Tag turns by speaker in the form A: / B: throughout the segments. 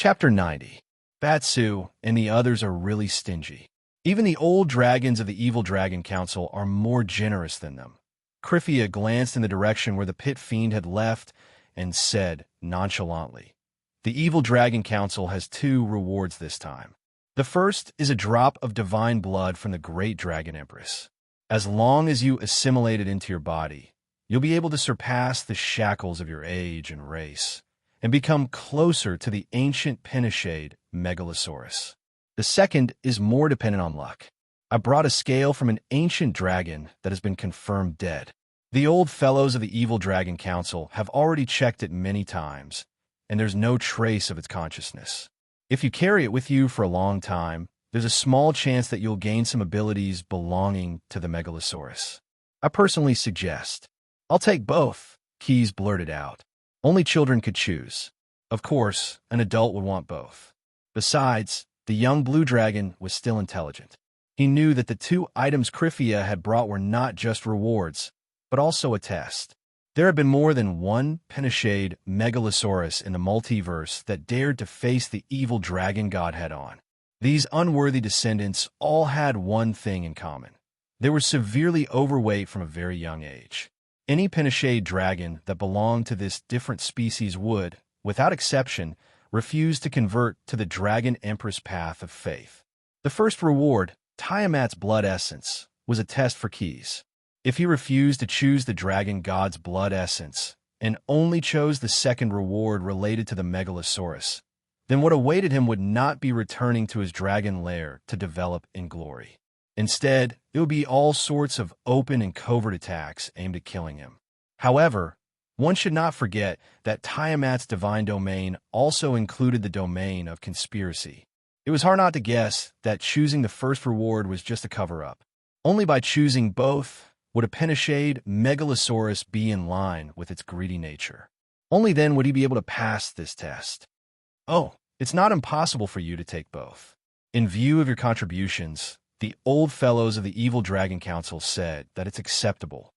A: Chapter 90. Batsu and the others are really stingy. Even the old dragons of the Evil Dragon Council are more generous than them. Kryphia glanced in the direction where the pit fiend had left and said nonchalantly, "The Evil Dragon Council has two rewards this time. The first is a drop of divine blood from the Great Dragon Empress. As long as you assimilate it into your body, you'll be able to surpass the shackles of your age and race and become closer to the ancient Pinishade Megalosaurus. The second is more dependent on luck. I brought a scale from an ancient dragon that has been confirmed dead. The old fellows of the Evil Dragon Council have already checked it many times, and there's no trace of its consciousness. If you carry it with you for a long time, there's a small chance that you'll gain some abilities belonging to the Megalosaurus. I personally suggest." "I'll take both," Keys blurted out. Only children could choose. Of course, an adult would want both. Besides, the young blue dragon was still intelligent. He knew that the two items Kryphia had brought were not just rewards, but also a test. There had been more than one Pinishade Megalosaurus in the multiverse that dared to face the evil dragon god head-on. These unworthy descendants all had one thing in common. They were severely overweight from a very young age. Any Pinishade dragon that belonged to this different species would, without exception, refuse to convert to the Dragon Empress path of faith. The first reward, Tiamat's blood essence, was a test for Keys. If he refused to choose the dragon god's blood essence and only chose the second reward related to the Megalosaurus, then what awaited him would not be returning to his dragon lair to develop in glory. Instead, it would be all sorts of open and covert attacks aimed at killing him. However, one should not forget that Tiamat's divine domain also included the domain of conspiracy. It was hard not to guess that choosing the first reward was just a cover-up. Only by choosing both would a Pinishade Megalosaurus be in line with its greedy nature. Only then would he be able to pass this test. "Oh, it's not impossible for you to take both. In view of your contributions, the old fellows of the Evil Dragon Council said that it's acceptable."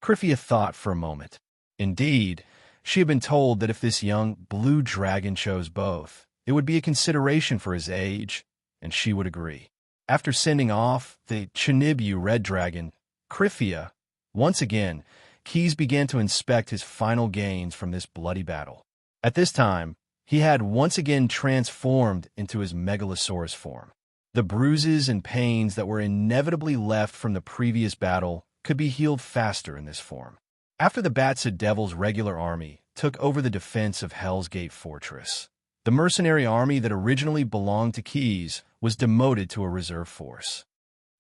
A: Kryphia thought for a moment. Indeed, she had been told that if this young blue dragon chose both, it would be a consideration for his age, and she would agree. After sending off the Chinibu red dragon, Kryphia, once again, Keys began to inspect his final gains from this bloody battle. At this time, he had once again transformed into his Megalosaurus form. The bruises and pains that were inevitably left from the previous battle could be healed faster in this form. After the Batsid Devil's regular army took over the defense of Hell's Gate Fortress, the mercenary army that originally belonged to Keys was demoted to a reserve force.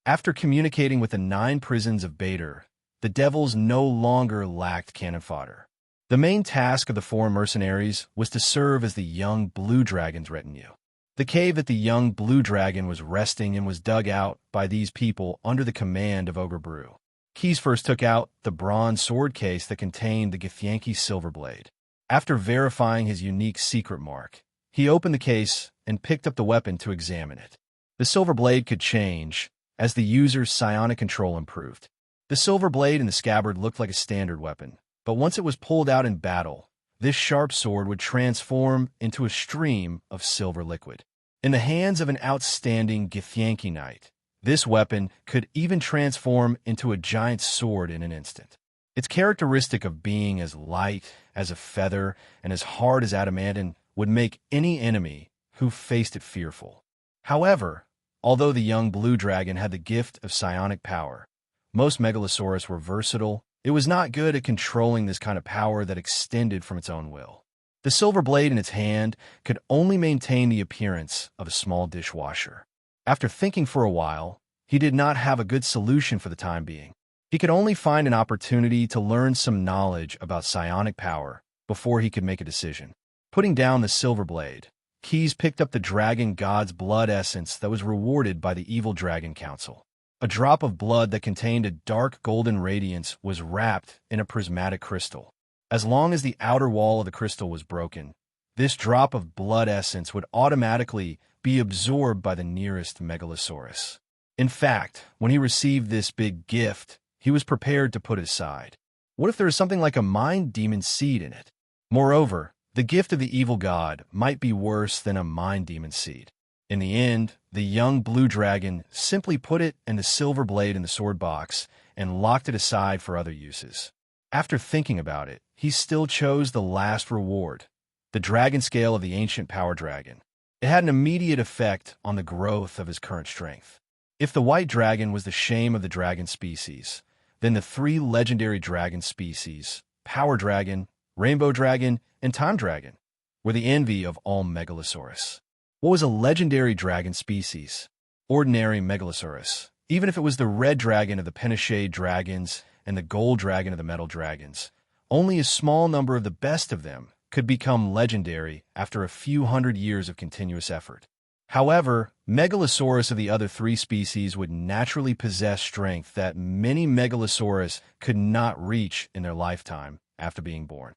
A: After communicating with the 9 prisons of Bader, the Devils no longer lacked cannon fodder. The main task of the foreign mercenaries was to serve as the young Blue Dragon's retinue. The cave that the young Blue Dragon was resting in was dug out by these people under the command of Ogre Brew. Keys first took out the bronze sword case that contained the Githyanki silver blade. After verifying his unique secret mark, he opened the case and picked up the weapon to examine it. The silver blade could change as the user's psionic control improved. The silver blade in the scabbard looked like a standard weapon, but once it was pulled out in battle, this sharp sword would transform into a stream of silver liquid. In the hands of an outstanding Githyanki knight, this weapon could even transform into a giant sword in an instant. Its characteristic of being as light as a feather and as hard as adamantine would make any enemy who faced it fearful. However, although the young blue dragon had the gift of psionic power, most Megalosaurus were versatile. It was not good at controlling this kind of power that extended from its own will. The silver blade in its hand could only maintain the appearance of a small dishwasher. After thinking for a while, he did not have a good solution for the time being. He could only find an opportunity to learn some knowledge about psionic power before he could make a decision. Putting down the silver blade, Keys picked up the dragon god's blood essence that was rewarded by the Evil Dragon Council. A drop of blood that contained a dark golden radiance was wrapped in a prismatic crystal. As long as the outer wall of the crystal was broken, this drop of blood essence would automatically be absorbed by the nearest Megalosaurus. In fact, when he received this big gift, he was prepared to put it aside. What if there is something like a mind demon seed in it? Moreover, The gift of the evil god might be worse than a mind demon seed. In the end, the young blue dragon simply put it and the silver blade in the sword box and locked it aside for other uses. After thinking about it, he still chose the last reward, the dragon scale of the ancient power dragon. It had an immediate effect on the growth of his current strength. If the white dragon was the shame of the dragon species, then the three legendary dragon species, power dragon, rainbow dragon, and time dragon, were the envy of all Megalosaurus. What was a legendary dragon species? Ordinary Megalosaurus. Even if it was the red dragon of the Penishade dragons and the gold dragon of the metal dragons, only a small number of the best of them could become legendary after a few hundred years of continuous effort. However, Megalosaurus of the other three species would naturally possess strength that many Megalosaurus could not reach in their lifetime after being born.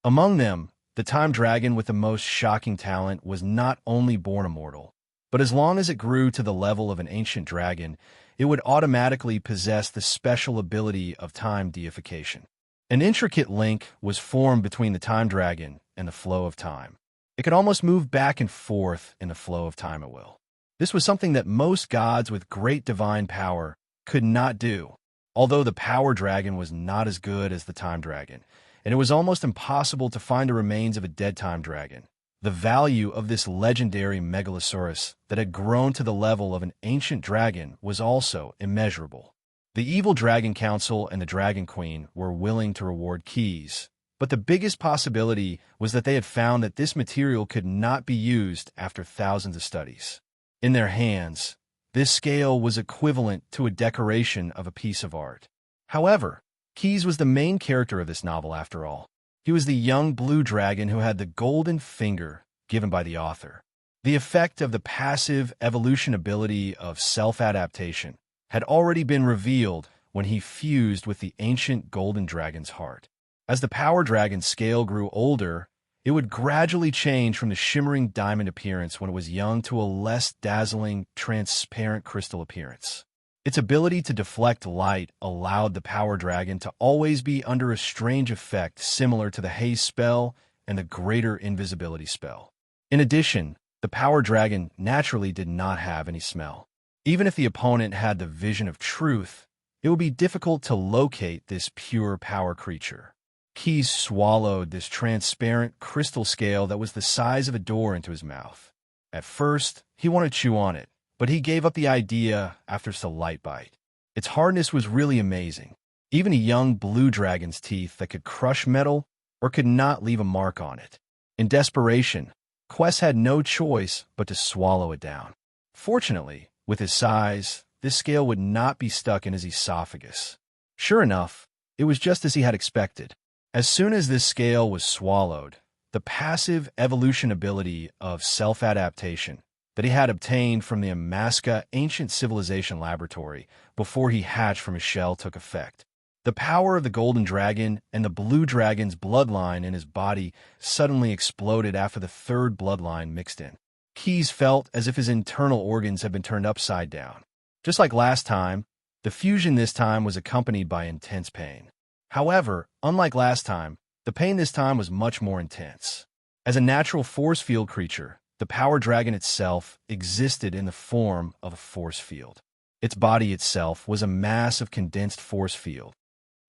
A: Among them, the time dragon with the most shocking talent was not only born immortal, but as long as it grew to the level of an ancient dragon, it would automatically possess the special ability of time deification. An intricate link was formed between the time dragon and the flow of time. It could almost move back and forth in the flow of time at will. This was something that most gods with great divine power could not do, although the power dragon was not as good as the time dragon, and it was almost impossible to find the remains of a dead time dragon. The value of this legendary Megalosaurus that had grown to the level of an ancient dragon was also immeasurable. The evil Dragon Council and the Dragon Queen were willing to reward keys, but the biggest possibility was that they had found that this material could not be used after thousands of studies. In their hands, this scale was equivalent to a decoration of a piece of art. However, Keys was the main character of this novel after all. He was the young blue dragon who had the golden finger given by the author. The effect of the passive evolution ability of self-adaptation had already been revealed when he fused with the ancient golden dragon's heart. As the power dragon scale grew older, it would gradually change from the shimmering diamond appearance when it was young to a less dazzling, transparent crystal appearance. Its ability to deflect light allowed the power dragon to always be under a strange effect similar to the haze spell and the greater invisibility spell. In addition, the power dragon naturally did not have any smell. Even if the opponent had the vision of truth, it would be difficult to locate this pure power creature. Keys swallowed this transparent crystal scale that was the size of a door into his mouth. At first, he wanted to chew on it, but he gave up the idea after just a light bite. Its hardness was really amazing. Even a young blue dragon's teeth that could crush metal or could not leave a mark on it. In desperation, Quest had no choice but to swallow it down. Fortunately, with his size, this scale would not be stuck in his esophagus. Sure enough, it was just as he had expected. As soon as this scale was swallowed, the passive evolution ability of self-adaptation that he had obtained from the Amaska Ancient Civilization Laboratory before he hatched from his shell took effect. The power of the golden dragon and the blue dragon's bloodline in his body suddenly exploded after the third bloodline mixed in. Keys felt as if his internal organs had been turned upside down. Just like last time, the fusion this time was accompanied by intense pain. However, unlike last time, the pain this time was much more intense. As a natural force field creature, the power dragon itself existed in the form of a force field. Its body itself was a mass of condensed force field.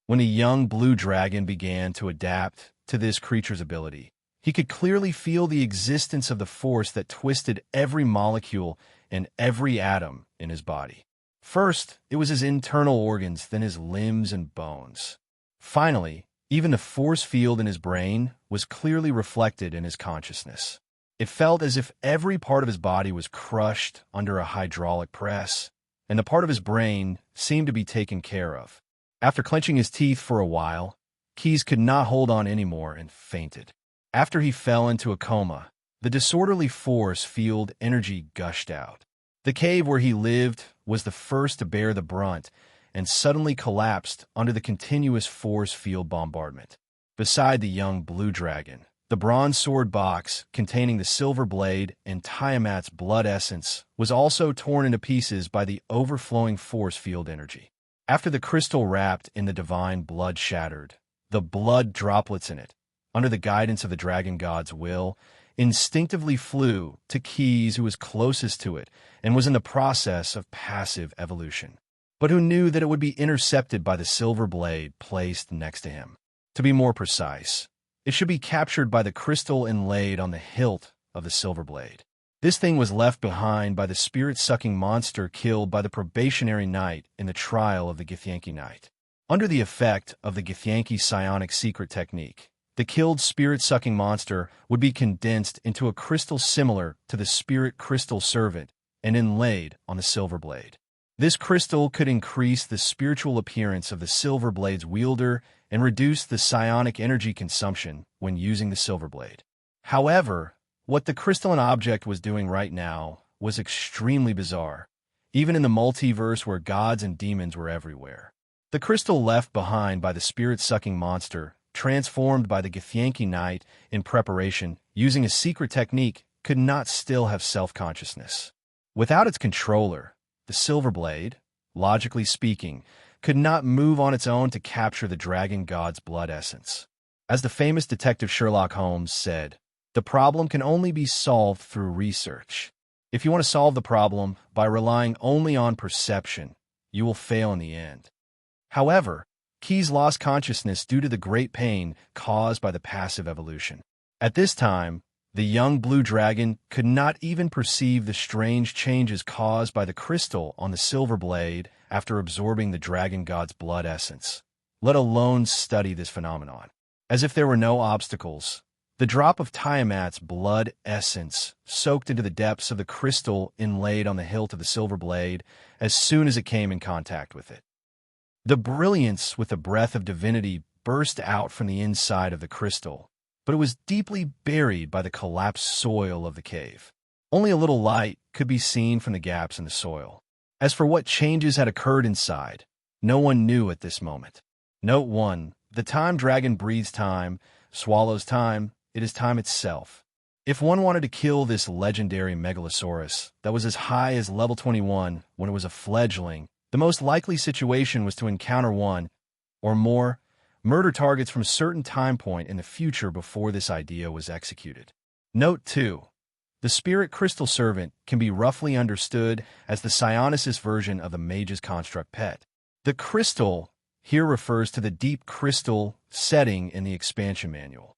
A: When a young blue dragon began to adapt to this creature's ability, he could clearly feel the existence of the force that twisted every molecule and every atom in his body. First, it was his internal organs, then his limbs and bones. Finally, even the force field in his brain was clearly reflected in his consciousness. It felt as if every part of his body was crushed under a hydraulic press, and the part of his brain seemed to be taken care of. After clenching his teeth for a while, Keys could not hold on anymore and fainted. After he fell into a coma, the disorderly force field energy gushed out. The cave where he lived was the first to bear the brunt and suddenly collapsed under the continuous force field bombardment. Beside the young blue dragon, the bronze sword box containing the silver blade and Tiamat's blood essence was also torn into pieces by the overflowing force field energy. After the crystal wrapped in the divine blood shattered, the blood droplets in it, under the guidance of the dragon god's will, instinctively flew to Keys, who was closest to it and was in the process of passive evolution, but who knew that it would be intercepted by the silver blade placed next to him. To be more precise, it should be captured by the crystal inlaid on the hilt of the silver blade. This thing was left behind by the spirit-sucking monster killed by the probationary knight in the trial of the Githyanki Knight. Under the effect of the Githyanki psionic secret technique, the killed spirit-sucking monster would be condensed into a crystal similar to the spirit crystal servant and inlaid on the silver blade. This crystal could increase the spiritual appearance of the silver blade's wielder and reduce the psionic energy consumption when using the silver blade. However, what the crystalline object was doing right now was extremely bizarre, even in the multiverse where gods and demons were everywhere. The crystal left behind by the spirit-sucking monster, transformed by the Githyanki Knight in preparation using a secret technique, could not still have self-consciousness. Without its controller, the silver blade, logically speaking, could not move on its own to capture the dragon god's blood essence. As the famous detective Sherlock Holmes said, the problem can only be solved through research. If you want to solve the problem by relying only on perception, you will fail in the end. However, Keys lost consciousness due to the great pain caused by the passive evolution. At this time, the young blue dragon could not even perceive the strange changes caused by the crystal on the silver blade after absorbing the dragon god's blood essence, let alone study this phenomenon. As if there were no obstacles, the drop of Tiamat's blood essence soaked into the depths of the crystal inlaid on the hilt of the silver blade as soon as it came in contact with it. The brilliance with the breath of divinity burst out from the inside of the crystal, but it was deeply buried by the collapsed soil of the cave. Only a little light could be seen from the gaps in the soil. As for what changes had occurred inside, no one knew at this moment. Note 1. The time dragon breathes time, swallows time, it is time itself. If one wanted to kill this legendary megalosaurus that was as high as level 21 when it was a fledgling, the most likely situation was to encounter one, or more, murder targets from a certain time point in the future before this idea was executed. Note 2. The spirit crystal servant can be roughly understood as the psionicist version of the mage's construct pet. The crystal here refers to the deep crystal setting in the expansion manual.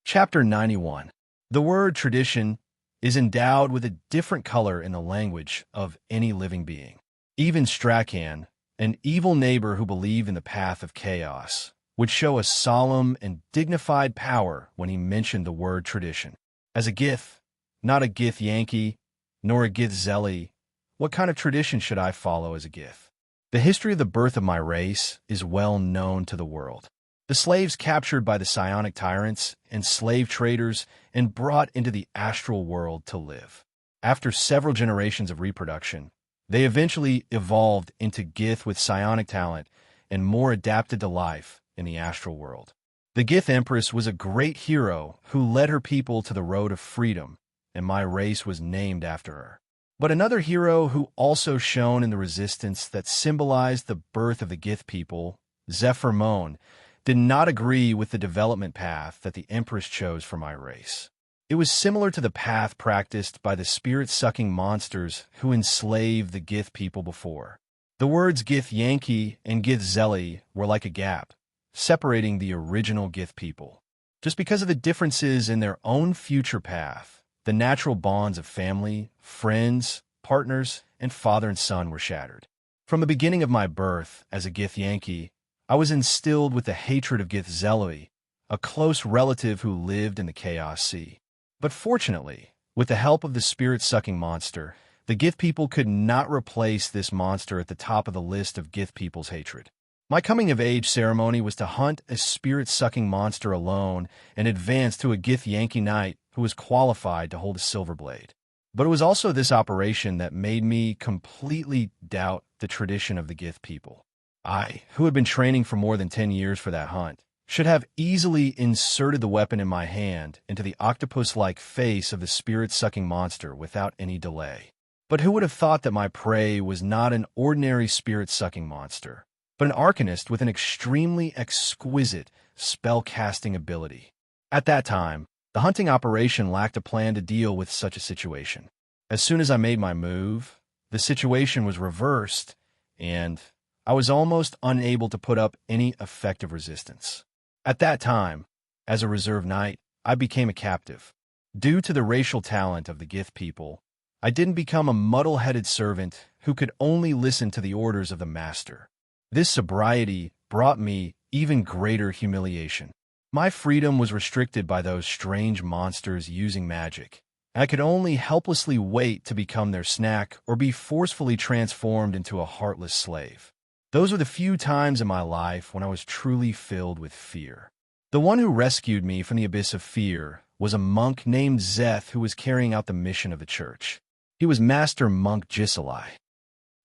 A: Chapter 91. The word tradition is endowed with a different color in the language of any living being. Even Strachan, an evil neighbor who believed in the path of chaos, would show a solemn and dignified power when he mentioned the word tradition. As a Gith, not a Githyanki, nor a Githzeli, what kind of tradition should I follow as a Gith? The history of the birth of my race is well known to the world. The slaves captured by the psionic tyrants and slave traders and brought into the astral world to live. After several generations of reproduction, they eventually evolved into Gith with psionic talent and more adapted to life in the astral world. The Gith Empress was a great hero who led her people to the road of freedom, and my race was named after her. But another hero who also shone in the resistance that symbolized the birth of the Gith people, Zephyr Moan, did not agree with the development path that the Empress chose for my race. It was similar to the path practiced by the spirit-sucking monsters who enslaved the Gith people before. The words Githyanki and Githzeli were like a gap, separating the original Gith people. Just because of the differences in their own future path, the natural bonds of family, friends, partners, and father and son were shattered. From the beginning of my birth as a Githyanki, I was instilled with the hatred of Githzeli, a close relative who lived in the Chaos Sea. But fortunately, with the help of the spirit-sucking monster, the Gith people could not replace this monster at the top of the list of Gith people's hatred. My coming-of-age ceremony was to hunt a spirit-sucking monster alone and advance to a Githyanki knight who was qualified to hold a silver blade. But it was also this operation that made me completely doubt the tradition of the Gith people. I, who had been training for more than 10 years for that hunt, should have easily inserted the weapon in my hand into the octopus-like face of the spirit-sucking monster without any delay. But who would have thought that my prey was not an ordinary spirit-sucking monster, but an arcanist with an extremely exquisite, spell-casting ability. At that time, the hunting operation lacked a plan to deal with such a situation. As soon as I made my move, the situation was reversed, and I was almost unable to put up any effective resistance. At that time, as a reserve knight, I became a captive. Due to the racial talent of the Gith people, I didn't become a muddle-headed servant who could only listen to the orders of the master. This sobriety brought me even greater humiliation. My freedom was restricted by those strange monsters using magic. I could only helplessly wait to become their snack or be forcefully transformed into a heartless slave. Those were the few times in my life when I was truly filled with fear. The one who rescued me from the abyss of fear was a monk named Zeth who was carrying out the mission of the church. He was Master Monk Giselai.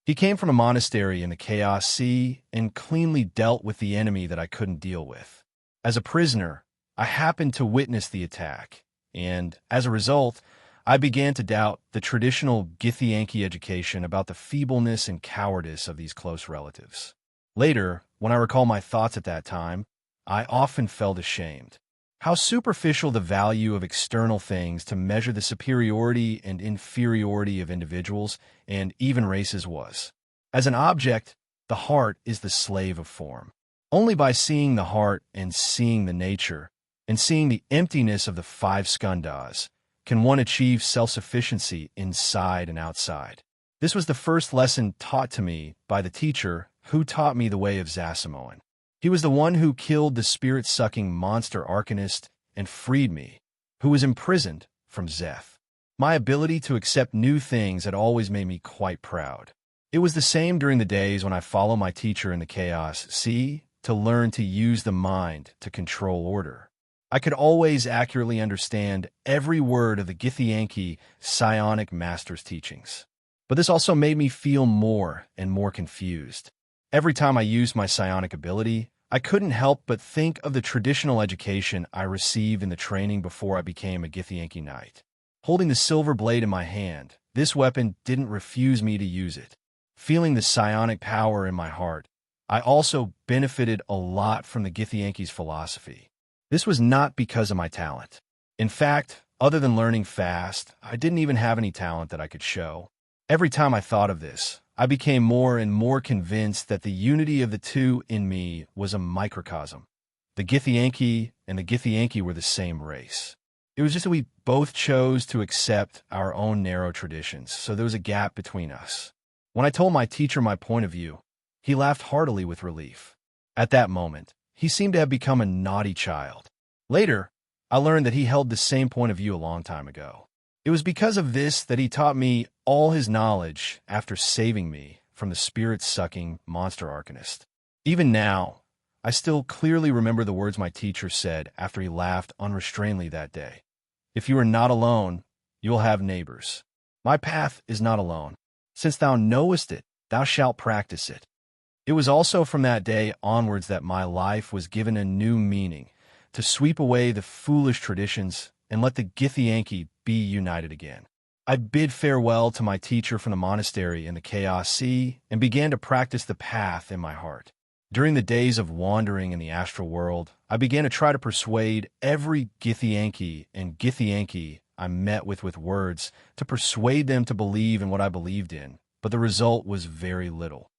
A: He came from a monastery in the Chaos Sea and cleanly dealt with the enemy that I couldn't deal with. As a prisoner, I happened to witness the attack, and as a result, I began to doubt the traditional Githyanki education about the feebleness and cowardice of these close relatives. Later, when I recall my thoughts at that time, I often felt ashamed. How superficial the value of external things to measure the superiority and inferiority of individuals and even races was. As an object, the heart is the slave of form. Only by seeing the heart and seeing the nature, and seeing the emptiness of the five skandhas, can one achieve self-sufficiency inside and outside. This was the first lesson taught to me by the teacher who taught me the way of Zasamoan. He was the one who killed the spirit-sucking monster Arcanist and freed me, who was imprisoned from Zeth. My ability to accept new things had always made me quite proud. It was the same during the days when I followed my teacher in the Chaos Sea to learn to use the mind to control order. I could always accurately understand every word of the Githyanki psionic master's teachings. But this also made me feel more and more confused. Every time I used my psionic ability, I couldn't help but think of the traditional education I received in the training before I became a Githyanki knight. Holding the silver blade in my hand, this weapon didn't refuse me to use it. Feeling the psionic power in my heart, I also benefited a lot from the Githyanki's philosophy. This was not because of my talent. In fact, other than learning fast, I didn't even have any talent that I could show. Every time I thought of this, I became more and more convinced that the unity of the two in me was a microcosm. The Githyanki and the Githyanki were the same race. It was just that we both chose to accept our own narrow traditions, so there was a gap between us. When I told my teacher my point of view, he laughed heartily with relief. At that moment, he seemed to have become a naughty child. Later, I learned that he held the same point of view a long time ago. It was because of this that he taught me all his knowledge after saving me from the spirit-sucking monster Arcanist. Even now, I still clearly remember the words my teacher said after he laughed unrestrainedly that day. If you are not alone, you will have neighbors. My path is not alone. Since thou knowest it, thou shalt practice it. It was also from that day onwards that my life was given a new meaning, to sweep away the foolish traditions and let the Githyanki be united again. I bid farewell to my teacher from the monastery in the Chaos Sea and began to practice the path in my heart. During the days of wandering in the astral world, I began to try to persuade every Githyanki and Githyanki I met with words to persuade them to believe in what I believed in, but the result was very little.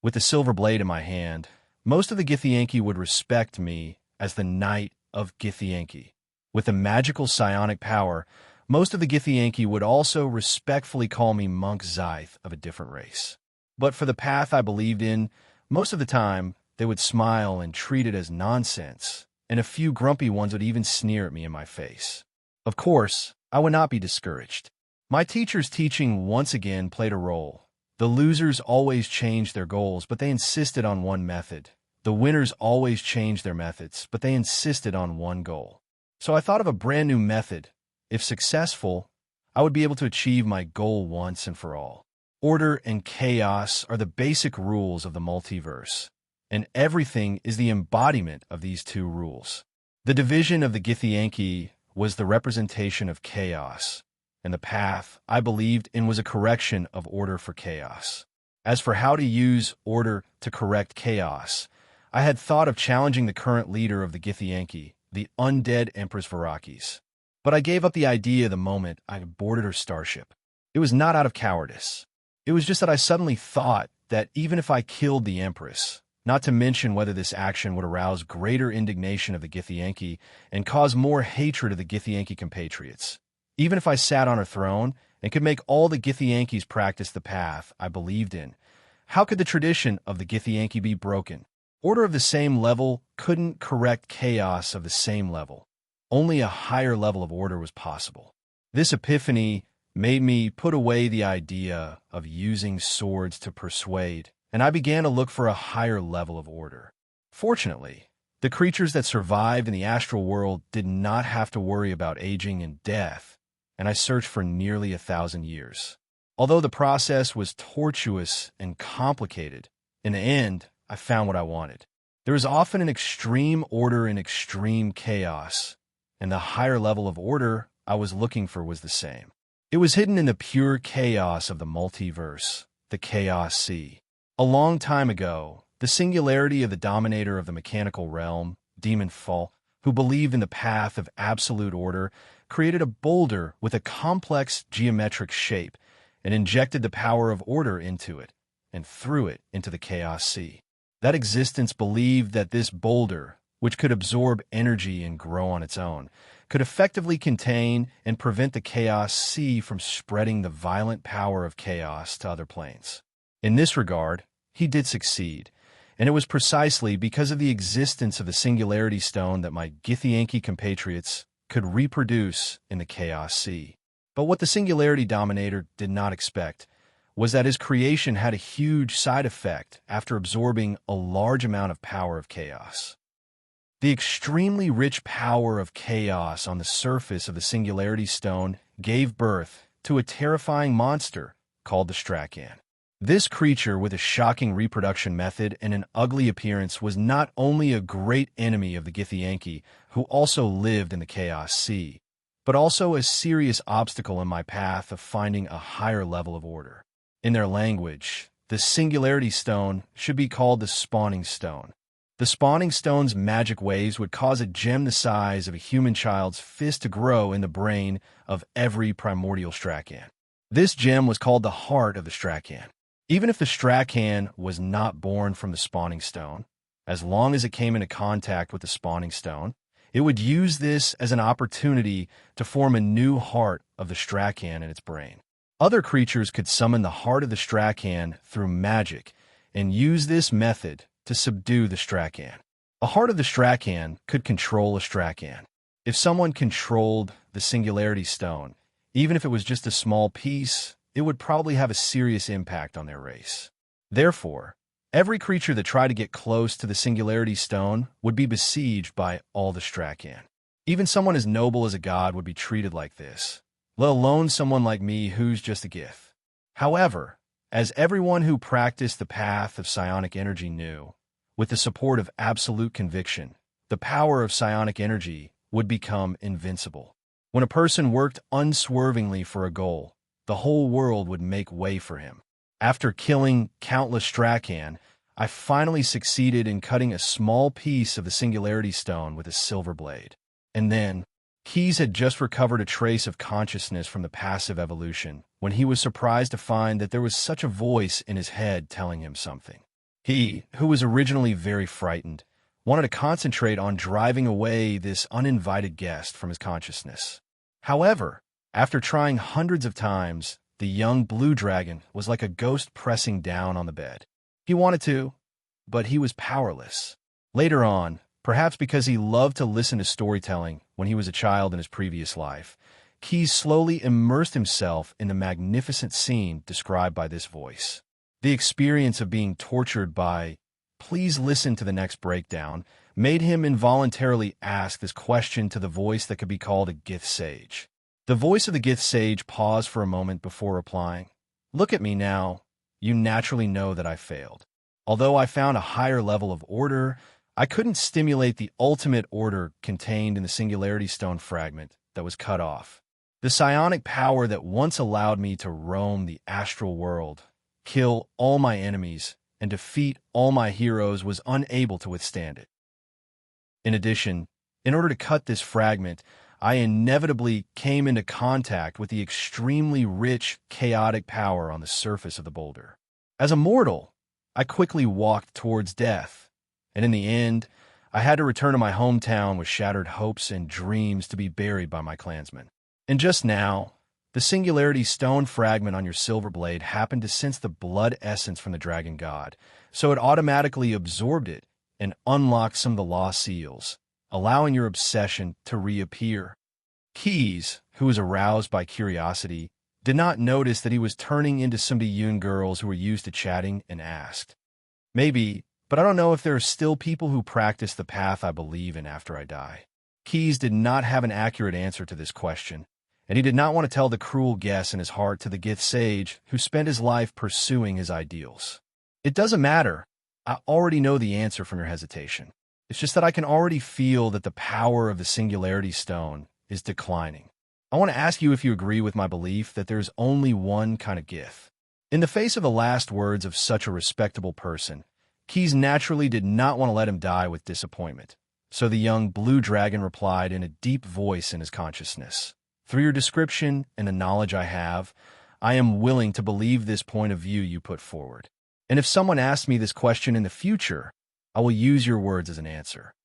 A: With the silver blade in my hand, most of the Githyanki would respect me as the Knight of Githyanki. With the magical psionic power, most of the Githyanki would also respectfully call me Monk Zyth of a different race. But for the path I believed in, most of the time, they would smile and treat it as nonsense, and a few grumpy ones would even sneer at me in my face. Of course, I would not be discouraged. My teacher's teaching once again played a role. The losers always changed their goals, but they insisted on one method. The winners always changed their methods, but they insisted on one goal. So I thought of a brand new method. If successful, I would be able to achieve my goal once and for all. Order and chaos are the basic rules of the multiverse, and everything is the embodiment of these two rules. The division of the Githyanki was the representation of chaos, and the path I believed in was a correction of order for chaos. As for how to use order to correct chaos, I had thought of challenging the current leader of the Githyanki, the undead Empress Varakis. But I gave up the idea the moment I boarded her starship. It was not out of cowardice. It was just that I suddenly thought that even if I killed the Empress, not to mention whether this action would arouse greater indignation of the Githyanki and cause more hatred of the Githyanki compatriots, even if I sat on her throne and could make all the Githyankis practice the path I believed in, how could the tradition of the Githyanki be broken? Order of the same level couldn't correct chaos of the same level. Only a higher level of order was possible. This epiphany made me put away the idea of using swords to persuade, and I began to look for a higher level of order. Fortunately, the creatures that survived in the astral world did not have to worry about aging and death, and I searched for nearly 1,000 years. Although the process was tortuous and complicated, in the end, I found what I wanted. There is often an extreme order in extreme chaos, and the higher level of order I was looking for was the same. It was hidden in the pure chaos of the multiverse, the Chaos Sea. A long time ago, the singularity of the dominator of the mechanical realm, Demon Fall, who believed in the path of absolute order, created a boulder with a complex geometric shape and injected the power of order into it and threw it into the Chaos Sea. That existence believed that this boulder, which could absorb energy and grow on its own, could effectively contain and prevent the Chaos Sea from spreading the violent power of chaos to other planes. In this regard, he did succeed, and it was precisely because of the existence of the Singularity Stone that my Githyanki compatriots could reproduce in the Chaos Sea. But what the Singularity Dominator did not expect was that his creation had a huge side effect after absorbing a large amount of power of chaos. The extremely rich power of chaos on the surface of the Singularity Stone gave birth to a terrifying monster called the Strakan. This creature with a shocking reproduction method and an ugly appearance was not only a great enemy of the Githyanki, who also lived in the Chaos Sea, but also a serious obstacle in my path of finding a higher level of order. In their language, the Singularity Stone should be called the Spawning Stone. The Spawning Stone's magic waves would cause a gem the size of a human child's fist to grow in the brain of every primordial Strakan. This gem was called the heart of the Strakan. Even if the Strakan was not born from the Spawning Stone, as long as it came into contact with the Spawning Stone, it would use this as an opportunity to form a new heart of the Strakan in its brain. Other creatures could summon the heart of the Strakan through magic and use this method to subdue the Strakan. A heart of the Strakan could control a Strakan. If someone controlled the Singularity Stone, even if it was just a small piece, it would probably have a serious impact on their race. Therefore, every creature that tried to get close to the Singularity Stone would be besieged by all the Strakan. Even someone as noble as a god would be treated like this, let alone someone like me who's just a Gith. However, as everyone who practiced the path of psionic energy knew, with the support of absolute conviction, the power of psionic energy would become invincible. When a person worked unswervingly for a goal, the whole world would make way for him. After killing countless Strakan, I finally succeeded in cutting a small piece of the Singularity Stone with a silver blade. And then, Keyes had just recovered a trace of consciousness from the passive evolution when he was surprised to find that there was such a voice in his head telling him something. He, who was originally very frightened, wanted to concentrate on driving away this uninvited guest from his consciousness. However, after trying hundreds of times, the young blue dragon was like a ghost pressing down on the bed. He wanted to, but he was powerless. Later on, perhaps because he loved to listen to storytelling when he was a child in his previous life, Keyes slowly immersed himself in the magnificent scene described by this voice. The experience of being tortured by, please listen to the next breakdown, made him involuntarily ask this question to the voice that could be called a Gith Sage. The voice of the Gith Sage paused for a moment before replying, "Look at me now. You naturally know that I failed. Although I found a higher level of order, I couldn't stimulate the ultimate order contained in the Singularity Stone fragment that was cut off. The psionic power that once allowed me to roam the astral world, kill all my enemies, and defeat all my heroes was unable to withstand it. In addition, in order to cut this fragment, I inevitably came into contact with the extremely rich, chaotic power on the surface of the boulder. As a mortal, I quickly walked towards death, and in the end, I had to return to my hometown with shattered hopes and dreams to be buried by my clansmen. And just now, the Singularity Stone fragment on your silver blade happened to sense the blood essence from the dragon god, so it automatically absorbed it and unlocked some of the lost seals, allowing your obsession to reappear. Keys, who was aroused by curiosity, did not notice that he was turning into some Diyun girls who were used to chatting, and asked, "Maybe, but I don't know if there are still people who practice the path I believe in after I die." Keys did not have an accurate answer to this question, and he did not want to tell the cruel guess in his heart to the Gith sage who spent his life pursuing his ideals. "It doesn't matter. I already know the answer from your hesitation. It's just that I can already feel that the power of the Singularity Stone is declining. I want to ask you if you agree with my belief that there's only one kind of Gith." In the face of the last words of such a respectable person, Keys naturally did not want to let him die with disappointment. So the young blue dragon replied in a deep voice in his consciousness, "Through your description and the knowledge I have, I am willing to believe this point of view you put forward. And if someone asks me this question in the future, I will use your words as an answer."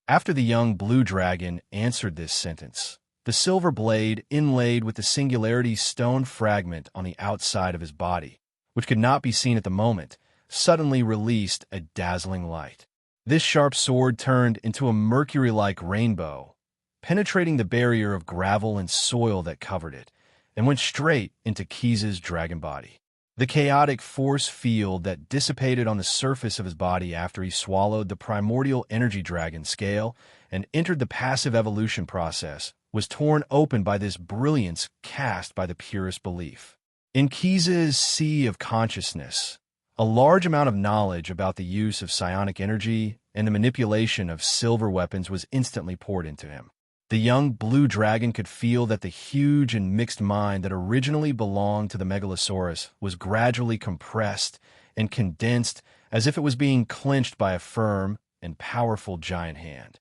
A: After the young blue dragon answered this sentence, the silver blade inlaid with the Singularity Stone fragment on the outside of his body, which could not be seen at the moment, suddenly released a dazzling light. This sharp sword turned into a mercury-like rainbow, penetrating the barrier of gravel and soil that covered it, and went straight into Keys's dragon body. The chaotic force field that dissipated on the surface of his body after he swallowed the primordial energy dragon scale and entered the passive evolution process was torn open by this brilliance cast by the purest belief. In Keys's sea of consciousness, a large amount of knowledge about the use of psionic energy and the manipulation of silver weapons was instantly poured into him. The young blue dragon could feel that the huge and mixed mind that originally belonged to the Megalosaurus was gradually compressed and condensed as if it was being clenched by a firm and powerful giant hand.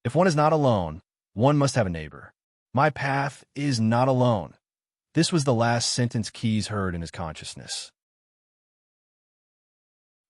A: If one is not alone, one must have a neighbor. My path is not alone. This was the last sentence Keys heard in his consciousness.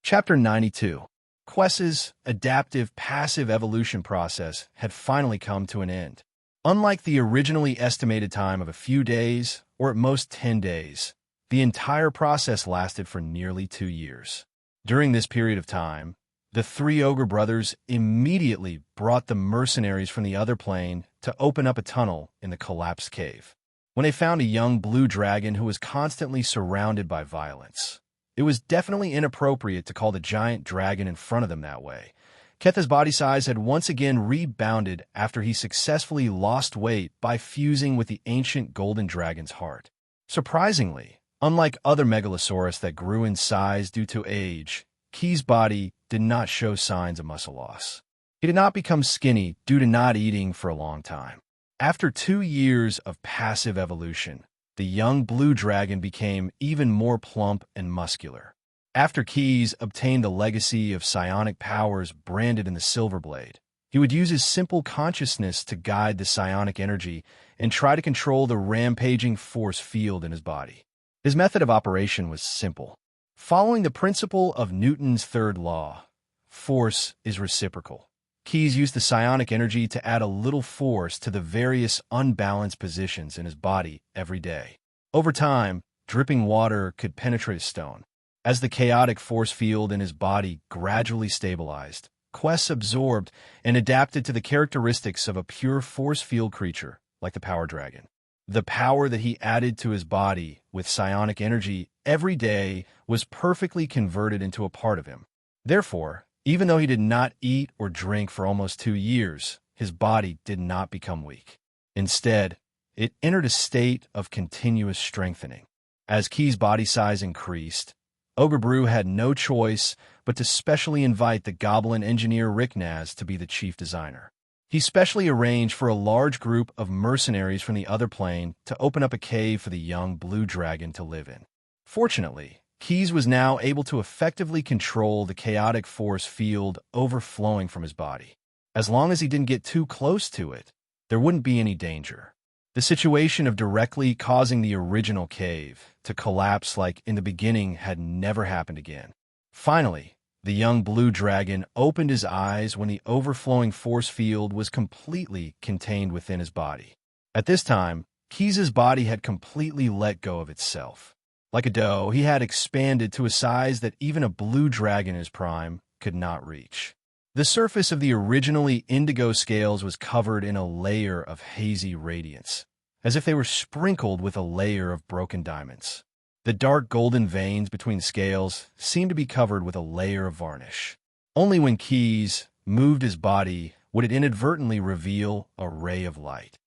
A: Chapter 92. Quest's adaptive passive evolution process had finally come to an end. Unlike the originally estimated time of a few days, or at most 10 days, the entire process lasted for nearly 2 years. During this period of time, the three ogre brothers immediately brought the mercenaries from the other plane to open up a tunnel in the collapsed cave. When they found a young blue dragon who was constantly surrounded by violence, it was definitely inappropriate to call the giant dragon in front of them that way. Ketha's body size had once again rebounded after he successfully lost weight by fusing with the ancient golden dragon's heart. Surprisingly, unlike other Megalosaurus that grew in size due to age, Key's body did not show signs of muscle loss. He did not become skinny due to not eating for a long time. After 2 years of passive evolution, the young blue dragon became even more plump and muscular. After Keys obtained the legacy of psionic powers branded in the silver blade, he would use his simple consciousness to guide the psionic energy and try to control the rampaging force field in his body. His method of operation was simple. Following the principle of Newton's third law, force is reciprocal. Keys used the psionic energy to add a little force to the various unbalanced positions in his body every day. Over time, dripping water could penetrate a stone. As the chaotic force field in his body gradually stabilized, Quest absorbed and adapted to the characteristics of a pure force field creature like the power dragon. The power that he added to his body with psionic energy every day was perfectly converted into a part of him. Therefore, even though he did not eat or drink for almost 2 years, his body did not become weak. Instead, it entered a state of continuous strengthening. As Key's body size increased, Ogre Brew had no choice but to specially invite the goblin engineer Ricknaz to be the chief designer. He specially arranged for a large group of mercenaries from the other plane to open up a cave for the young blue dragon to live in. Fortunately, Keys was now able to effectively control the chaotic force field overflowing from his body. As long as he didn't get too close to it, there wouldn't be any danger. The situation of directly causing the original cave to collapse like in the beginning had never happened again. Finally, the young blue dragon opened his eyes when the overflowing force field was completely contained within his body. At this time, Keys's body had completely let go of itself. Like a doe, he had expanded to a size that even a blue dragon in his prime could not reach. The surface of the originally indigo scales was covered in a layer of hazy radiance, as if they were sprinkled with a layer of broken diamonds. The dark golden veins between the scales seemed to be covered with a layer of varnish. Only when Keys moved his body would it inadvertently reveal a ray of light.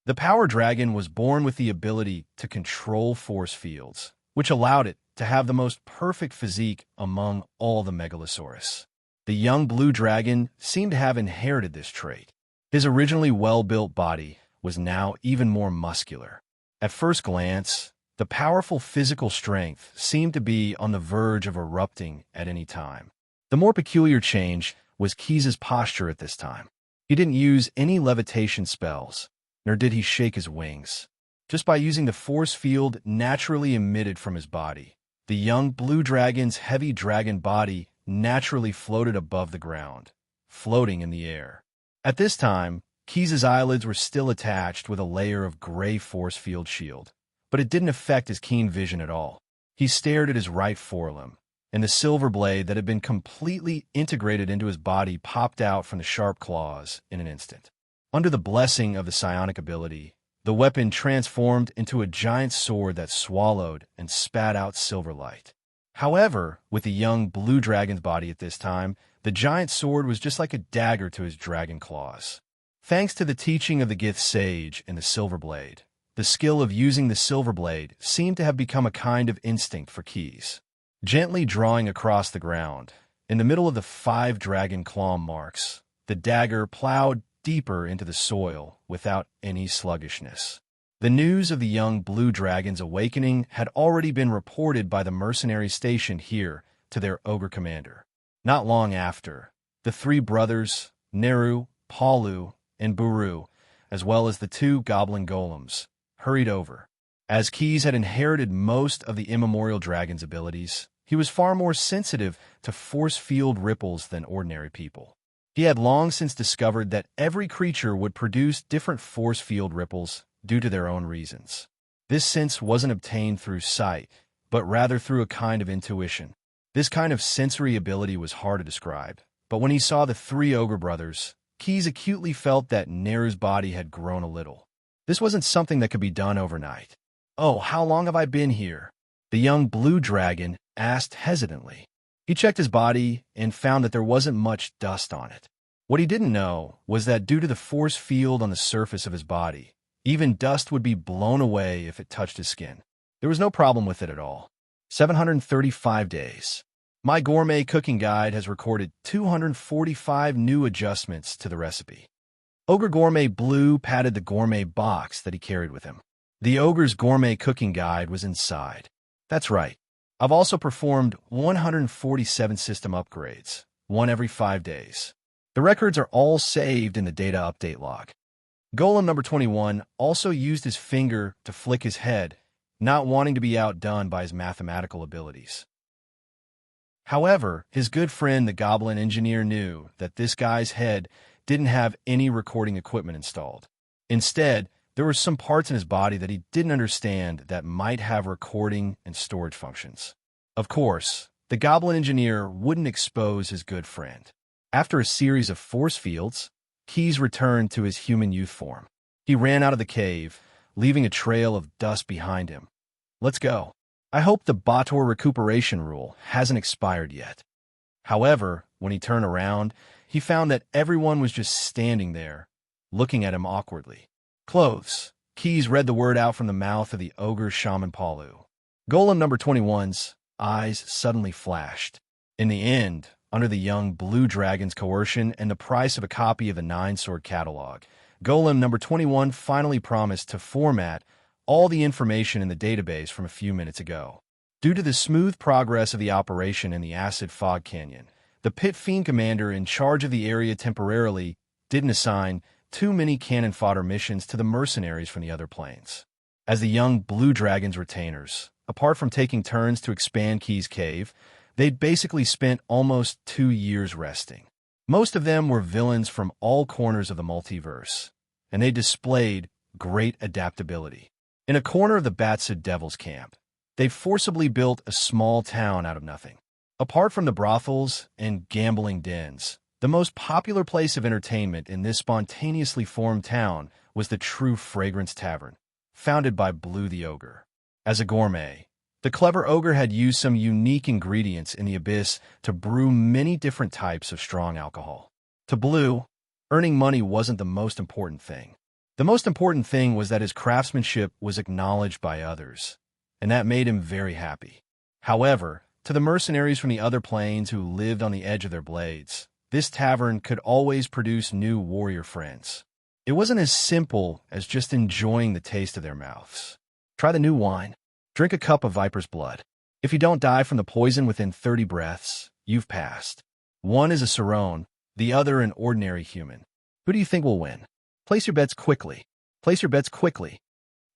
A: The power dragon was born with the ability to control force fields, which allowed it to have the most perfect physique among all the megalosaurus. The young blue dragon seemed to have inherited this trait. His originally well-built body was now even more muscular. At first glance, the powerful physical strength seemed to be on the verge of erupting at any time. The more peculiar change was Keys's posture at this time. He didn't use any levitation spells, nor did he shake his wings. Just by using the force field naturally emitted from his body, the young blue dragon's heavy dragon body naturally floated above the ground, floating in the air. At this time, Keys's eyelids were still attached with a layer of gray force field shield, but it didn't affect his keen vision at all. He stared at his right forelimb, and the silver blade that had been completely integrated into his body popped out from the sharp claws in an instant. Under the blessing of the psionic ability, the weapon transformed into a giant sword that swallowed and spat out silver light. However, with the young blue dragon's body at this time, the giant sword was just like a dagger to his dragon claws. Thanks to the teaching of the Gith sage and the silver blade, the skill of using the silver blade seemed to have become a kind of instinct for Keys. Gently drawing across the ground, in the middle of the 5 dragon claw marks, the dagger plowed deeper into the soil without any sluggishness. The news of the young blue dragon's awakening had already been reported by the mercenaries stationed here to their ogre commander. Not long after, the 3 brothers, Neru, Palu, and Buru, as well as the 2 goblin golems, hurried over. As Keys had inherited most of the immemorial dragon's abilities, he was far more sensitive to force field ripples than ordinary people. He had long since discovered that every creature would produce different force field ripples due to their own reasons. This sense wasn't obtained through sight, but rather through a kind of intuition. This kind of sensory ability was hard to describe, but when he saw the 3 ogre brothers, Keys acutely felt that Neru's body had grown a little. This wasn't something that could be done overnight. "Oh, how long have I been here?" the young blue dragon asked hesitantly. He checked his body and found that there wasn't much dust on it. What he didn't know was that due to the force field on the surface of his body, even dust would be blown away if it touched his skin. There was no problem with it at all. 735 days. My gourmet cooking guide has recorded 245 new adjustments to the recipe. Ogre Gourmet Blue patted the gourmet box that he carried with him. The Ogre's gourmet cooking guide was inside. That's right. I've also performed 147 system upgrades, one every 5 days. The records are all saved in the data update log. Golem number 21 also used his finger to flick his head, not wanting to be outdone by his mathematical abilities. However, his good friend the goblin engineer knew that this guy's head didn't have any recording equipment installed. Instead, there were some parts in his body that he didn't understand that might have recording and storage functions. Of course, the goblin engineer wouldn't expose his good friend. After a series of force fields, Keys returned to his human youth form. He ran out of the cave, leaving a trail of dust behind him. Let's go. I hope the Bator recuperation rule hasn't expired yet. However, when he turned around, he found that everyone was just standing there, looking at him awkwardly. Clothes. Keys read the word out from the mouth of the ogre shaman Palu. Golem number 21's eyes suddenly flashed. In the end, under the young blue dragon's coercion and the price of a copy of the 9-sword catalog, Golem number 21 finally promised to format all the information in the database from a few minutes ago. Due to the smooth progress of the operation in the acid fog canyon, the pit fiend commander in charge of the area temporarily didn't assign too many cannon fodder missions to the mercenaries from the other planes. As the young Blue Dragon's retainers, apart from taking turns to expand Key's cave, they'd basically spent almost 2 years resting. Most of them were villains from all corners of the multiverse, and they displayed great adaptability. In a corner of the Batsid Devil's camp, they forcibly built a small town out of nothing. Apart from the brothels and gambling dens, the most popular place of entertainment in this spontaneously formed town was the True Fragrance Tavern, founded by Blue the Ogre. As a gourmet, the clever ogre had used some unique ingredients in the abyss to brew many different types of strong alcohol. To Blue, earning money wasn't the most important thing. The most important thing was that his craftsmanship was acknowledged by others, and that made him very happy. However, to the mercenaries from the other planes who lived on the edge of their blades, this tavern could always produce new warrior friends. It wasn't as simple as just enjoying the taste of their mouths. Try the new wine. Drink a cup of viper's blood. If you don't die from the poison within 30 breaths, you've passed. One is a serene, the other an ordinary human. Who do you think will win? Place your bets quickly. Place your bets quickly.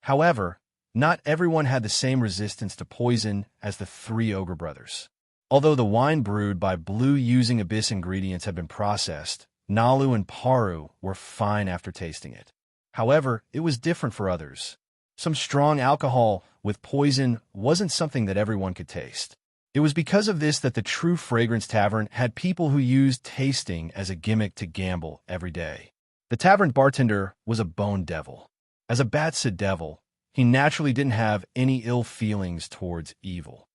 A: However, not everyone had the same resistance to poison as the 3 ogre brothers. Although the wine brewed by Blue using abyss ingredients had been processed, Nalu and Paru were fine after tasting it. However, it was different for others. Some strong alcohol with poison wasn't something that everyone could taste. It was because of this that the True Fragrance Tavern had people who used tasting as a gimmick to gamble every day. The tavern bartender was a bone devil. As a Batsid devil, he naturally didn't have any ill feelings towards evil.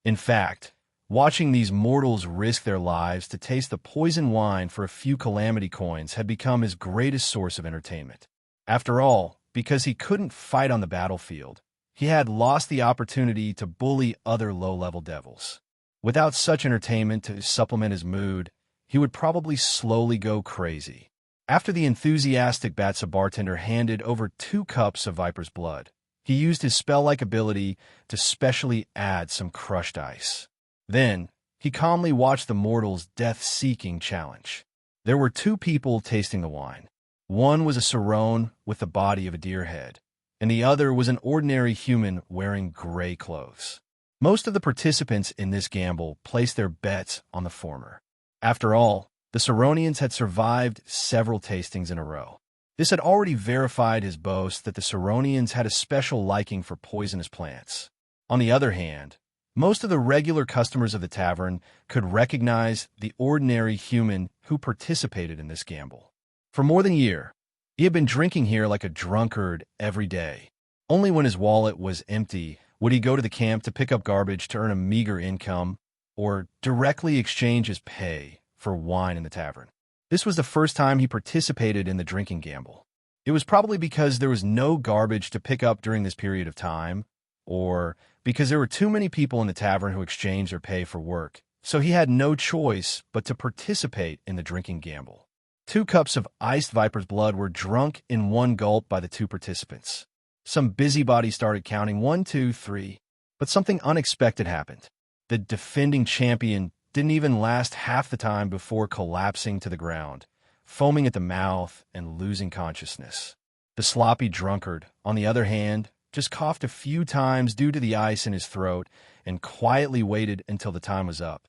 A: In fact, watching these mortals risk their lives to taste the poison wine for a few calamity coins had become his greatest source of entertainment. After all, because he couldn't fight on the battlefield, he had lost the opportunity to bully other low-level devils. Without such entertainment to supplement his mood, he would probably slowly go crazy. After the enthusiastic Batsa bartender handed over 2 cups of viper's blood, he used his spell-like ability to specially add some crushed ice. Then, he calmly watched the mortal's death-seeking challenge. There were 2 people tasting the wine. One was a serene with the body of a deer head, and the other was an ordinary human wearing gray clothes. Most of the participants in this gamble placed their bets on the former. After all, the Seronians had survived several tastings in a row. This had already verified his boast that the Seronians had a special liking for poisonous plants. On the other hand, most of the regular customers of the tavern could recognize the ordinary human who participated in this gamble. For more than a year, he had been drinking here like a drunkard every day. Only when his wallet was empty would he go to the camp to pick up garbage to earn a meager income or directly exchange his pay for wine in the tavern. This was the first time he participated in the drinking gamble. It was probably because there was no garbage to pick up during this period of time, or because there were too many people in the tavern who exchanged their pay for work, so he had no choice but to participate in the drinking gamble. 2 cups of iced viper's blood were drunk in one gulp by the 2 participants. Some busybody started counting 1, 2, 3, but something unexpected happened. The defending champion didn't even last half the time before collapsing to the ground, foaming at the mouth and losing consciousness. The sloppy drunkard, on the other hand, just coughed a few times due to the ice in his throat and quietly waited until the time was up.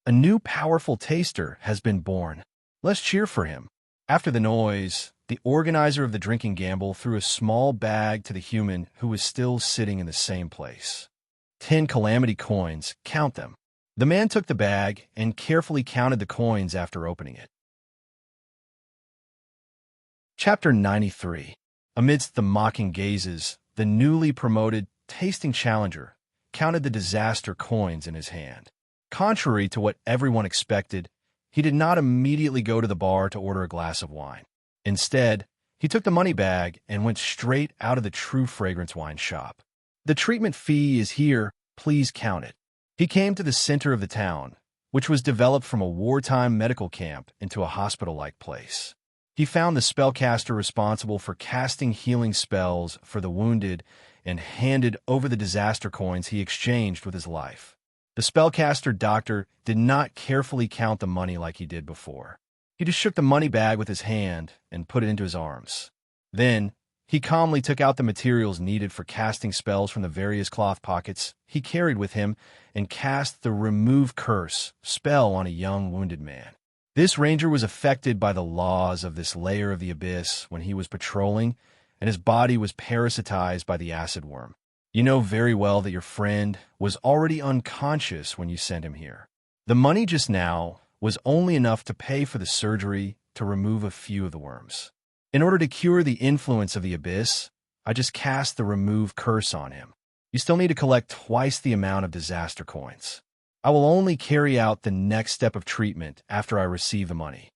A: A new powerful taster has been born. Let's cheer for him. After the noise, the organizer of the drinking gamble threw a small bag to the human who was still sitting in the same place. 10 calamity coins, count them. The man took the bag and carefully counted the coins after opening it. Chapter 93. Amidst the mocking gazes, the newly promoted tasting challenger counted the disaster coins in his hand. Contrary to what everyone expected, he did not immediately go to the bar to order a glass of wine. Instead, he took the money bag and went straight out of the True Fragrance wine shop. The treatment fee is here, please count it. He came to the center of the town, which was developed from a wartime medical camp into a hospital-like place. He found the spellcaster responsible for casting healing spells for the wounded and handed over the disaster coins he exchanged with his life. The spellcaster doctor did not carefully count the money like he did before. He just shook the money bag with his hand and put it into his arms. Then, he calmly took out the materials needed for casting spells from the various cloth pockets he carried with him and cast the Remove Curse spell on a young wounded man. This ranger was affected by the laws of this layer of the abyss when he was patrolling, and his body was parasitized by the acid worm. You know very well that your friend was already unconscious when you sent him here. The money just now was only enough to pay for the surgery to remove a few of the worms. In order to cure the influence of the abyss, I just cast the Remove Curse on him. You still need to collect twice the amount of disaster coins. I will only carry out the next step of treatment after I receive the money.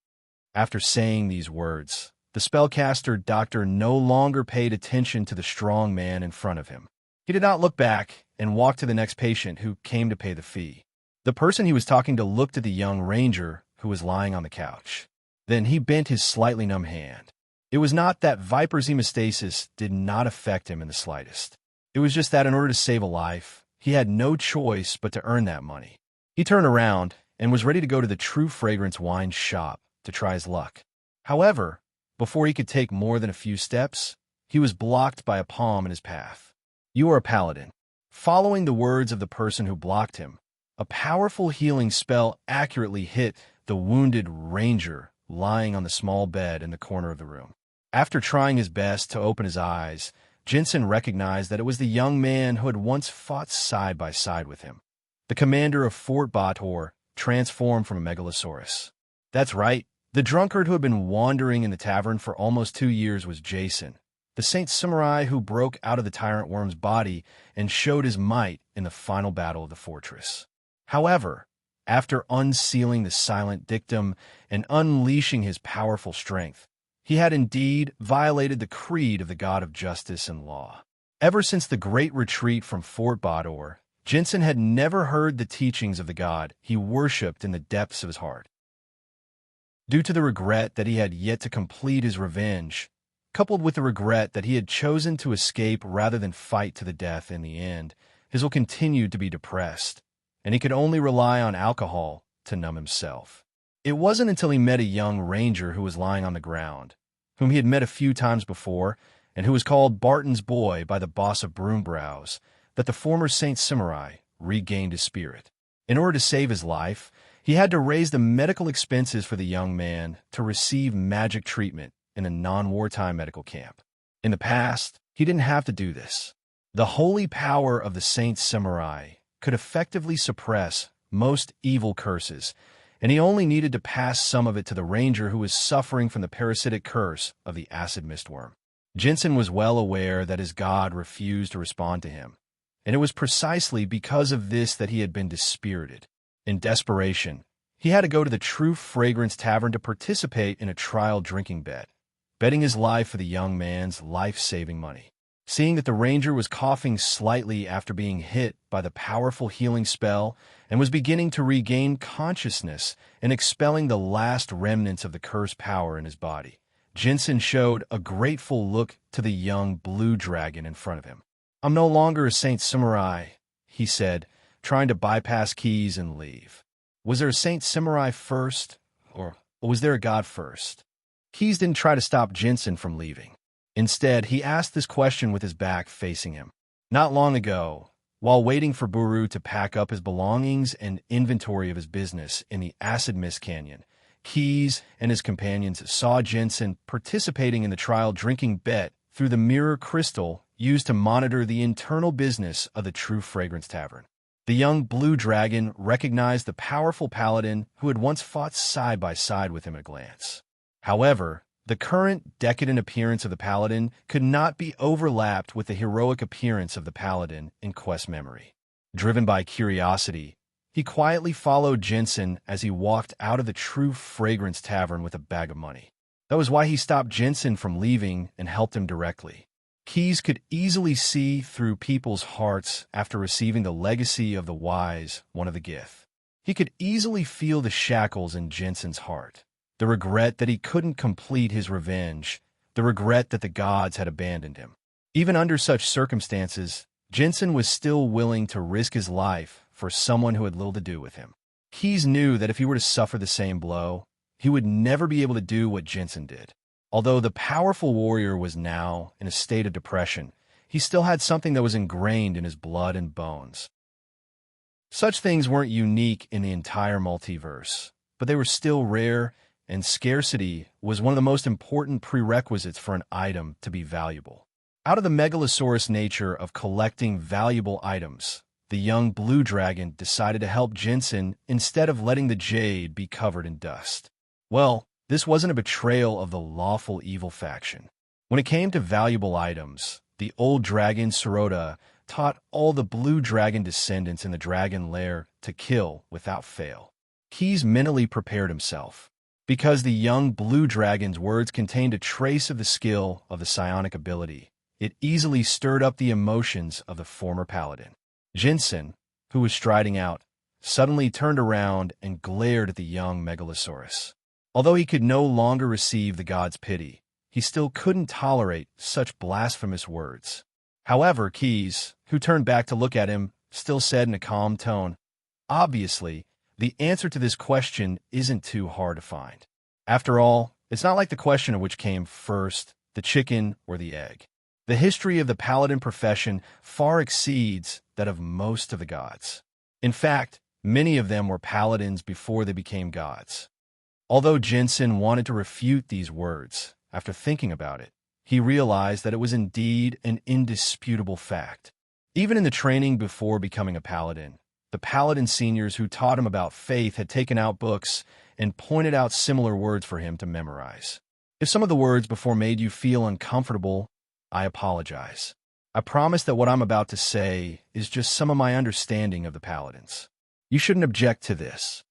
A: After saying these words, the spellcaster doctor no longer paid attention to the strong man in front of him. He did not look back and walked to the next patient who came to pay the fee. The person he was talking to looked at the young ranger who was lying on the couch. Then he bent his slightly numb hand. It was not that Viper's hemostasis did not affect him in the slightest. It was just that in order to save a life, he had no choice but to earn that money. He turned around and was ready to go to the True Fragrance wine shop to try his luck. However, before he could take more than a few steps, he was blocked by a palm in his path. You are a paladin. Following the words of the person who blocked him, a powerful healing spell accurately hit the wounded ranger lying on the small bed in the corner of the room. After trying his best to open his eyes, Jensen recognized that it was the young man who had once fought side by side with him. The commander of Fort Bator, transformed from a megalosaurus. That's right, the drunkard who had been wandering in the tavern for almost 2 years was Jason, the Saint Samurai who broke out of the tyrant worm's body and showed his might in the final battle of the fortress. However, after unsealing the silent dictum and unleashing his powerful strength, he had indeed violated the creed of the God of justice and law. Ever since the great retreat from Fort Bator, Jensen had never heard the teachings of the God he worshipped in the depths of his heart. Due to the regret that he had yet to complete his revenge, coupled with the regret that he had chosen to escape rather than fight to the death in the end, his will continued to be depressed, and he could only rely on alcohol to numb himself. It wasn't until he met a young ranger who was lying on the ground, whom he had met a few times before, and who was called Barton's Boy by the boss of Broombrows, that the former Saint Samurai regained his spirit. In order to save his life, he had to raise the medical expenses for the young man to receive magic treatment in a non-wartime medical camp. In the past, he didn't have to do this. The holy power of the Saint Samurai could effectively suppress most evil curses, and he only needed to pass some of it to the ranger who was suffering from the parasitic curse of the acid mistworm. Jensen was well aware that his god refused to respond to him, and it was precisely because of this that he had been dispirited. In desperation, he had to go to the True Fragrance Tavern to participate in a trial drinking bet, betting his life for the young man's life-saving money. Seeing that the ranger was coughing slightly after being hit by the powerful healing spell and was beginning to regain consciousness and expelling the last remnants of the cursed power in his body, Jensen showed a grateful look to the young blue dragon in front of him. "I'm no longer a Saint Samurai," he said, trying to bypass Keys and leave. Was there a Saint Samurai first, or was there a god first? Keys didn't try to stop Jensen from leaving. Instead, he asked this question with his back facing him. Not long ago, while waiting for Buru to pack up his belongings and inventory of his business in the Acid Mist Canyon, Keys and his companions saw Jensen participating in the trial drinking bet through the mirror crystal used to monitor the internal business of the True Fragrance Tavern. The young blue dragon recognized the powerful paladin who had once fought side by side with him at a glance. However, the current decadent appearance of the paladin could not be overlapped with the heroic appearance of the paladin in Quest's memory. Driven by curiosity, he quietly followed Jensen as he walked out of the True Fragrance Tavern with a bag of money. That was why he stopped Jensen from leaving and helped him directly. Keys could easily see through people's hearts after receiving the legacy of the wise, one of the Gith. He could easily feel the shackles in Jensen's heart. the regret that he couldn't complete his revenge, the regret that the gods had abandoned him. Even under such circumstances, Jensen was still willing to risk his life for someone who had little to do with him. Keyes knew that if he were to suffer the same blow, he would never be able to do what Jensen did. Although the powerful warrior was now in a state of depression, he still had something that was ingrained in his blood and bones. Such things weren't unique in the entire multiverse, but they were still rare, and scarcity was one of the most important prerequisites for an item to be valuable. Out of the Megalosaurus nature of collecting valuable items, the young blue dragon decided to help Jensen instead of letting the jade be covered in dust. Well, this wasn't a betrayal of the lawful evil faction. When it came to valuable items, the old dragon Sirota taught all the blue dragon descendants in the dragon lair to kill without fail. Keyes mentally prepared himself. Because the young blue dragon's words contained a trace of the skill of the psionic ability, it easily stirred up the emotions of the former paladin. Jensen, who was striding out, suddenly turned around and glared at the young Megalosaurus. Although he could no longer receive the god's pity, he still couldn't tolerate such blasphemous words. However, Keyes, who turned back to look at him, still said in a calm tone, "Obviously, the answer to this question isn't too hard to find. After all, it's not like the question of which came first, the chicken or the egg. The history of the paladin profession far exceeds that of most of the gods. In fact, many of them were paladins before they became gods." Although Jensen wanted to refute these words, after thinking about it, he realized that it was indeed an indisputable fact. Even in the training before becoming a paladin, the paladin seniors who taught him about faith had taken out books and pointed out similar words for him to memorize. If some of the words before made you feel uncomfortable, I apologize. I promise that what I'm about to say is just some of my understanding of the paladins. You shouldn't object to this.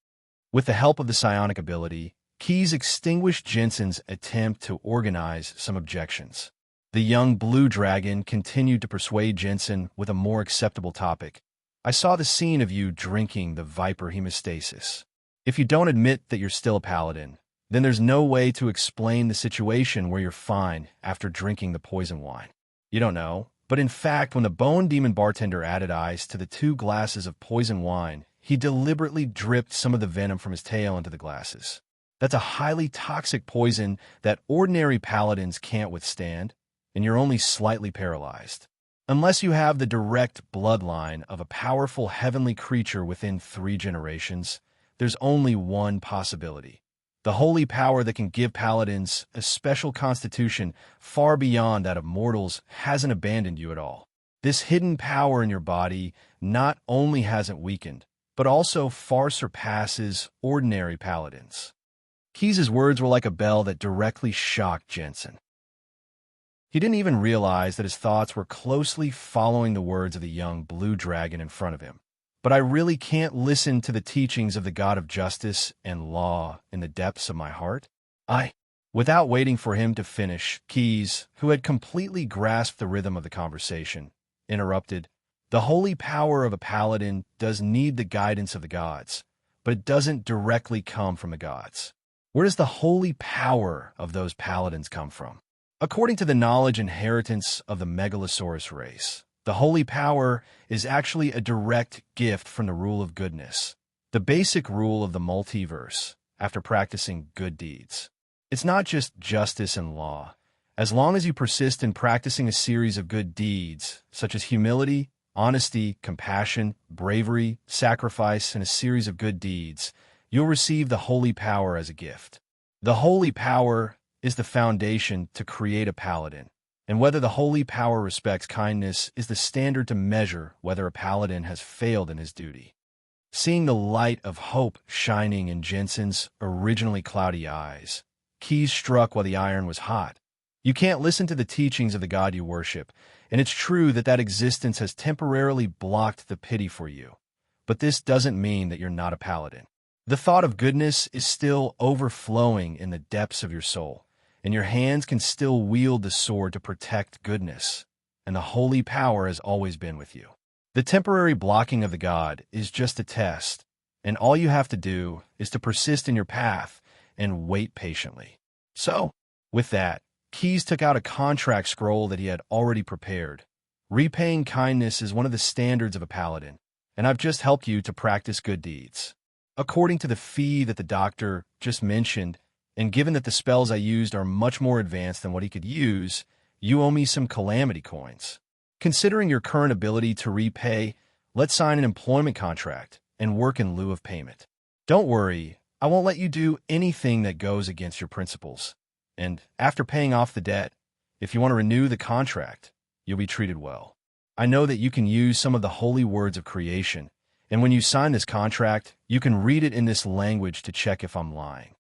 A: With the help of the psionic ability, Keyes extinguished Jensen's attempt to organize some objections. The young blue dragon continued to persuade Jensen with a more acceptable topic. "I saw the scene of you drinking the viper hemostasis. If you don't admit that you're still a paladin, then there's no way to explain the situation where you're fine after drinking the poison wine. You don't know, but in fact, when the bone demon bartender added ice to the 2 glasses of poison wine, he deliberately dripped some of the venom from his tail into the glasses. That's a highly toxic poison that ordinary paladins can't withstand, and you're only slightly paralyzed. Unless you have the direct bloodline of a powerful heavenly creature within 3 generations, there's only one possibility. The holy power that can give paladins a special constitution far beyond that of mortals hasn't abandoned you at all. This hidden power in your body not only hasn't weakened, but also far surpasses ordinary paladins." Keyes' words were like a bell that directly shocked Jensen. He didn't even realize that his thoughts were closely following the words of the young blue dragon in front of him. "But I really can't listen to the teachings of the God of justice and law in the depths of my heart? Without waiting for him to finish, Keyes, who had completely grasped the rhythm of the conversation, interrupted, "The holy power of a paladin does need the guidance of the gods, but it doesn't directly come from the gods. Where does the holy power of those paladins come from? According to the knowledge inheritance of the Megalosaurus race, the holy power is actually a direct gift from the rule of goodness, the basic rule of the multiverse after practicing good deeds. It's not just justice and law. As long as you persist in practicing a series of good deeds, such as humility, honesty, compassion, bravery, sacrifice, and a series of good deeds, you'll receive the holy power as a gift. The holy power is the foundation to create a paladin, and whether the holy power respects kindness is the standard to measure whether a paladin has failed in his duty." Seeing the light of hope shining in Jensen's originally cloudy eyes, Keyes struck while the iron was hot. You can't listen to the teachings of the God you worship, and it's true that existence has temporarily blocked the pity for you. But this doesn't mean that you're not a paladin. The thought of goodness is still overflowing in the depths of your soul, and your hands can still wield the sword to protect goodness, and the holy power has always been with you. The temporary blocking of the God is just a test, and all you have to do is to persist in your path and wait patiently. So, with that, Keyes took out a contract scroll that he had already prepared. Repaying kindness is one of the standards of a paladin, and I've just helped you to practice good deeds. According to the fee that the doctor just mentioned, and given that the spells I used are much more advanced than what he could use, you owe me some calamity coins. Considering your current ability to repay, let's sign an employment contract and work in lieu of payment. Don't worry, I won't let you do anything that goes against your principles. And after paying off the debt, if you want to renew the contract, you'll be treated well. I know that you can use some of the holy words of creation, and when you sign this contract, you can read it in this language to check if I'm lying.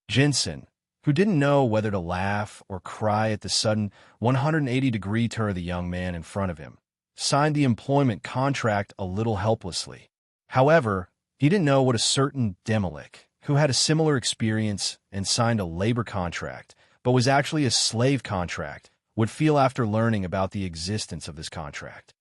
A: Jensen, who didn't know whether to laugh or cry at the sudden 180-degree turn of the young man in front of him, signed the employment contract a little helplessly. However, he didn't know what a certain Demolik, who had a similar experience and signed a labor contract, but was actually a slave contract, would feel after learning about the existence of this contract.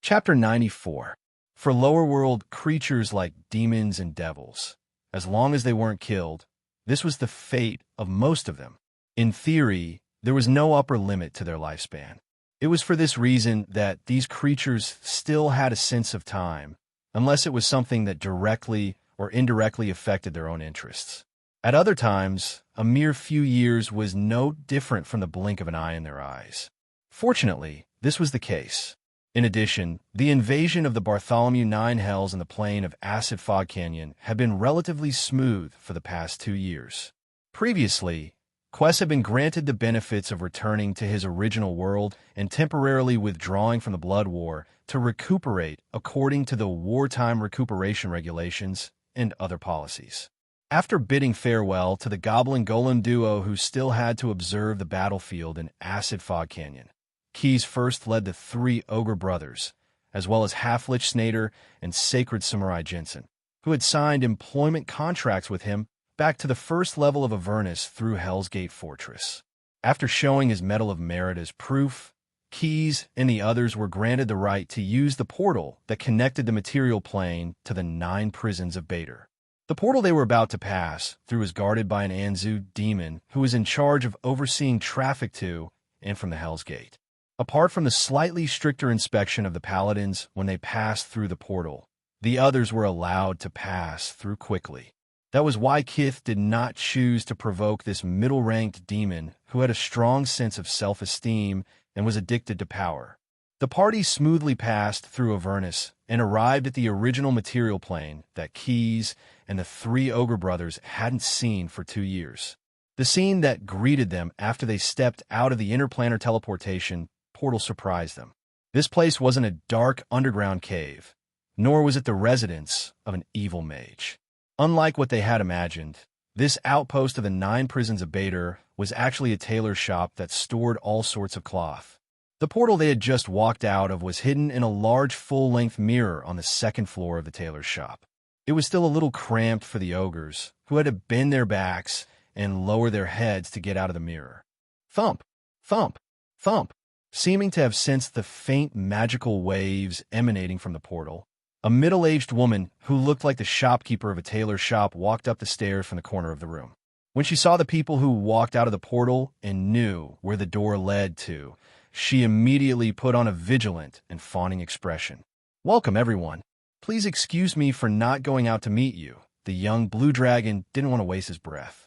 A: Chapter 94. For lower world creatures like demons and devils, as long as they weren't killed, this was the fate of most of them. In theory, there was no upper limit to their lifespan. It was for this reason that these creatures still had a sense of time, unless it was something that directly or indirectly affected their own interests. At other times, a mere few years was no different from the blink of an eye in their eyes. Fortunately, this was the case. In addition, the invasion of the Bartholomew Nine Hells in the plain of Acid Fog Canyon had been relatively smooth for the past 2 years. Previously, Quest had been granted the benefits of returning to his original world and temporarily withdrawing from the Blood War to recuperate according to the wartime recuperation regulations and other policies. After bidding farewell to the Goblin Golem duo who still had to observe the battlefield in Acid Fog Canyon, Keyes first led the 3 Ogre brothers, as well as Half-Lich Snader and Sacred Samurai Jensen, who had signed employment contracts with him, back to the first level of Avernus through Hell's Gate Fortress. After showing his Medal of Merit as proof, Keyes and the others were granted the right to use the portal that connected the material plane to the 9 prisons of Bader. The portal they were about to pass through was guarded by an Anzu demon who was in charge of overseeing traffic to and from the Hell's Gate. Apart from the slightly stricter inspection of the paladins when they passed through the portal, the others were allowed to pass through quickly. That was why Kith did not choose to provoke this middle-ranked demon who had a strong sense of self-esteem and was addicted to power. The party smoothly passed through Avernus and arrived at the original material plane that Keyes and the 3 Ogre brothers hadn't seen for 2 years. The scene that greeted them after they stepped out of the interplanar teleportation portal surprised them. This place wasn't a dark underground cave, nor was it the residence of an evil mage. Unlike what they had imagined, this outpost of the 9 prisons of Bader was actually a tailor's shop that stored all sorts of cloth. The portal they had just walked out of was hidden in a large full-length mirror on the 2nd floor of the tailor's shop. It was still a little cramped for the ogres, who had to bend their backs and lower their heads to get out of the mirror. Thump, thump, thump. Seeming to have sensed the faint magical waves emanating from the portal, a middle-aged woman who looked like the shopkeeper of a tailor's shop walked up the stairs from the corner of the room. When she saw the people who walked out of the portal and knew where the door led to, she immediately put on a vigilant and fawning expression. "Welcome, everyone. Please excuse me for not going out to meet you." The young blue dragon didn't want to waste his breath.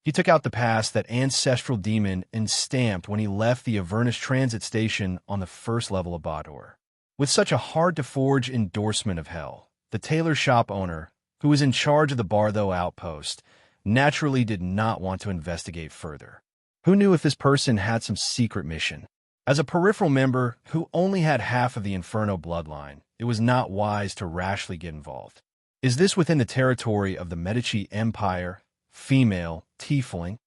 A: He took out the pass that ancestral demon and stamped when he left the Avernus transit station on the 1st level of Bador. With such a hard-to-forge endorsement of hell, the tailor shop owner, who was in charge of the Bartho outpost, naturally did not want to investigate further. Who knew if this person had some secret mission? As a peripheral member who only had half of the Inferno bloodline, it was not wise to rashly get involved. Is this within the territory of the Medici Empire? Female, tiefling?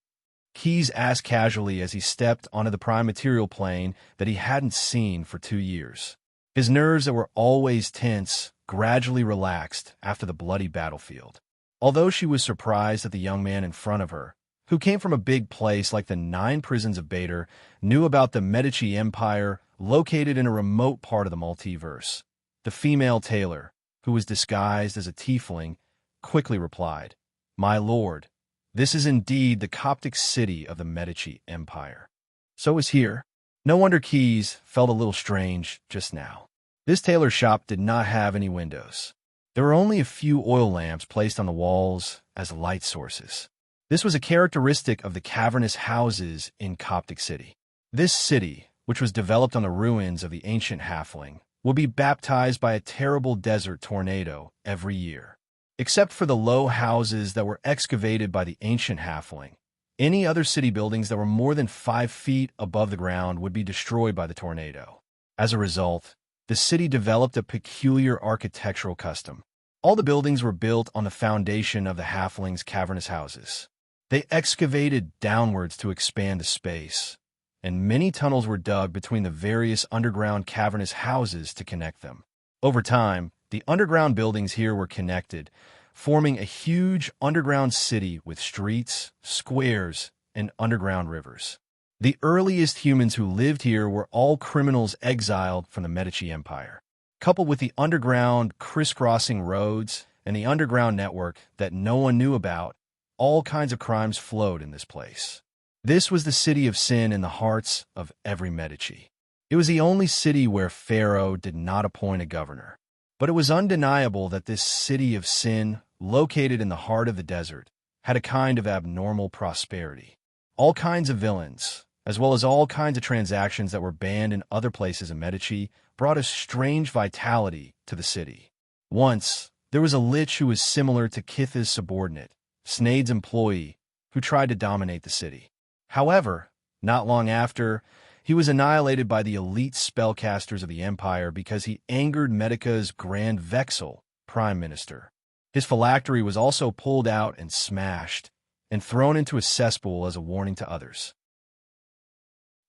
A: Keyes asked casually as he stepped onto the prime material plane that he hadn't seen for 2 years. His nerves that were always tense gradually relaxed after the bloody battlefield. Although she was surprised that the young man in front of her, who came from a big place like the 9 prisons of Bader, knew about the Medici Empire located in a remote part of the multiverse. The female tailor, who was disguised as a tiefling, quickly replied, "My lord, this is indeed the Coptic city of the Medici Empire." So is here. No wonder Keys felt a little strange just now. This tailor shop did not have any windows. There were only a few oil lamps placed on the walls as light sources. This was a characteristic of the cavernous houses in Coptic City. This city, which was developed on the ruins of the ancient halfling, will be baptized by a terrible desert tornado every year. Except for the low houses that were excavated by the ancient halfling, any other city buildings that were more than 5 feet above the ground would be destroyed by the tornado. As a result, the city developed a peculiar architectural custom. All the buildings were built on the foundation of the halflings' cavernous houses. They excavated downwards to expand the space, and many tunnels were dug between the various underground cavernous houses to connect them. Over time, the underground buildings here were connected, forming a huge underground city with streets, squares, and underground rivers. The earliest humans who lived here were all criminals exiled from the Medici Empire. Coupled with the underground crisscrossing roads and the underground network that no one knew about, all kinds of crimes flowed in this place. This was the city of sin in the hearts of every Medici. It was the only city where Pharaoh did not appoint a governor. But it was undeniable that this city of sin, located in the heart of the desert, had a kind of abnormal prosperity. All kinds of villains, as well as all kinds of transactions that were banned in other places in Medici, brought a strange vitality to the city. Once, there was a lich who was similar to Kitha's subordinate, Snade's employee, who tried to dominate the city. However, not long after, he was annihilated by the elite spellcasters of the empire because he angered Medica's Grand Vexil, prime minister. His phylactery was also pulled out and smashed, and thrown into a cesspool as a warning to others.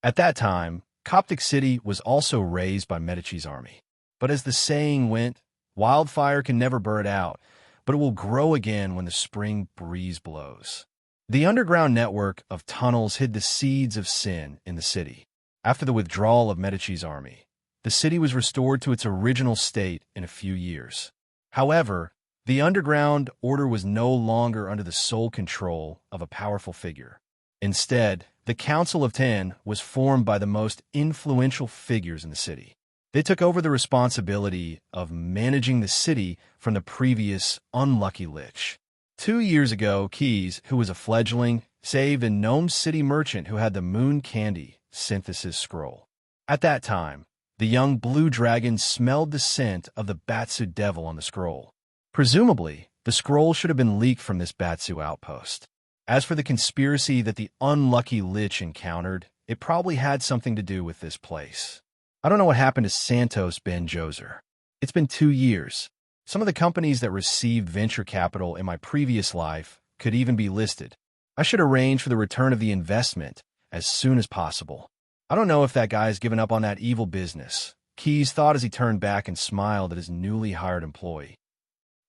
A: At that time, Coptic City was also razed by Medici's army. But as the saying went, wildfire can never burn out, but it will grow again when the spring breeze blows. The underground network of tunnels hid the seeds of sin in the city. After the withdrawal of Medici's army, the city was restored to its original state in a few years. However, the underground order was no longer under the sole control of a powerful figure. Instead, the Council of 10 was formed by the most influential figures in the city. They took over the responsibility of managing the city from the previous unlucky lich. 2 years ago, Keys, who was a fledgling, saved a gnome city merchant who had the moon candy synthesis scroll. At that time, the young blue dragon smelled the scent of the Batsu devil on the scroll. Presumably, the scroll should have been leaked from this Batsu outpost. As for the conspiracy that the unlucky lich encountered, it probably had something to do with this place. I don't know what happened to Santos Ben Joser. It's been 2 years. Some of the companies that received venture capital in my previous life could even be listed. I should arrange for the return of the investment as soon as possible. I don't know if that guy's given up on that evil business, Keys thought as he turned back and smiled at his newly hired employee.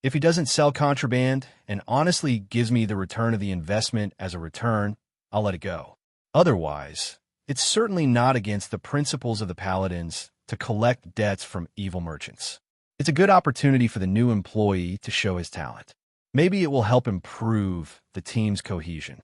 A: If he doesn't sell contraband and honestly gives me the return of the investment as a return, I'll let it go. Otherwise, it's certainly not against the principles of the Paladins to collect debts from evil merchants. It's a good opportunity for the new employee to show his talent. Maybe it will help improve the team's cohesion.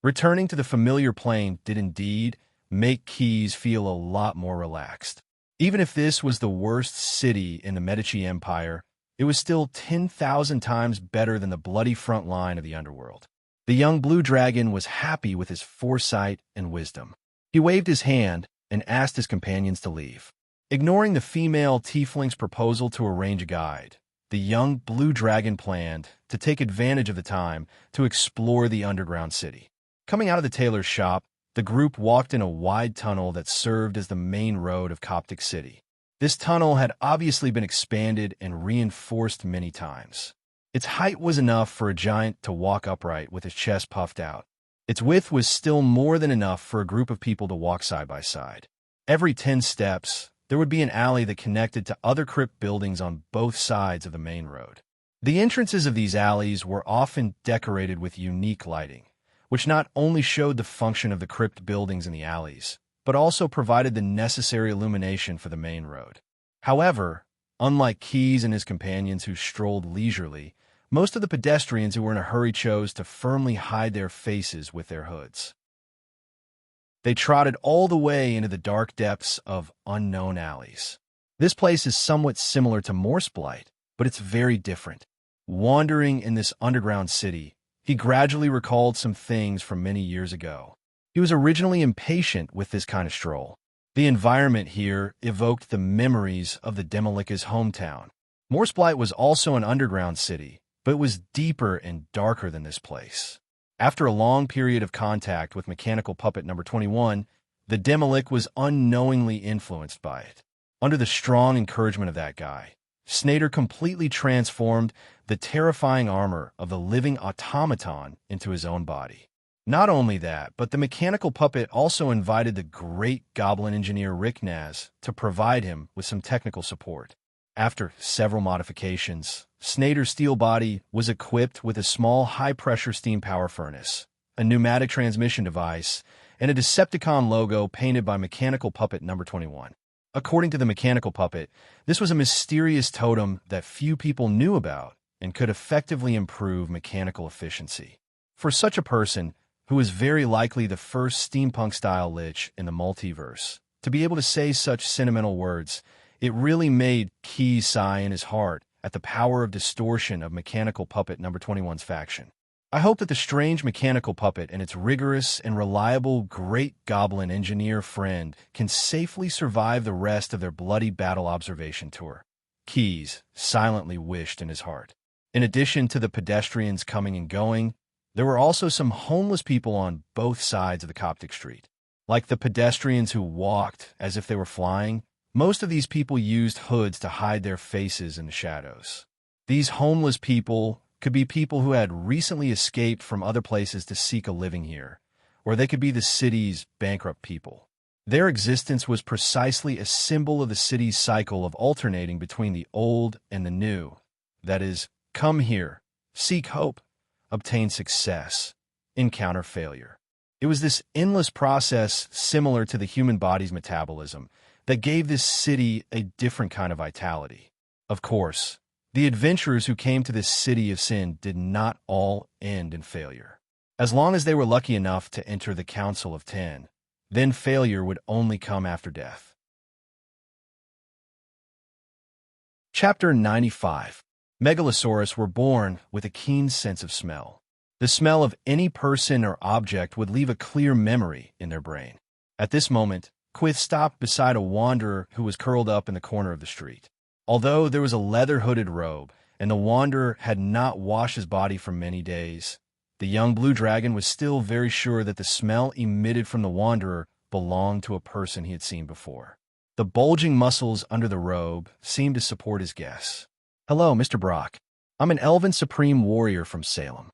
A: Returning to the familiar plane did indeed make Keys feel a lot more relaxed. Even if this was the worst city in the Medici Empire, it was still 10,000 times better than the bloody front line of the underworld. The young blue dragon was happy with his foresight and wisdom. He waved his hand and asked his companions to leave. Ignoring the female tiefling's proposal to arrange a guide, the young blue dragon planned to take advantage of the time to explore the underground city. Coming out of the tailor's shop, the group walked in a wide tunnel that served as the main road of Coptic City. This tunnel had obviously been expanded and reinforced many times. Its height was enough for a giant to walk upright with his chest puffed out. Its width was still more than enough for a group of people to walk side by side. Every 10 steps, there would be an alley that connected to other crypt buildings on both sides of the main road. The entrances of these alleys were often decorated with unique lighting, which not only showed the function of the crypt buildings in the alleys, but also provided the necessary illumination for the main road. However, Unlike Keyes and his companions who strolled leisurely, most of the pedestrians who were in a hurry chose to firmly hide their faces with their hoods. They trotted all the way into the dark depths of unknown alleys. This place is somewhat similar to Blight, but it's very different. Wandering in this underground city, he gradually recalled some things from many years ago. He was originally impatient with this kind of stroll. The environment here evoked the memories of the Demolika's hometown. Blight was also an underground city, but it was deeper and darker than this place. After a long period of contact with mechanical puppet number 21, the Demolik was unknowingly influenced by it. Under the strong encouragement of that guy, Snader completely transformed the terrifying armor of the living automaton into his own body. Not only that, but the mechanical puppet also invited the great goblin engineer Rick Naz to provide him with some technical support. After several modifications, Snader's steel body was equipped with a small high-pressure steam power furnace, a pneumatic transmission device, and a Decepticon logo painted by mechanical puppet number 21. According to the mechanical puppet, this was a mysterious totem that few people knew about and could effectively improve mechanical efficiency. For such a person, who is very likely the first steampunk-style lich in the multiverse, to be able to say such sentimental words, it really made Keyes sigh in his heart at the power of distortion of mechanical puppet number 21's faction. I hope that the strange mechanical puppet and its rigorous and reliable great goblin engineer friend can safely survive the rest of their bloody battle observation tour. Keyes silently wished in his heart. In addition to the pedestrians coming and going, there were also some homeless people on both sides of the Coptic street. Like the pedestrians who walked as if they were flying, most of these people used hoods to hide their faces in the shadows. These homeless people could be people who had recently escaped from other places to seek a living here, or they could be the city's bankrupt people. Their existence was precisely a symbol of the city's cycle of alternating between the old and the new. That is, come here, seek hope, obtain success, encounter failure. It was this endless process similar to the human body's metabolism that gave this city a different kind of vitality. Of course, the adventurers who came to this city of sin did not all end in failure. As long as they were lucky enough to enter the Council of 10, then failure would only come after death. Chapter 95. Megalosaurus were born with a keen sense of smell. The smell of any person or object would leave a clear memory in their brain. At this moment, Quith stopped beside a wanderer who was curled up in the corner of the street. Although there was a leather-hooded robe, and the wanderer had not washed his body for many days, the young blue dragon was still very sure that the smell emitted from the wanderer belonged to a person he had seen before. The bulging muscles under the robe seemed to support his guess. "Hello, Mr. Brock. I'm an elven supreme warrior from Salem."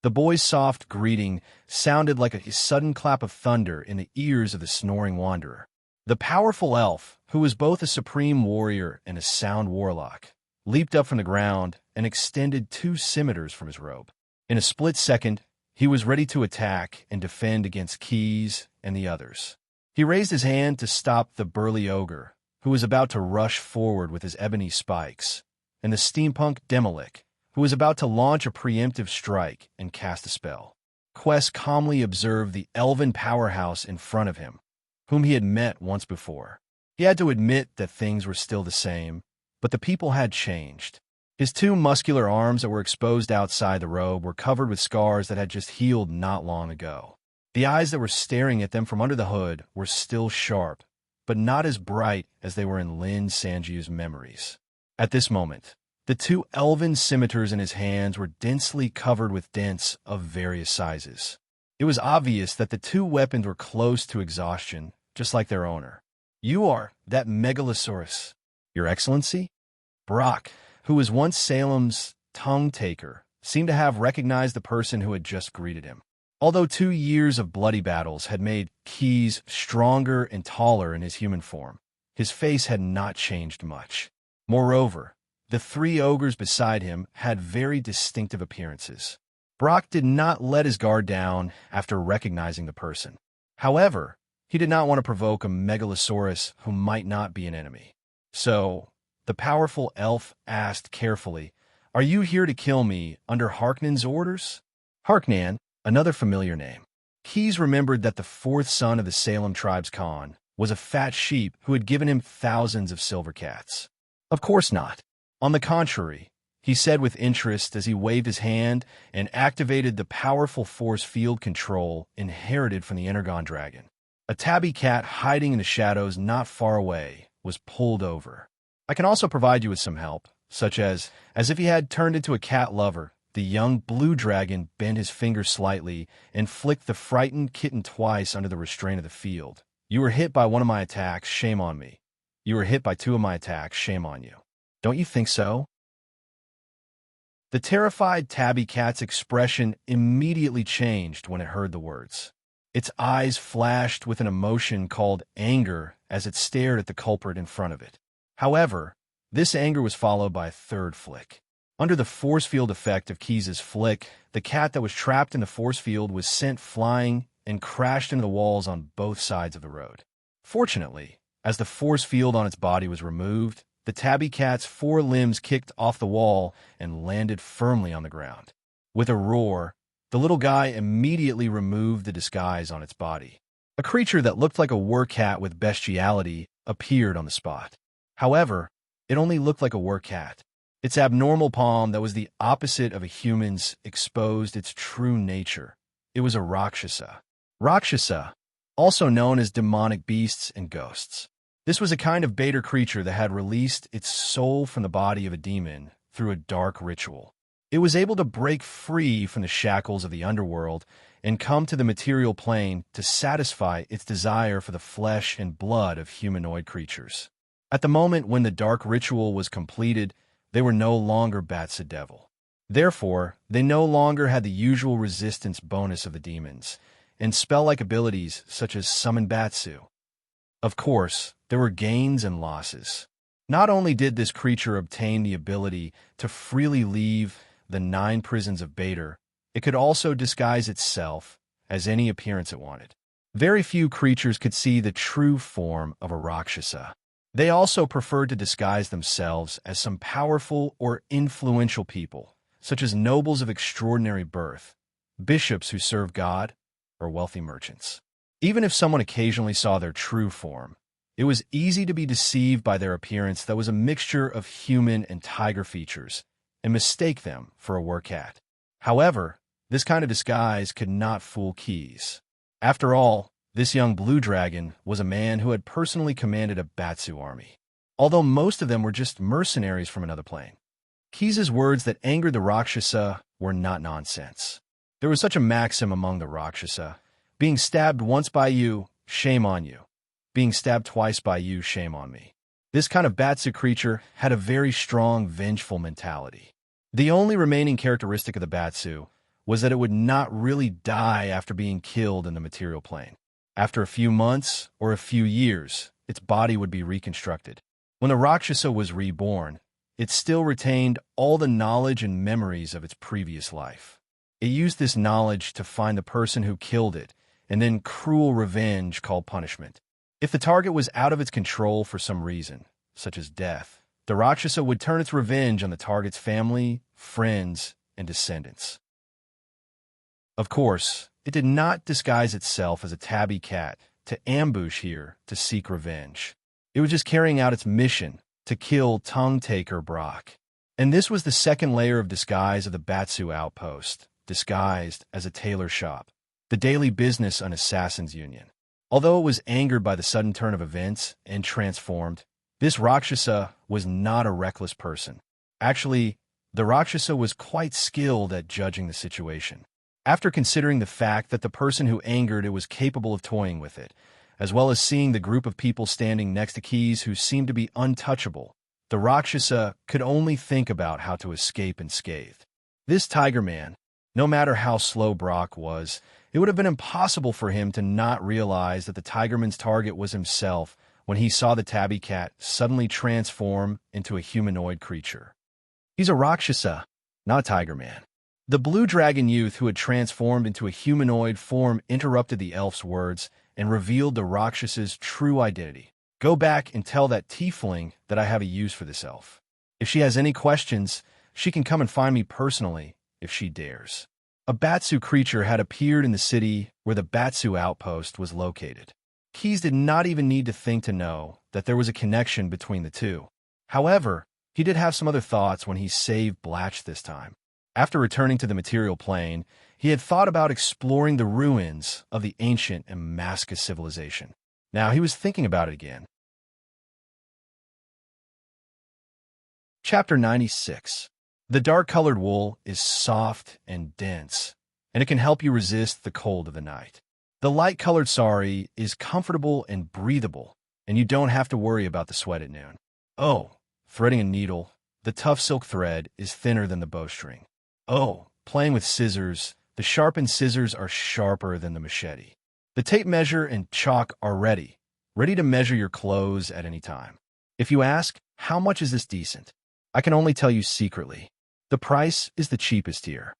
A: The boy's soft greeting sounded like a sudden clap of thunder in the ears of the snoring wanderer. The powerful elf, who was both a supreme warrior and a sound warlock, leaped up from the ground and extended 2 scimitars from his robe. In a split second, he was ready to attack and defend against Keyes and the others. He raised his hand to stop the burly ogre, who was about to rush forward with his ebony spikes, and the steampunk Demolik, who was about to launch a preemptive strike and cast a spell. Quest calmly observed the elven powerhouse in front of him, whom he had met once before. He had to admit that things were still the same, but the people had changed. His 2 muscular arms that were exposed outside the robe were covered with scars that had just healed not long ago. The eyes that were staring at them from under the hood were still sharp, but not as bright as they were in Lin Sanjiu's memories. At this moment, the 2 elven scimitars in his hands were densely covered with dents of various sizes. It was obvious that the 2 weapons were close to exhaustion, just like their owner. "You are that Megalosaurus, Your Excellency?" Brock, who was once Salem's tongue-taker, seemed to have recognized the person who had just greeted him. Although 2 years of bloody battles had made Keyes stronger and taller in his human form, his face had not changed much. Moreover, the 3 ogres beside him had very distinctive appearances. Brock did not let his guard down after recognizing the person. However, he did not want to provoke a Megalosaurus who might not be an enemy. So, The powerful elf asked carefully, "Are you here to kill me under Harknan's orders?" Harknan, another familiar name. Keyes remembered that the fourth son of the Salem tribe's Khan was a fat sheep who had given him thousands of silver cats. Of course not. On the contrary, he said with interest as he waved his hand and activated the powerful force field control inherited from the Energon dragon. A tabby cat hiding in the shadows not far away was pulled over. "I can also provide you with some help, such as if he had turned into a cat lover." The young blue dragon bent his finger slightly and flicked the frightened kitten twice under the restraint of the field. "You were hit by one of my attacks, shame on me. You were hit by two of my attacks, shame on you. Don't you think so?" The terrified tabby cat's expression immediately changed when it heard the words. Its eyes flashed with an emotion called anger as it stared at the culprit in front of it. However, this anger was followed by a third flick. Under the force field effect of Keyes' flick, the cat that was trapped in the force field was sent flying and crashed into the walls on both sides of the road. Fortunately, as the force field on its body was removed, the tabby cat's four limbs kicked off the wall and landed firmly on the ground. With a roar, the little guy immediately removed the disguise on its body. A creature that looked like a werewolf with bestiality appeared on the spot. However, it only looked like a werewolf. Its abnormal palm that was the opposite of a human's exposed its true nature. It was a Rakshasa. Rakshasa, also known as demonic beasts and ghosts. This was a kind of beta creature that had released its soul from the body of a demon through a dark ritual. It was able to break free from the shackles of the underworld and come to the material plane to satisfy its desire for the flesh and blood of humanoid creatures. At the moment when the dark ritual was completed, they were no longer Batsa Devil. Therefore, they no longer had the usual resistance bonus of the demons, and spell-like abilities such as Summon Batsu. Of course, there were gains and losses. Not only did this creature obtain the ability to freely leave the 9 prisons of Bader, it could also disguise itself as any appearance it wanted. Very few creatures could see the true form of a Rakshasa. They also preferred to disguise themselves as some powerful or influential people, such as nobles of extraordinary birth, bishops who serve God, or wealthy merchants. Even if someone occasionally saw their true form, it was easy to be deceived by their appearance that was a mixture of human and tiger features, and mistake them for a werewolf. However, this kind of disguise could not fool Keyes. After all, this young blue dragon was a man who had personally commanded a Batsu army, although most of them were just mercenaries from another plane. Keyes' words that angered the Rakshasa were not nonsense. There was such a maxim among the Rakshasa: being stabbed once by you, shame on you. Being stabbed twice by you, shame on me. This kind of Batsu creature had a very strong, vengeful mentality. The only remaining characteristic of the Batsu was that it would not really die after being killed in the material plane. After a few months or a few years, its body would be reconstructed. When the Rakshasa was reborn, it still retained all the knowledge and memories of its previous life. It used this knowledge to find the person who killed it, and then cruel revenge called punishment. If the target was out of its control for some reason, such as death, the Rakshasa would turn its revenge on the target's family, friends, and descendants. Of course, it did not disguise itself as a tabby cat to ambush here to seek revenge. It was just carrying out its mission to kill tongue-taker Brock. And this was the second layer of disguise of the Batsu outpost, disguised as a tailor shop, the daily business an assassin's union. Although it was angered by the sudden turn of events and transformed, this Rakshasa was not a reckless person. Actually, the Rakshasa was quite skilled at judging the situation. After considering the fact that the person who angered it was capable of toying with it, as well as seeing the group of people standing next to Keyes who seemed to be untouchable, the Rakshasa could only think about how to escape unscathed. This Tiger Man, no matter how slow Brock was, it would have been impossible for him to not realize that the Tigerman's target was himself when he saw the tabby cat suddenly transform into a humanoid creature. He's a Rakshasa, not a Tiger Man. The blue dragon youth who had transformed into a humanoid form interrupted the elf's words and revealed the Rakshasa's true identity. Go back and tell that tiefling that I have a use for this elf. If she has any questions, she can come and find me personally, if she dares." A Batsu creature had appeared in the city where the Batsu outpost was located. Keys did not even need to think to know that there was a connection between the two. However, he did have some other thoughts when he saved Blatch this time. After returning to the material plane, he had thought about exploring the ruins of the ancient Damascus civilization. Now he was thinking about it again. Chapter 96. The dark-colored wool is soft and dense, and it can help you resist the cold of the night. The light-colored sari is comfortable and breathable, and you don't have to worry about the sweat at noon. Oh, threading a needle, the tough silk thread is thinner than the bowstring. Oh, playing with scissors, the sharpened scissors are sharper than the machete. The tape measure and chalk are ready to measure your clothes at any time. If you ask, how much is this decent? I can only tell you secretly. The price is the cheapest here.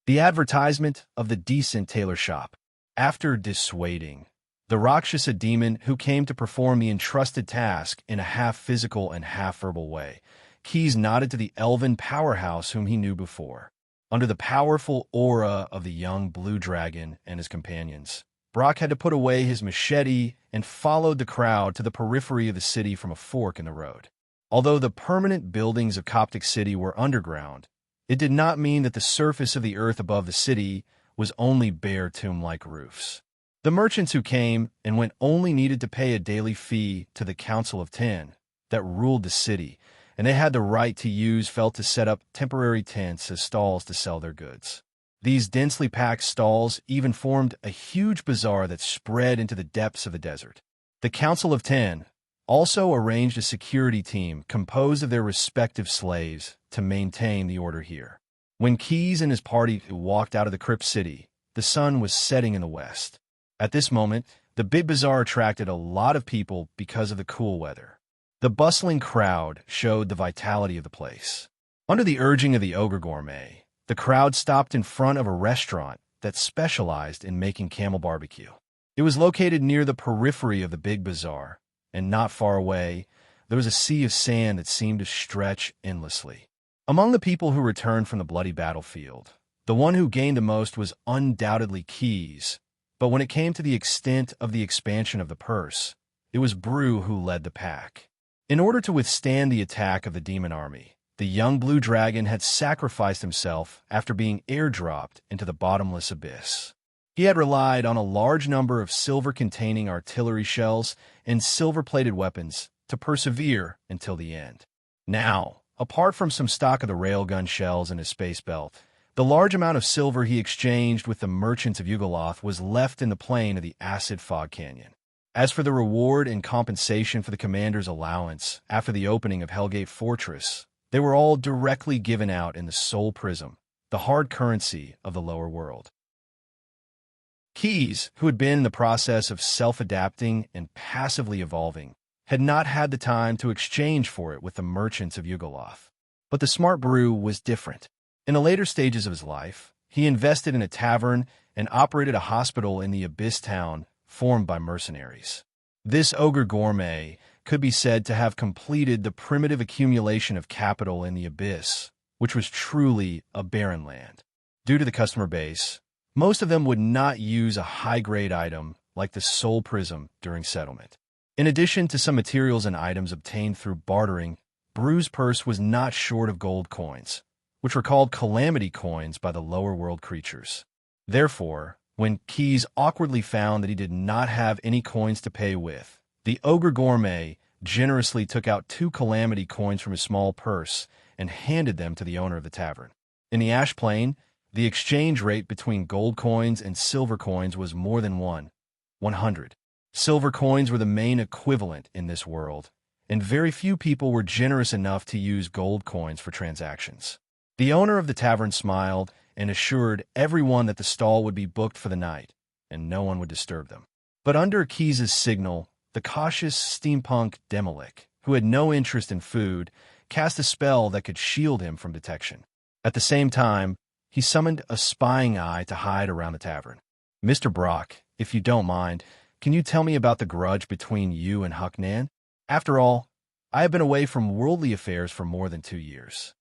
A: The advertisement of the decent tailor shop. After dissuading the Rakshasa demon who came to perform the entrusted task in a half-physical and half-verbal way, Keys nodded to the elven powerhouse whom he knew before. Under the powerful aura of the young blue dragon and his companions, Brock had to put away his machete and followed the crowd to the periphery of the city from a fork in the road. Although the permanent buildings of Coptic City were underground, it did not mean that the surface of the earth above the city was only bare tomb-like roofs. The merchants who came and went only needed to pay a daily fee to the Council of 10 that ruled the city, and they had the right to use felt to set up temporary tents as stalls to sell their goods. These densely packed stalls even formed a huge bazaar that spread into the depths of the desert. The Council of 10 also arranged a security team composed of their respective slaves to maintain the order here. When Keys and his party walked out of the crypt city, the sun was setting in the west. At this moment, the big bazaar attracted a lot of people because of the cool weather. The bustling crowd showed the vitality of the place. Under the urging of the ogre gourmet, the crowd stopped in front of a restaurant that specialized in making camel barbecue. It was located near the periphery of the big bazaar, and not far away, there was a sea of sand that seemed to stretch endlessly. Among the people who returned from the bloody battlefield, the one who gained the most was undoubtedly Keys, but when it came to the extent of the expansion of the purse, it was Brew who led the pack. In order to withstand the attack of the demon army, the young blue dragon had sacrificed himself after being airdropped into the bottomless abyss. He had relied on a large number of silver-containing artillery shells and silver-plated weapons to persevere until the end. Now, apart from some stock of the railgun shells in his space belt, the large amount of silver he exchanged with the merchants of Yugoloth was left in the plain of the Acid Fog Canyon. As for the reward and compensation for the commander's allowance after the opening of Hellgate Fortress, they were all directly given out in the Soul Prism, the hard currency of the lower world. Keys, who had been in the process of self-adapting and passively evolving, had not had the time to exchange for it with the merchants of Yugoloth. But the smart Brew was different. In the later stages of his life, he invested in a tavern and operated a hospital in the Abyss town formed by mercenaries. This ogre gourmet could be said to have completed the primitive accumulation of capital in the Abyss, which was truly a barren land. Due to the customer base, most of them would not use a high-grade item like the Soul Prism during settlement. In addition to some materials and items obtained through bartering, Brew's purse was not short of gold coins, which were called calamity coins by the lower world creatures. Therefore, when Keys awkwardly found that he did not have any coins to pay with, the ogre gourmet generously took out 2 calamity coins from his small purse and handed them to the owner of the tavern. In the Ash Plain, the exchange rate between gold coins and silver coins was more than 100. Silver coins were the main equivalent in this world, and very few people were generous enough to use gold coins for transactions. The owner of the tavern smiled and assured everyone that the stall would be booked for the night, and no one would disturb them. But under Keys's signal, the cautious steampunk Demolik, who had no interest in food, cast a spell that could shield him from detection. At the same time, he summoned a spying eye to hide around the tavern. "Mr. Brock, if you don't mind, can you tell me about the grudge between you and Hucknan?" After all, I have been away from worldly affairs for more than 2 years.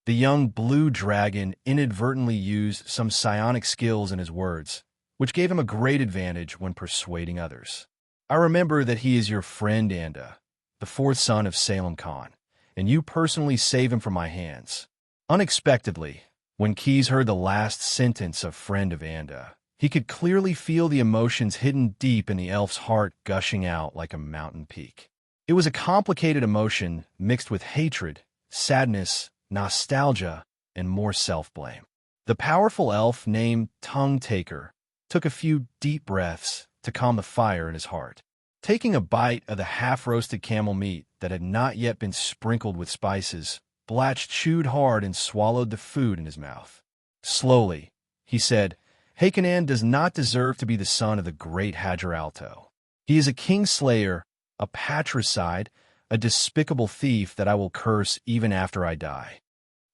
A: The young blue dragon inadvertently used some psionic skills in his words, which gave him a great advantage when persuading others. I remember that he is your friend Anda, the fourth son of Salem Khan, and you personally save him from my hands. Unexpectedly, when Keys heard the last sentence of friend of Anda, he could clearly feel the emotions hidden deep in the elf's heart gushing out like a mountain peak. It was a complicated emotion mixed with hatred, sadness, nostalgia, and more self-blame. The powerful elf named Tongue Taker took a few deep breaths to calm the fire in his heart. Taking a bite of the half-roasted camel meat that had not yet been sprinkled with spices, Blatch chewed hard and swallowed the food in his mouth. Slowly, he said, Hakonan does not deserve to be the son of the great Hadjar Alto. He is a kingslayer, a patricide, a despicable thief that I will curse even after I die.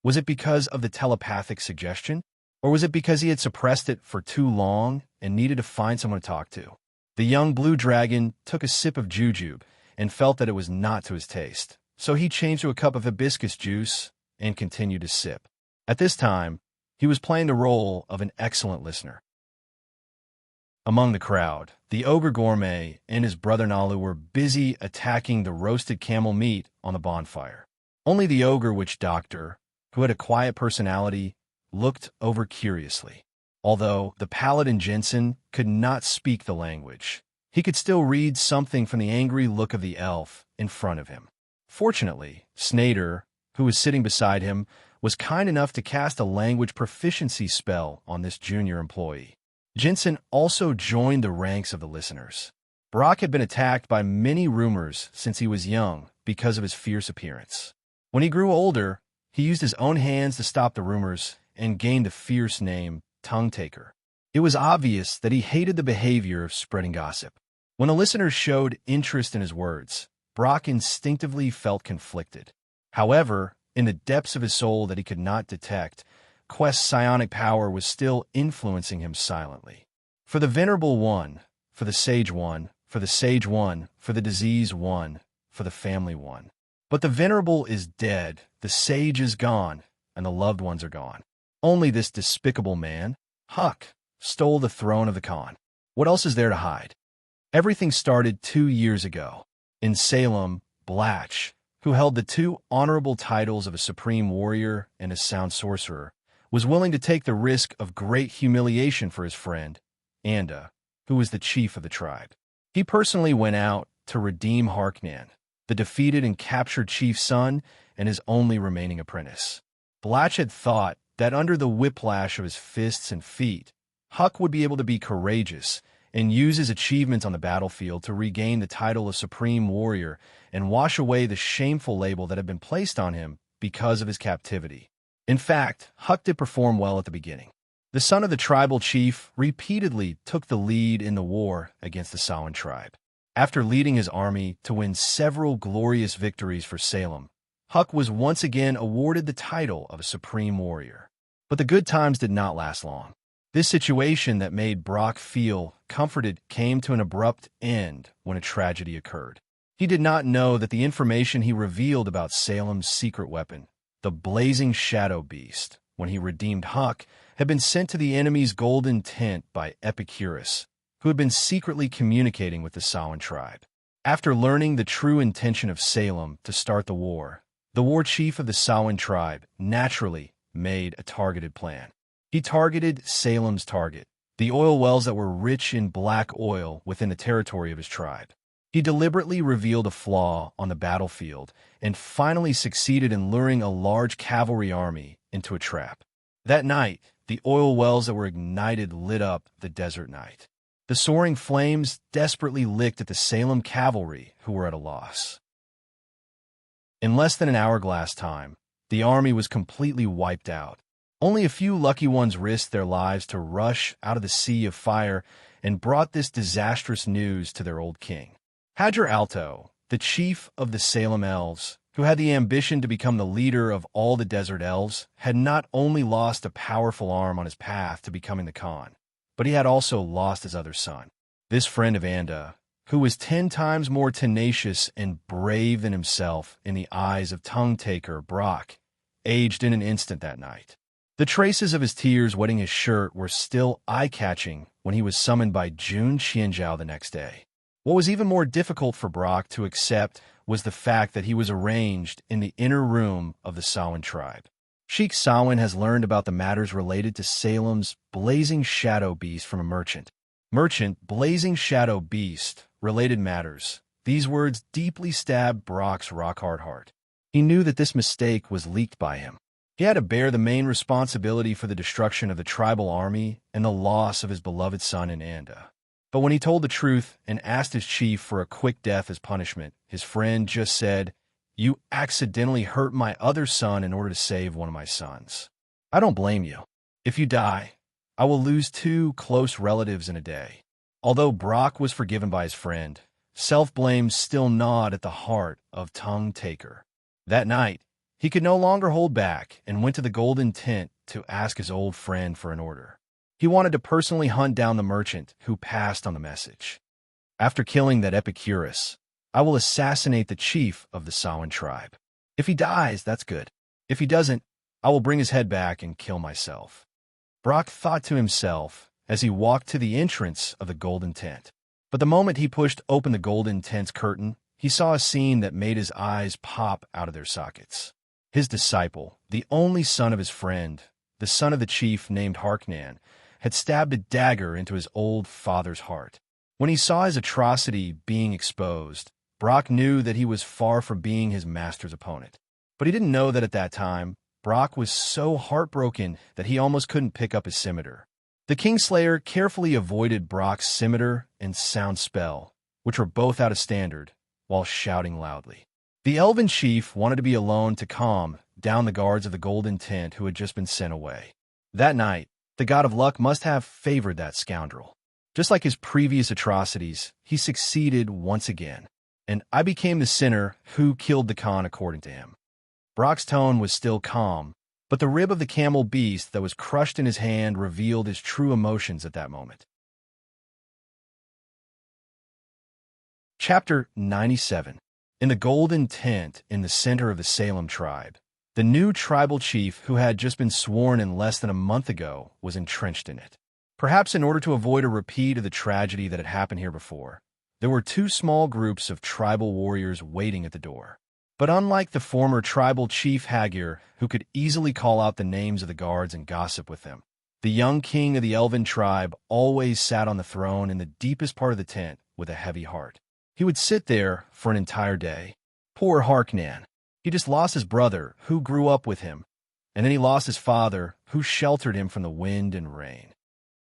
A: Was it because of the telepathic suggestion? Or was it because he had suppressed it for too long and needed to find someone to talk to? The young blue dragon took a sip of jujube and felt that it was not to his taste, so he changed to a cup of hibiscus juice and continued to sip. At this time, he was playing the role of an excellent listener. Among the crowd, the ogre gourmet and his brother Nalu were busy attacking the roasted camel meat on the bonfire. Only the ogre witch doctor, who had a quiet personality, looked over curiously. Although the paladin Jensen could not speak the language, he could still read something from the angry look of the elf in front of him. Fortunately, Snader, who was sitting beside him, was kind enough to cast a language proficiency spell on this junior employee. Jensen also joined the ranks of the listeners. Brock had been attacked by many rumors since he was young because of his fierce appearance. When he grew older, he used his own hands to stop the rumors and gained the fierce name Tongue Taker. It was obvious that he hated the behavior of spreading gossip. When the listeners showed interest in his words, Brock instinctively felt conflicted. However, in the depths of his soul that he could not detect, Quest's psionic power was still influencing him silently. For the Venerable One, for the Sage One, for the Sage One, for the Disease One, for the Family One. But the Venerable is dead, the Sage is gone, and the loved ones are gone. Only this despicable man, Huck, stole the throne of the Khan. What else is there to hide? Everything started 2 years ago. In Salem, Blatch, who held the two honorable titles of a supreme warrior and a sound sorcerer, was willing to take the risk of great humiliation for his friend, Anda, who was the chief of the tribe. He personally went out to redeem Harknan, the defeated and captured chief's son and his only remaining apprentice. Blatch had thought that under the whiplash of his fists and feet, Huck would be able to be courageous and use his achievements on the battlefield to regain the title of Supreme Warrior and wash away the shameful label that had been placed on him because of his captivity. In fact, Huck did perform well at the beginning. The son of the tribal chief repeatedly took the lead in the war against the Samhain tribe. After leading his army to win several glorious victories for Salem, Huck was once again awarded the title of a Supreme Warrior. But the good times did not last long. This situation that made Brock feel comforted came to an abrupt end when a tragedy occurred. He did not know that the information he revealed about Salem's secret weapon, the blazing shadow beast, when he redeemed Huck, had been sent to the enemy's golden tent by Epicurus, who had been secretly communicating with the Samhain tribe. After learning the true intention of Salem to start the war chief of the Samhain tribe naturally made a targeted plan. He targeted Salem's target, the oil wells that were rich in black oil within the territory of his tribe. He deliberately revealed a flaw on the battlefield and finally succeeded in luring a large cavalry army into a trap. That night, the oil wells that were ignited lit up the desert night. The soaring flames desperately licked at the Salem cavalry, who were at a loss. In less than an hourglass time, the army was completely wiped out. Only a few lucky ones risked their lives to rush out of the sea of fire and brought this disastrous news to their old king. Hadjar Alto, the chief of the Salem elves, who had the ambition to become the leader of all the desert elves, had not only lost a powerful arm on his path to becoming the Khan, but he had also lost his other son. This friend of Anda, who was 10 times more tenacious and brave than himself in the eyes of tongue-taker Brock, aged in an instant that night. The traces of his tears wetting his shirt were still eye-catching when he was summoned by Jun Xianzhao the next day. What was even more difficult for Brock to accept was the fact that he was arranged in the inner room of the Samhain tribe. Sheikh Samhain has learned about the matters related to Salem's blazing shadow beast from a merchant. Merchant, blazing shadow beast, related matters. These words deeply stabbed Brock's rock-hard heart. He knew that this mistake was leaked by him. He had to bear the main responsibility for the destruction of the tribal army and the loss of his beloved son in Anda. But when he told the truth and asked his chief for a quick death as punishment, his friend just said, "You accidentally hurt my other son in order to save one of my sons. I don't blame you. If you die, I will lose 2 close relatives in a day." Although Brock was forgiven by his friend, self-blame still gnawed at the heart of Tongue Taker. That night, he could no longer hold back and went to the golden tent to ask his old friend for an order. He wanted to personally hunt down the merchant who passed on the message. "After killing that Epicurus, I will assassinate the chief of the Samhain tribe. If he dies, that's good. If he doesn't, I will bring his head back and kill myself." Brock thought to himself as he walked to the entrance of the golden tent. But the moment he pushed open the golden tent's curtain, he saw a scene that made his eyes pop out of their sockets. His disciple, the only son of his friend, the son of the chief named Harknan, had stabbed a dagger into his old father's heart. When he saw his atrocity being exposed, Brock knew that he was far from being his master's opponent. But he didn't know that at that time, Brock was so heartbroken that he almost couldn't pick up his scimitar. The Kingslayer carefully avoided Brock's scimitar and sound spell, which were both out of standard, while shouting loudly. The elven chief wanted to be alone to calm down the guards of the golden tent who had just been sent away. That night, the god of luck must have favored that scoundrel. Just like his previous atrocities, he succeeded once again. And I became the sinner who killed the Khan according to him. Brock's tone was still calm, but the rib of the camel beast that was crushed in his hand revealed his true emotions at that moment. Chapter 97. In the golden tent in the center of the Salem tribe, the new tribal chief who had just been sworn in less than a month ago was entrenched in it. Perhaps in order to avoid a repeat of the tragedy that had happened here before, there were 2 small groups of tribal warriors waiting at the door. But unlike the former tribal chief Hagir, who could easily call out the names of the guards and gossip with them, the young king of the elven tribe always sat on the throne in the deepest part of the tent with a heavy heart. He would sit there for an entire day. Poor Harknan. He just lost his brother, who grew up with him, and then he lost his father, who sheltered him from the wind and rain.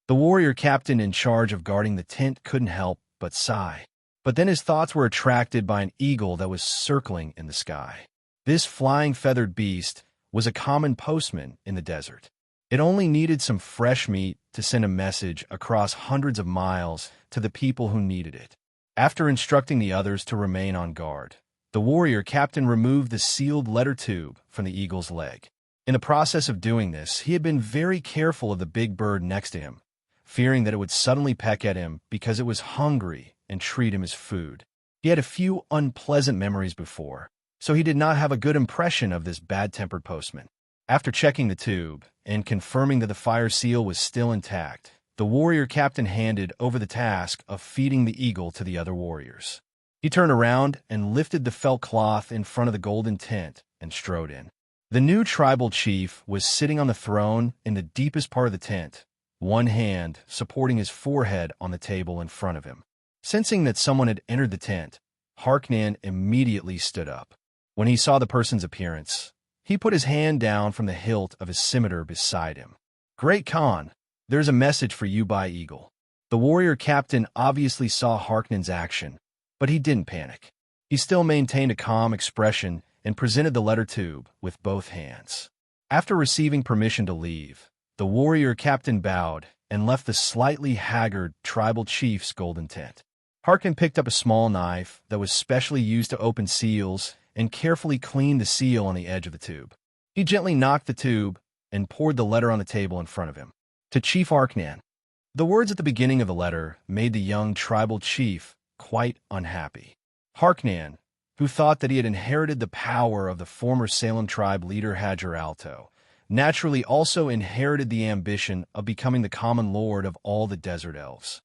A: The warrior captain in charge of guarding the tent couldn't help but sigh. But then his thoughts were attracted by an eagle that was circling in the sky. This flying feathered beast was a common postman in the desert. It only needed some fresh meat to send a message across hundreds of miles to the people who needed it. After instructing the others to remain on guard, the warrior captain removed the sealed letter tube from the eagle's leg. In the process of doing this, he had been very careful of the big bird next to him, fearing that it would suddenly peck at him because it was hungry and treat him as food. He had a few unpleasant memories before, so he did not have a good impression of this bad-tempered postman. After checking the tube and confirming that the fire seal was still intact, the warrior captain handed over the task of feeding the eagle to the other warriors. He turned around and lifted the felt cloth in front of the golden tent and strode in. The new tribal chief was sitting on the throne in the deepest part of the tent, one hand supporting his forehead on the table in front of him. Sensing that someone had entered the tent, Harknan immediately stood up. When he saw the person's appearance, he put his hand down from the hilt of his scimitar beside him. "Great Khan, there's a message for you by Eagle." The warrior captain obviously saw Harknan's action, but he didn't panic. He still maintained a calm expression and presented the letter tube with both hands. After receiving permission to leave, the warrior captain bowed and left the slightly haggard tribal chief's golden tent. Harknan picked up a small knife that was specially used to open seals and carefully cleaned the seal on the edge of the tube. He gently knocked the tube and poured the letter on the table in front of him. To Chief Harknan. The words at the beginning of the letter made the young tribal chief quite unhappy. Harknan, who thought that he had inherited the power of the former Salem tribe leader Hajar Alto, naturally also inherited the ambition of becoming the common lord of all the desert elves.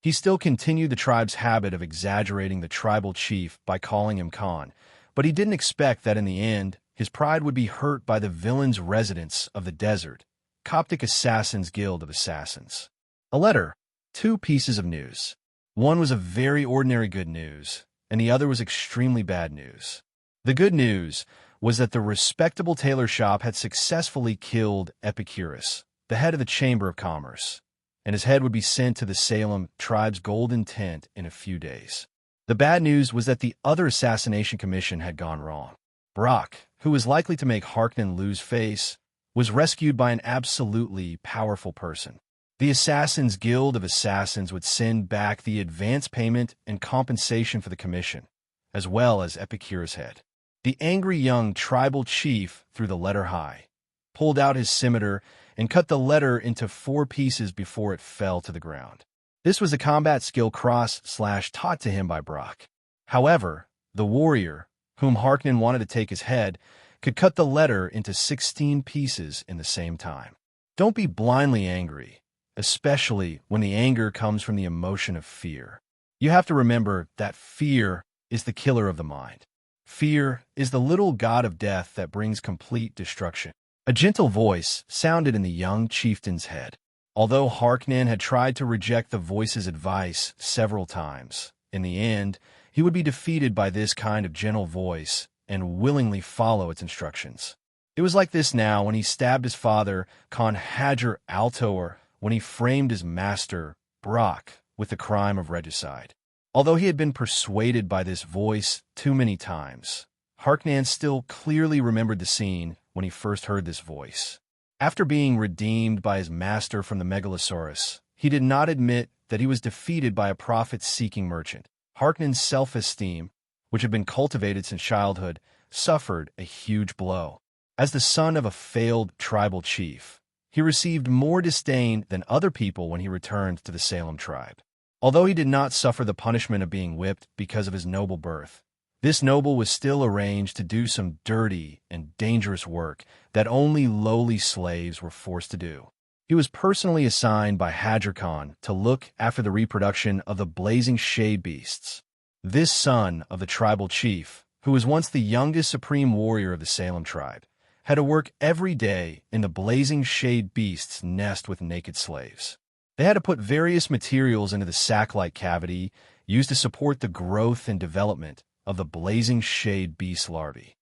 A: He still continued the tribe's habit of exaggerating the tribal chief by calling him Khan, but he didn't expect that in the end, his pride would be hurt by the villain's residents of the desert, Coptic Assassins Guild of Assassins. A letter, 2 pieces of news. One was a very ordinary good news, and the other was extremely bad news. The good news was that the respectable tailor shop had successfully killed Epicurus, the head of the Chamber of Commerce, and his head would be sent to the Salem tribe's golden tent in a few days. The bad news was that the other assassination commission had gone wrong. Brock, who was likely to make Harknan lose face, was rescued by an absolutely powerful person. The Assassins Guild of Assassins would send back the advance payment and compensation for the commission, as well as Epicurus' head. The angry young tribal chief threw the letter high, pulled out his scimitar, and cut the letter into 4 pieces before it fell to the ground. This was a combat skill taught to him by Brock. However, the warrior, whom Harknan wanted to take his head, could cut the letter into 16 pieces in the same time. Don't be blindly angry, especially when the anger comes from the emotion of fear. You have to remember that fear is the killer of the mind. Fear is the little god of death that brings complete destruction. A gentle voice sounded in the young chieftain's head. Although Harknan had tried to reject the voice's advice several times, in the end, he would be defeated by this kind of gentle voice and willingly follow its instructions. It was like this now when he stabbed his father, Khan Hajar Alto, or when he framed his master, Brock, with the crime of regicide. Although he had been persuaded by this voice too many times, Harknan still clearly remembered the scene when he first heard this voice. After being redeemed by his master from the Megalosaurus, he did not admit that he was defeated by a profit-seeking merchant. Harknan's self-esteem, which had been cultivated since childhood, suffered a huge blow. As the son of a failed tribal chief, he received more disdain than other people when he returned to the Salem tribe. Although he did not suffer the punishment of being whipped because of his noble birth, this noble was still arranged to do some dirty and dangerous work that only lowly slaves were forced to do. He was personally assigned by Hajar Khan to look after the reproduction of the blazing shade beasts. This son of the tribal chief, who was once the youngest supreme warrior of the Salem tribe, had to work every day in the blazing shade beast's nest with naked slaves. They had to put various materials into the sac-like cavity used to support the growth and development of the blazing shade beast larvae.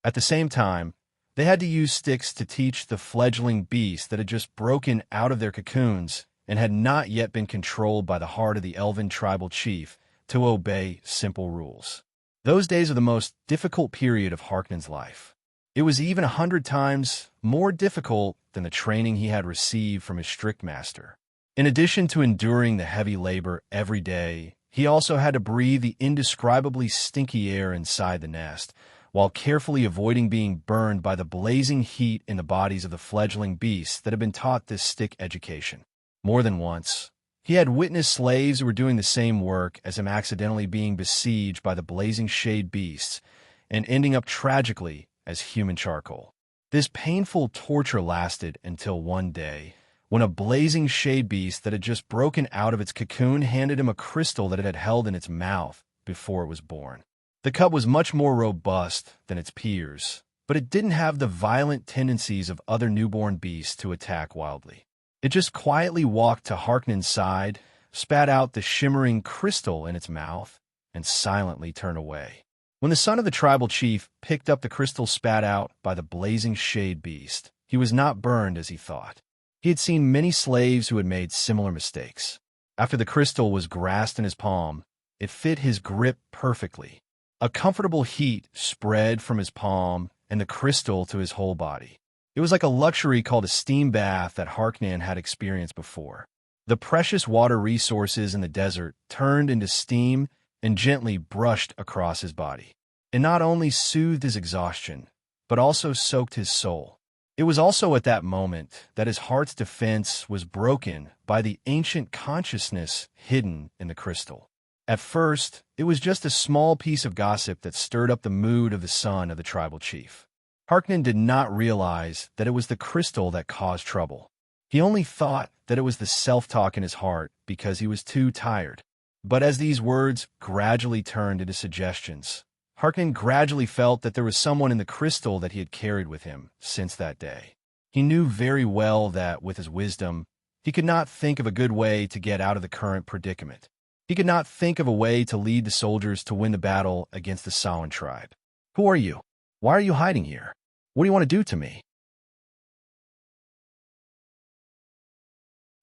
A: At the same time, they had to use sticks to teach the fledgling beasts that had just broken out of their cocoons and had not yet been controlled by the heart of the elven tribal chief to obey simple rules. Those days are the most difficult period of Harknan's life. It was even 100 times more difficult than the training he had received from his strict master. In addition to enduring the heavy labor every day, he also had to breathe the indescribably stinky air inside the nest, while carefully avoiding being burned by the blazing heat in the bodies of the fledgling beasts that had been taught this stick education. More than once, he had witnessed slaves who were doing the same work as him accidentally being besieged by the blazing shade beasts and ending up tragically as human charcoal. This painful torture lasted until one day, when a blazing shade beast that had just broken out of its cocoon handed him a crystal that it had held in its mouth before it was born. The cub was much more robust than its peers, but it didn't have the violent tendencies of other newborn beasts to attack wildly. It just quietly walked to Harknan's side, spat out the shimmering crystal in its mouth, and silently turned away. When the son of the tribal chief picked up the crystal spat out by the blazing shade beast, he was not burned as he thought. He had seen many slaves who had made similar mistakes. After the crystal was grasped in his palm, it fit his grip perfectly. A comfortable heat spread from his palm and the crystal to his whole body. It was like a luxury called a steam bath that Harknan had experienced before. The precious water resources in the desert turned into steam and gently brushed across his body. It not only soothed his exhaustion, but also soaked his soul. It was also at that moment that his heart's defense was broken by the ancient consciousness hidden in the crystal. At first, it was just a small piece of gossip that stirred up the mood of the son of the tribal chief. Harkonnen did not realize that it was the crystal that caused trouble. He only thought that it was the self-talk in his heart because he was too tired. But as these words gradually turned into suggestions, Harkonnen gradually felt that there was someone in the crystal that he had carried with him since that day. He knew very well that, with his wisdom, he could not think of a good way to get out of the current predicament. He could not think of a way to lead the soldiers to win the battle against the Samhain tribe. Who are you? Why are you hiding here? What do you want to do to me?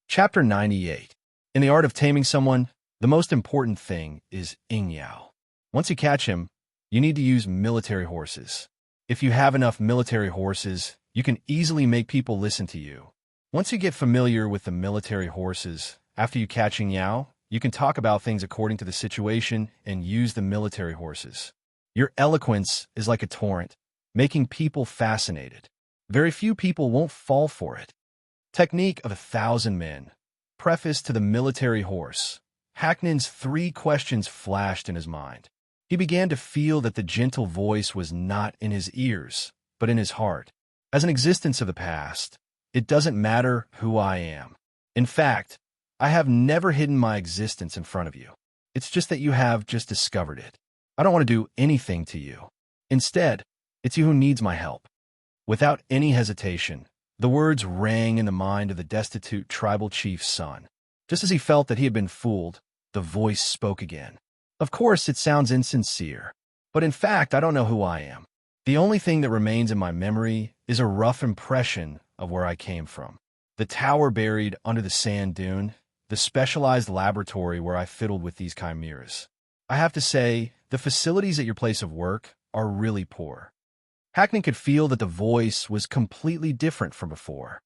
A: Chapter 98. In the art of taming someone, the most important thing is Ingyao. Once you catch him, you need to use military horses. If you have enough military horses, you can easily make people listen to you. Once you get familiar with the military horses, after you catch Ingyao, you can talk about things according to the situation and use the military horses. Your eloquence is like a torrent, making people fascinated. Very few people won't fall for it. Technique of 1,000 men. Preface to the military horse. Hakonnen's 3 questions flashed in his mind. He began to feel that the gentle voice was not in his ears, but in his heart. As an existence of the past, it doesn't matter who I am. In fact, I have never hidden my existence in front of you. It's just that you have just discovered it. I don't want to do anything to you. Instead, it's you who needs my help. Without any hesitation, the words rang in the mind of the destitute tribal chief's son. Just as he felt that he had been fooled, the voice spoke again. Of course, it sounds insincere, but in fact, I don't know who I am. The only thing that remains in my memory is a rough impression of where I came from. The tower buried under the sand dune, the specialized laboratory where I fiddled with these chimeras. I have to say, the facilities at your place of work are really poor. Hackney could feel that the voice was completely different from before.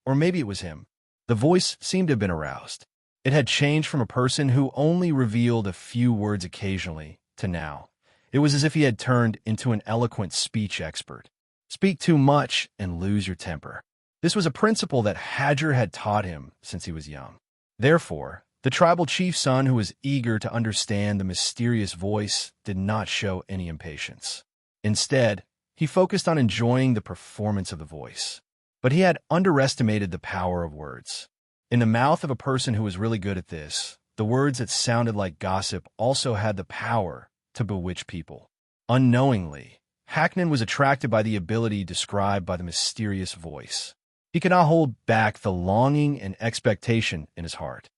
A: Or maybe it was him. The voice seemed to have been aroused. It had changed from a person who only revealed a few words occasionally to now. It was as if he had turned into an eloquent speech expert. Speak too much and lose your temper. This was a principle that Hadger had taught him since he was young. Therefore, the tribal chief's son, who was eager to understand the mysterious voice, did not show any impatience. Instead, he focused on enjoying the performance of the voice. But he had underestimated the power of words. In the mouth of a person who was really good at this, the words that sounded like gossip also had the power to bewitch people. Unknowingly, Hacknen was attracted by the ability described by the mysterious voice. He could not hold back the longing and expectation in his heart.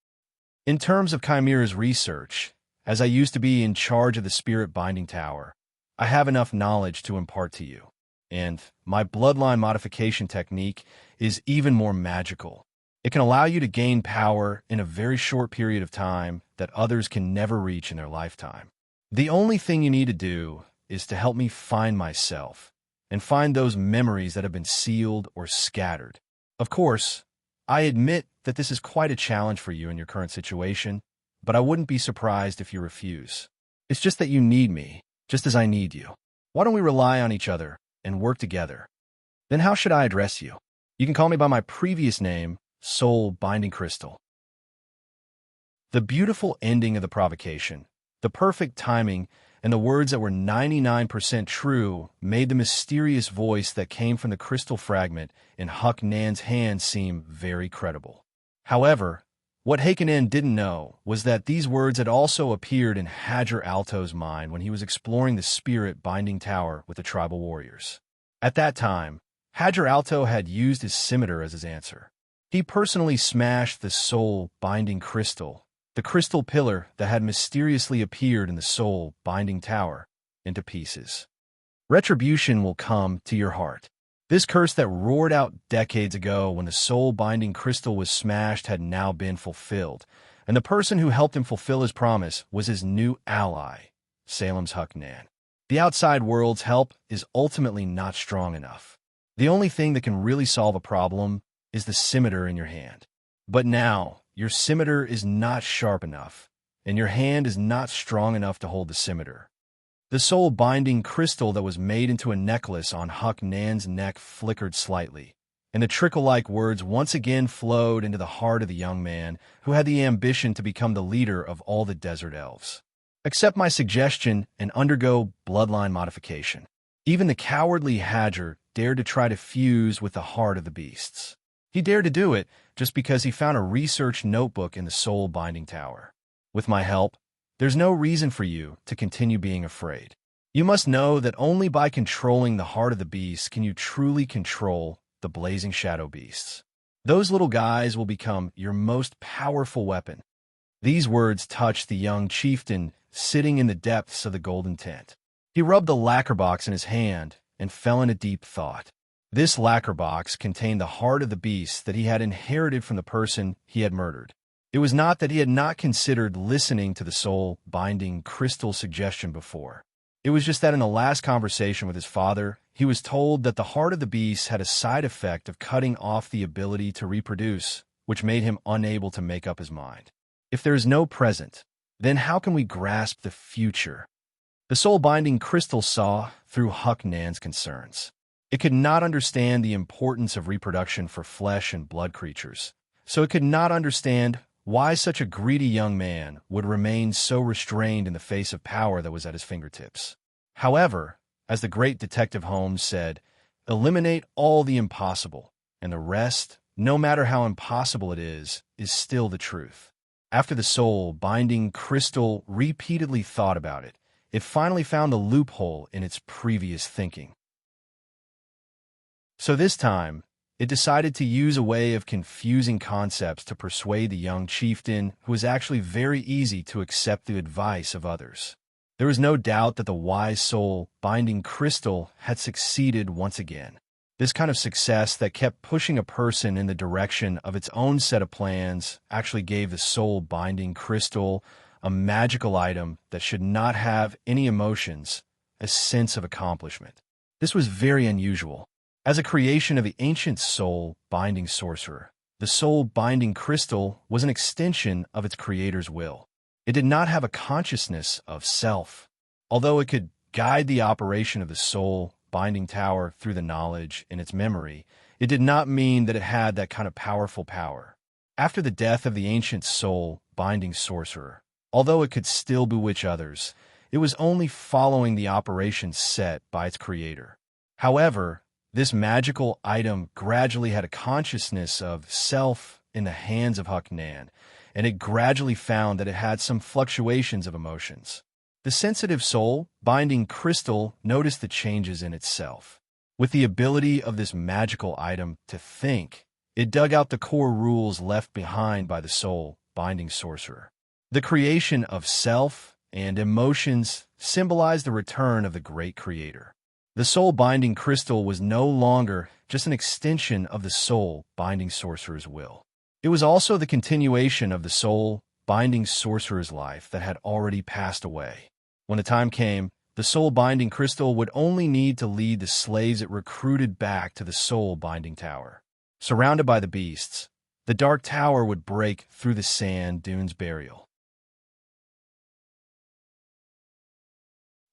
A: In terms of Chimera's research, as I used to be in charge of the spirit binding tower, I have enough knowledge to impart to you. And my bloodline modification technique is even more magical. It can allow you to gain power in a very short period of time that others can never reach in their lifetime. The only thing you need to do is to help me find myself and find those memories that have been sealed or scattered. Of course, I admit that this is quite a challenge for you in your current situation, but I wouldn't be surprised if you refuse. It's just that you need me, just as I need you. Why don't we rely on each other and work together? Then how should I address you? You can call me by my previous name, Soul Binding Crystal. The beautiful ending of the provocation, the perfect timing, and the words that were 99% true made the mysterious voice that came from the crystal fragment in Huck Nan's hand seem very credible. However, what Hakonnen didn't know was that these words had also appeared in Hadger Alto's mind when he was exploring the spirit binding tower with the tribal warriors. At that time, Hadger Alto had used his scimitar as his answer. He personally smashed the soul binding crystal, the crystal pillar that had mysteriously appeared in the soul binding tower, into pieces. Retribution will come to your heart. This curse that roared out decades ago when the soul binding crystal was smashed had now been fulfilled, and the person who helped him fulfill his promise was his new ally, Salem's Huck Nan. The outside world's help is ultimately not strong enough. The only thing that can really solve a problem is the scimitar in your hand. But now, your scimitar is not sharp enough, and your hand is not strong enough to hold the scimitar. The soul-binding crystal that was made into a necklace on Huck Nan's neck flickered slightly, and the trickle-like words once again flowed into the heart of the young man who had the ambition to become the leader of all the desert elves. Accept my suggestion and undergo bloodline modification. Even the cowardly Hadger dared to try to fuse with the heart of the beasts. He dared to do it just because he found a research notebook in the soul-binding tower. With my help, there's no reason for you to continue being afraid. You must know that only by controlling the heart of the beast can you truly control the blazing shadow beasts. Those little guys will become your most powerful weapon. These words touched the young chieftain sitting in the depths of the golden tent. He rubbed the lacquer box in his hand and fell into deep thought. This lacquer box contained the heart of the beast that he had inherited from the person he had murdered. It was not that he had not considered listening to the soul-binding crystal suggestion before. It was just that in the last conversation with his father, he was told that the heart of the beast had a side effect of cutting off the ability to reproduce, which made him unable to make up his mind. If there is no present, then how can we grasp the future? The soul-binding crystal saw through Huck Nan's concerns. It could not understand the importance of reproduction for flesh and blood creatures, so it could not understand why such a greedy young man would remain so restrained in the face of power that was at his fingertips. However, as the great Detective Holmes said, eliminate all the impossible, and the rest, no matter how impossible it is still the truth. After the soul-binding crystal repeatedly thought about it, it finally found the loophole in its previous thinking. So this time, it decided to use a way of confusing concepts to persuade the young chieftain, who was actually very easy to accept the advice of others. There was no doubt that the wise soul-binding crystal had succeeded once again. This kind of success that kept pushing a person in the direction of its own set of plans actually gave the soul-binding crystal a magical item that should not have any emotions, a sense of accomplishment. This was very unusual. As a creation of the ancient soul-binding sorcerer, the soul-binding crystal was an extension of its creator's will. It did not have a consciousness of self. Although it could guide the operation of the soul-binding tower through the knowledge in its memory, it did not mean that it had that kind of powerful power. After the death of the ancient soul-binding sorcerer, although it could still bewitch others, it was only following the operations set by its creator. However, this magical item gradually had a consciousness of self in the hands of Huck Nan, and it gradually found that it had some fluctuations of emotions. The sensitive soul-binding crystal noticed the changes in itself. With the ability of this magical item to think, it dug out the core rules left behind by the soul-binding sorcerer. The creation of self and emotions symbolized the return of the great creator. The soul-binding crystal was no longer just an extension of the soul-binding sorcerer's will. It was also the continuation of the soul-binding sorcerer's life that had already passed away. When the time came, the soul-binding crystal would only need to lead the slaves it recruited back to the soul-binding tower. Surrounded by the beasts, the dark tower would break through the sand dunes burial.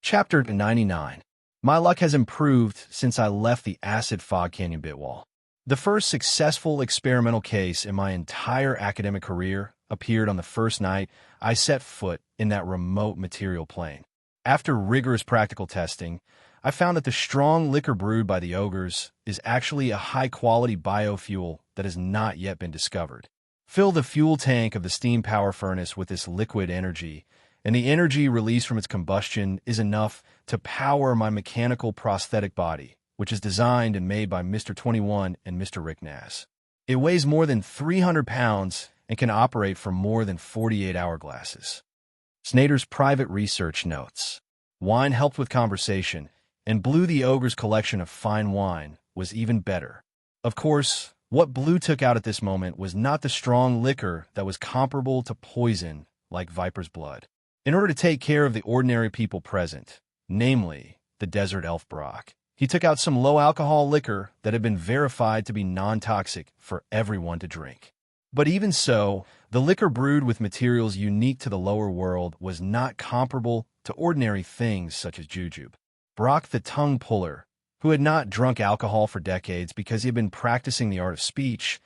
A: Chapter 99. My luck has improved since I left the acid fog canyon bitwall. The first successful experimental case in my entire academic career appeared on the first night I set foot in that remote material plane. After rigorous practical testing, I found that the strong liquor brewed by the ogres is actually a high-quality biofuel that has not yet been discovered. Fill the fuel tank of the steam power furnace with this liquid energy, and the energy released from its combustion is enough to power my mechanical prosthetic body, which is designed and made by Mr. 21 and Mr. Rick Nass. It weighs more than 300 pounds and can operate for more than 48 hourglasses. Snyder's private research notes. Wine helped with conversation, and Blue the Ogre's collection of fine wine was even better. Of course, what Blue took out at this moment was not the strong liquor that was comparable to poison like Viper's blood. In order to take care of the ordinary people present, namely the desert elf Brock, he took out some low-alcohol liquor that had been verified to be non-toxic for everyone to drink. But even so, the liquor brewed with materials unique to the lower world was not comparable to ordinary things such as jujube. Brock the tongue puller, who had not drunk alcohol for decades because he had been practicing the art of speech,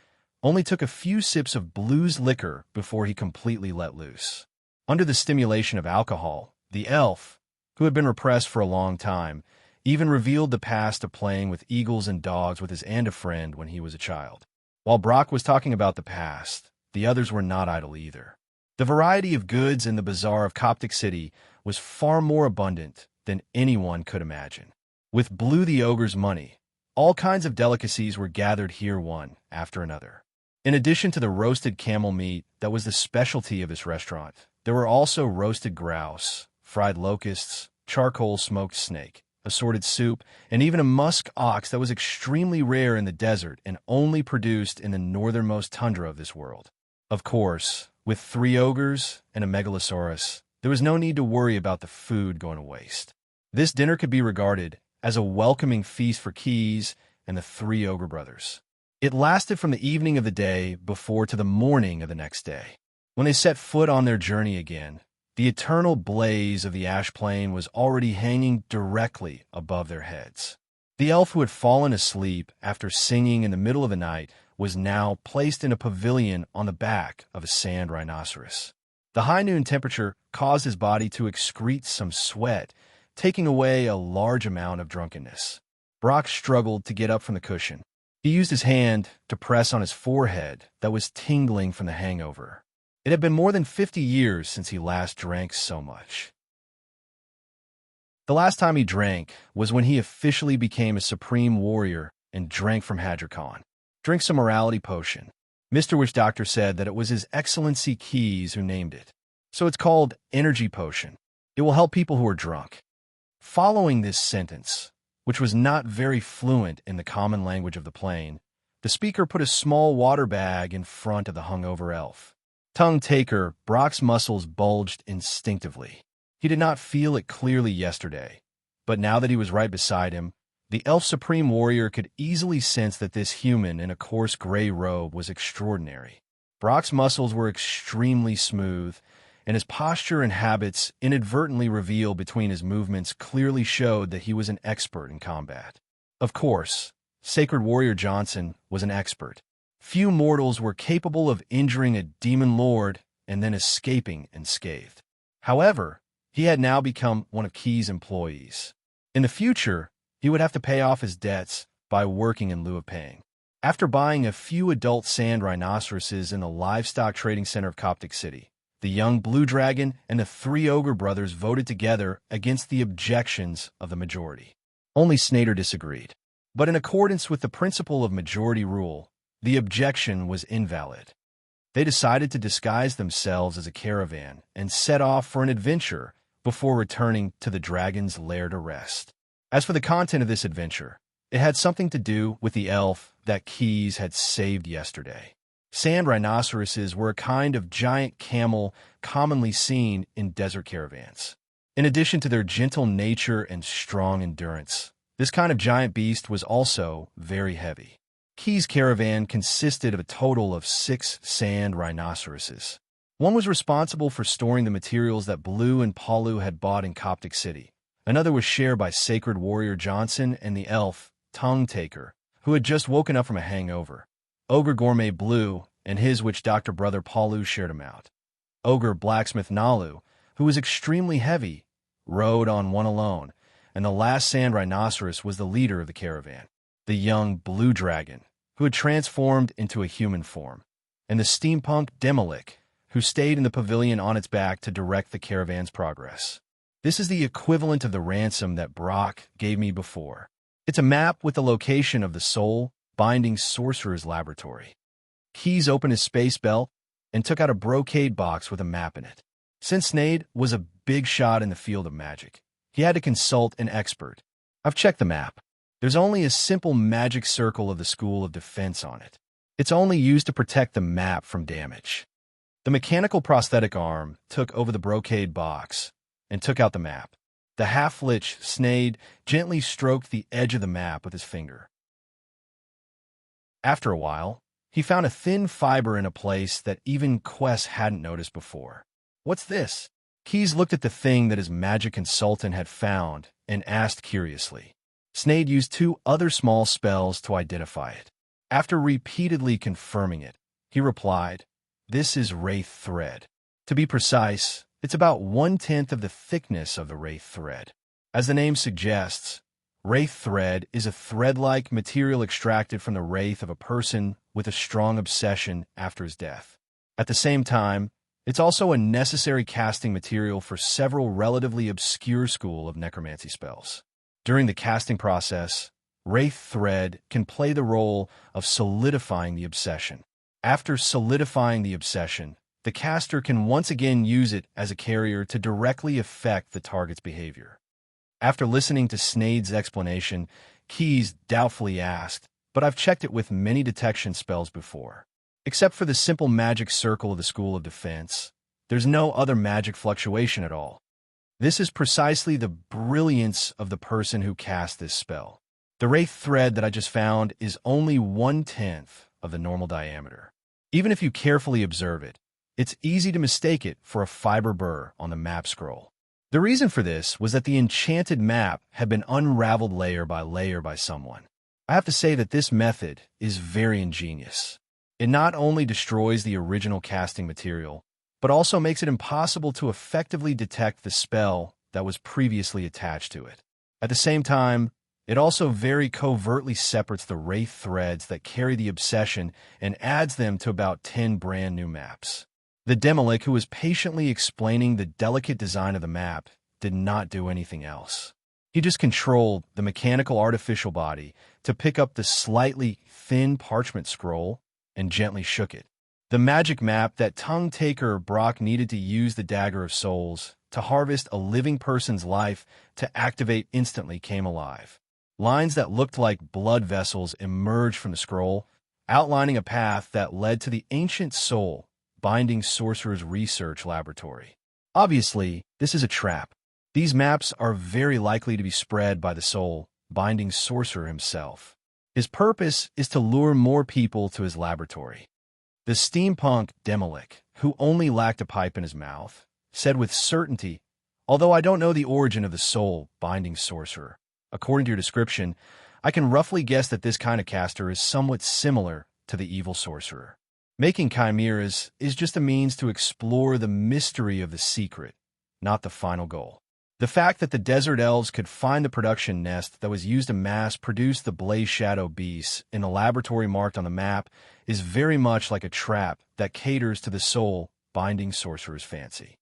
A: only took a few sips of blues liquor before he completely let loose. Under the stimulation of alcohol, the elf, who had been repressed for a long time, even revealed the past of playing with eagles and dogs with his and a friend when he was a child. While Brock was talking about the past, the others were not idle either. The variety of goods in the bazaar of Coptic City was far more abundant than anyone could imagine. With Blue the Ogre's money, all kinds of delicacies were gathered here one after another. In addition to the roasted camel meat that was the specialty of this restaurant, there were also roasted grouse, fried locusts, charcoal smoked snake, assorted soup, and even a musk ox that was extremely rare in the desert and only produced in the northernmost tundra of this world. Of course, with 3 ogres and a megalosaurus, there was no need to worry about the food going to waste. This dinner could be regarded as a welcoming feast for Keys and the 3 ogre brothers. It lasted from the evening of the day before to the morning of the next day. When they set foot on their journey again, the eternal blaze of the ash plain was already hanging directly above their heads. The elf who had fallen asleep after singing in the middle of the night was now placed in a pavilion on the back of a sand rhinoceros. The high noon temperature caused his body to excrete some sweat, taking away a large amount of drunkenness. Brock struggled to get up from the cushion. He used his hand to press on his forehead that was tingling from the hangover. It had been more than 50 years since he last drank so much. The last time he drank was when he officially became a supreme warrior and drank from Hadricon. Drink some morality potion. Mr. Witch Doctor said that it was His Excellency Keys who named it. So it's called energy potion. It will help people who are drunk. Following this sentence, which was not very fluent in the common language of the plane, the speaker put a small water bag in front of the hungover elf. Tongue taker, Brock's muscles bulged instinctively. He did not feel it clearly yesterday, but now that he was right beside him, the elf supreme warrior could easily sense that this human in a coarse gray robe was extraordinary. Brock's muscles were extremely smooth, and his posture and habits inadvertently revealed between his movements clearly showed that he was an expert in combat. Of course, Sacred Warrior Johnson was an expert. Few mortals were capable of injuring a demon lord and then escaping unscathed. However, he had now become one of Key's employees. In the future, he would have to pay off his debts by working in lieu of paying. After buying a few adult sand rhinoceroses in the livestock trading center of Coptic City, the young blue dragon and the 3 ogre brothers voted together against the objections of the majority. Only Snader disagreed. But in accordance with the principle of majority rule, the objection was invalid. They decided to disguise themselves as a caravan and set off for an adventure before returning to the dragon's lair to rest. As for the content of this adventure, it had something to do with the elf that Keys had saved yesterday. Sand rhinoceroses were a kind of giant camel commonly seen in desert caravans. In addition to their gentle nature and strong endurance, this kind of giant beast was also very heavy. Key's caravan consisted of a total of 6 sand rhinoceroses. One was responsible for storing the materials that Blue and Palu had bought in Coptic City. Another was shared by Sacred Warrior Johnson and the elf, Tongue Taker, who had just woken up from a hangover. Ogre Gourmet Blue and his Witch Doctor brother Palu shared him out. Ogre Blacksmith Nalu, who was extremely heavy, rode on one alone, and the last sand rhinoceros was the leader of the caravan. The young blue dragon, who had transformed into a human form, and the steampunk Demolik, who stayed in the pavilion on its back to direct the caravan's progress. This is the equivalent of the ransom that Brock gave me before. It's a map with the location of the soul binding sorcerer's laboratory. Keys opened his space belt and took out a brocade box with a map in it. Since Snade was a big shot in the field of magic, he had to consult an expert. I've checked the map. There's only a simple magic circle of the School of Defense on it. It's only used to protect the map from damage. The mechanical prosthetic arm took over the brocade box and took out the map. The half-lich Snade gently stroked the edge of the map with his finger. After a while, He found a thin fiber in a place that even Quest hadn't noticed before. "What's this?" Keyes looked at the thing that his magic consultant had found and asked curiously. Sneyd used 2 other small spells to identify it. After repeatedly confirming it, he replied, "This is Wraith Thread. To be precise, it's about 1/10 of the thickness of the Wraith Thread. As the name suggests, Wraith Thread is a thread-like material extracted from the wraith of a person with a strong obsession after his death. At the same time, it's also a necessary casting material for several relatively obscure school of necromancy spells. During the casting process, Wraith Thread can play the role of solidifying the obsession. After solidifying the obsession, the caster can once again use it as a carrier to directly affect the target's behavior." After listening to Sneyd's explanation, Keyes doubtfully asked, "But I've checked it with many detection spells before. Except for the simple magic circle of the School of Defense, there's no other magic fluctuation at all. This is precisely the brilliance of the person who cast this spell. The Wraith Thread that I just found is only 1/10 of the normal diameter. Even if you carefully observe it, it's easy to mistake it for a fiber burr on the map scroll. The reason for this was that the enchanted map had been unraveled layer by someone. I have to say that this method is very ingenious. It not only destroys the original casting material, but also makes it impossible to effectively detect the spell that was previously attached to it. At the same time, it also very covertly separates the Wraith Threads that carry the obsession and adds them to about 10 brand new maps. The Demolic, who was patiently explaining the delicate design of the map, did not do anything else. He just controlled the mechanical artificial body to pick up the slightly thin parchment scroll and gently shook it. The magic map that tongue taker Brock needed to use the Dagger of Souls to harvest a living person's life to activate instantly came alive. Lines that looked like blood vessels emerged from the scroll, outlining a path that led to the ancient soul binding sorcerer's research laboratory. Obviously, this is a trap. These maps are very likely to be spread by the soul binding sorcerer himself. His purpose is to lure more people to his laboratory. The steampunk Demolic, who only lacked a pipe in his mouth, said with certainty, "Although I don't know the origin of the soul binding sorcerer, according to your description, I can roughly guess that this kind of caster is somewhat similar to the evil sorcerer. Making chimeras is just a means to explore the mystery of the secret, not the final goal. The fact that the desert elves could find the production nest that was used to mass produce the Blaze Shadow beasts in a laboratory marked on the map is very much like a trap that caters to the soul binding sorcerer's fancy."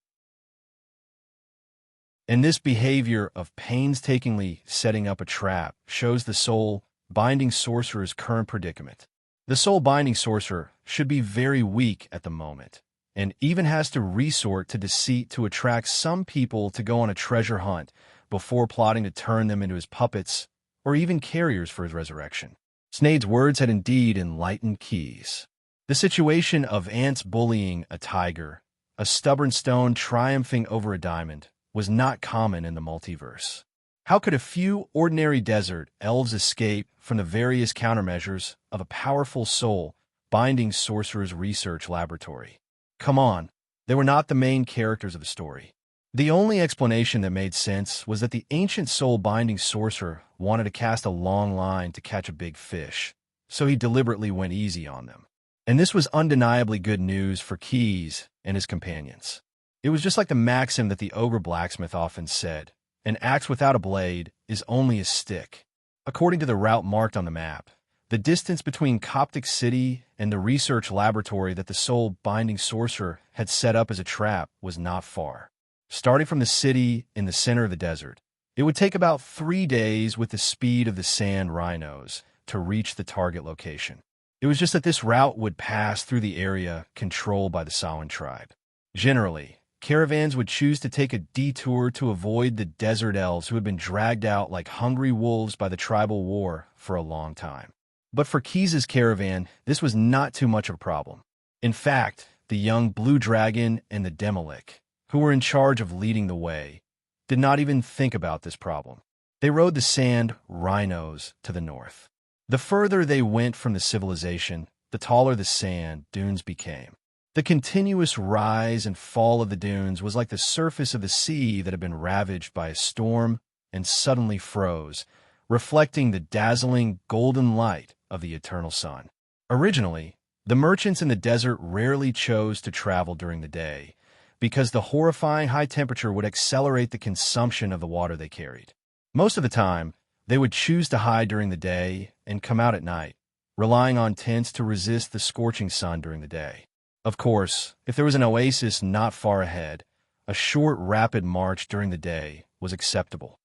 A: And this behavior of painstakingly setting up a trap shows the soul binding sorcerer's current predicament. The soul binding sorcerer should be very weak at the moment, and even has to resort to deceit to attract some people to go on a treasure hunt before plotting to turn them into his puppets or even carriers for his resurrection. Sneyd's words had indeed enlightened Keyes. The situation of ants bullying a tiger, a stubborn stone triumphing over a diamond, was not common in the multiverse. How could a few ordinary desert elves escape from the various countermeasures of a powerful soul binding sorcerer's research laboratory? Come on, they were not the main characters of the story. The only explanation that made sense was that the ancient soul binding sorcerer wanted to cast a long line to catch a big fish, so he deliberately went easy on them. And this was undeniably good news for Keyes and his companions. It was just like the maxim that the ogre blacksmith often said: "An axe without a blade is only a stick." According to the route marked on the map, the distance between Coptic City and the research laboratory that the soul binding sorcerer had set up as a trap was not far. Starting from the city in the center of the desert, it would take about 3 days with the speed of the sand rhinos to reach the target location. It was just that this route would pass through the area controlled by the Samhain tribe. Generally, caravans would choose to take a detour to avoid the desert elves who had been dragged out like hungry wolves by the tribal war for a long time. But for Keyes' caravan, this was not too much of a problem. In fact, the young Blue Dragon and the Demolic, who were in charge of leading the way, did not even think about this problem. They rode the sand rhinos to the north. The further they went from the civilization, the taller the sand dunes became. The continuous rise and fall of the dunes was like the surface of the sea that had been ravaged by a storm and suddenly froze, reflecting the dazzling golden light of the eternal sun. Originally, the merchants in the desert rarely chose to travel during the day because the horrifying high temperature would accelerate the consumption of the water they carried. Most of the time, they would choose to hide during the day and come out at night, relying on tents to resist the scorching sun during the day. Of course, if there was an oasis not far ahead, a short, rapid march during the day was acceptable.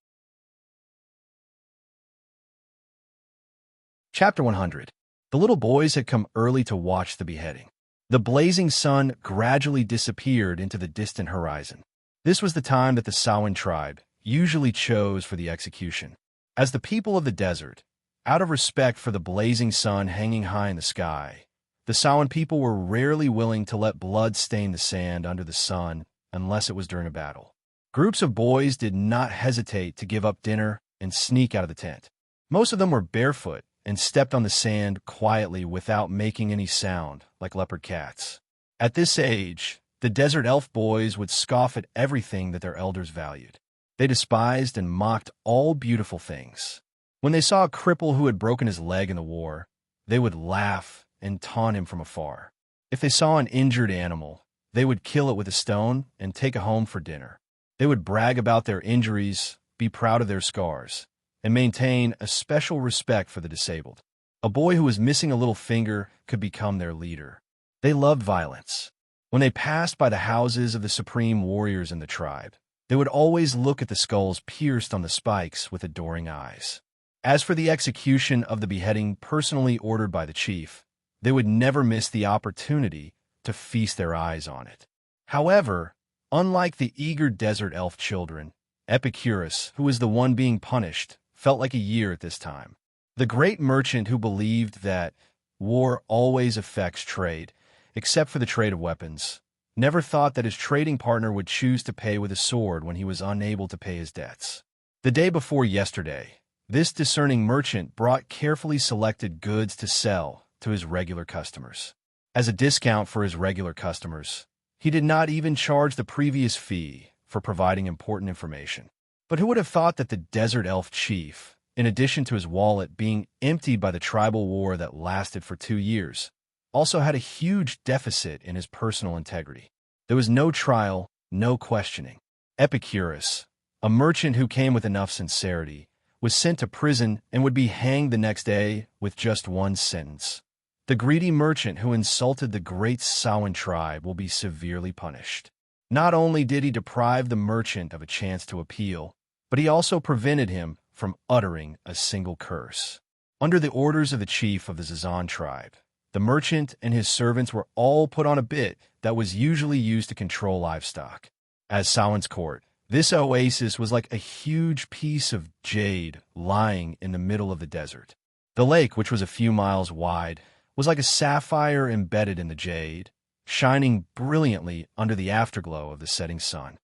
A: Chapter 100. The little boys had come early to watch the beheading. The blazing sun gradually disappeared into the distant horizon. This was the time that the Sawan tribe usually chose for the execution. As the people of the desert, out of respect for the blazing sun hanging high in the sky, the Sawan people were rarely willing to let blood stain the sand under the sun unless it was during a battle. Groups of boys did not hesitate to give up dinner and sneak out of the tent. Most of them were barefoot and stepped on the sand quietly without making any sound, like leopard cats. At this age, the desert elf boys would scoff at everything that their elders valued. They despised and mocked all beautiful things. When they saw a cripple who had broken his leg in the war, they would laugh and taunt him from afar. If they saw an injured animal, they would kill it with a stone and take it home for dinner. They would brag about their injuries, be proud of their scars, and maintain a special respect for the disabled. A boy who was missing a little finger could become their leader. They loved violence. When they passed by the houses of the supreme warriors in the tribe, they would always look at the skulls pierced on the spikes with adoring eyes. As for the execution of the beheading personally ordered by the chief, they would never miss the opportunity to feast their eyes on it. However, unlike the eager desert elf children, Epicurus, who was the one being punished, felt like a year at this time. The great merchant who believed that war always affects trade, except for the trade of weapons, never thought that his trading partner would choose to pay with a sword when he was unable to pay his debts. The day before yesterday, this discerning merchant brought carefully selected goods to sell to his regular customers. As a discount for his regular customers, he did not even charge the previous fee for providing important information. But who would have thought that the desert elf chief, in addition to his wallet being emptied by the tribal war that lasted for 2 years, also had a huge deficit in his personal integrity? There was no trial, no questioning. Epicurus, a merchant who came with enough sincerity, was sent to prison and would be hanged the next day with just one sentence. The greedy merchant who insulted the great Sawan tribe will be severely punished. Not only did he deprive the merchant of a chance to appeal, but he also prevented him from uttering a single curse. Under the orders of the chief of the Zazan tribe, the merchant and his servants were all put on a bit that was usually used to control livestock. As Sawan's court, this oasis was like a huge piece of jade lying in the middle of the desert. The lake, which was a few miles wide, was like a sapphire embedded in the jade, shining brilliantly under the afterglow of the setting sun.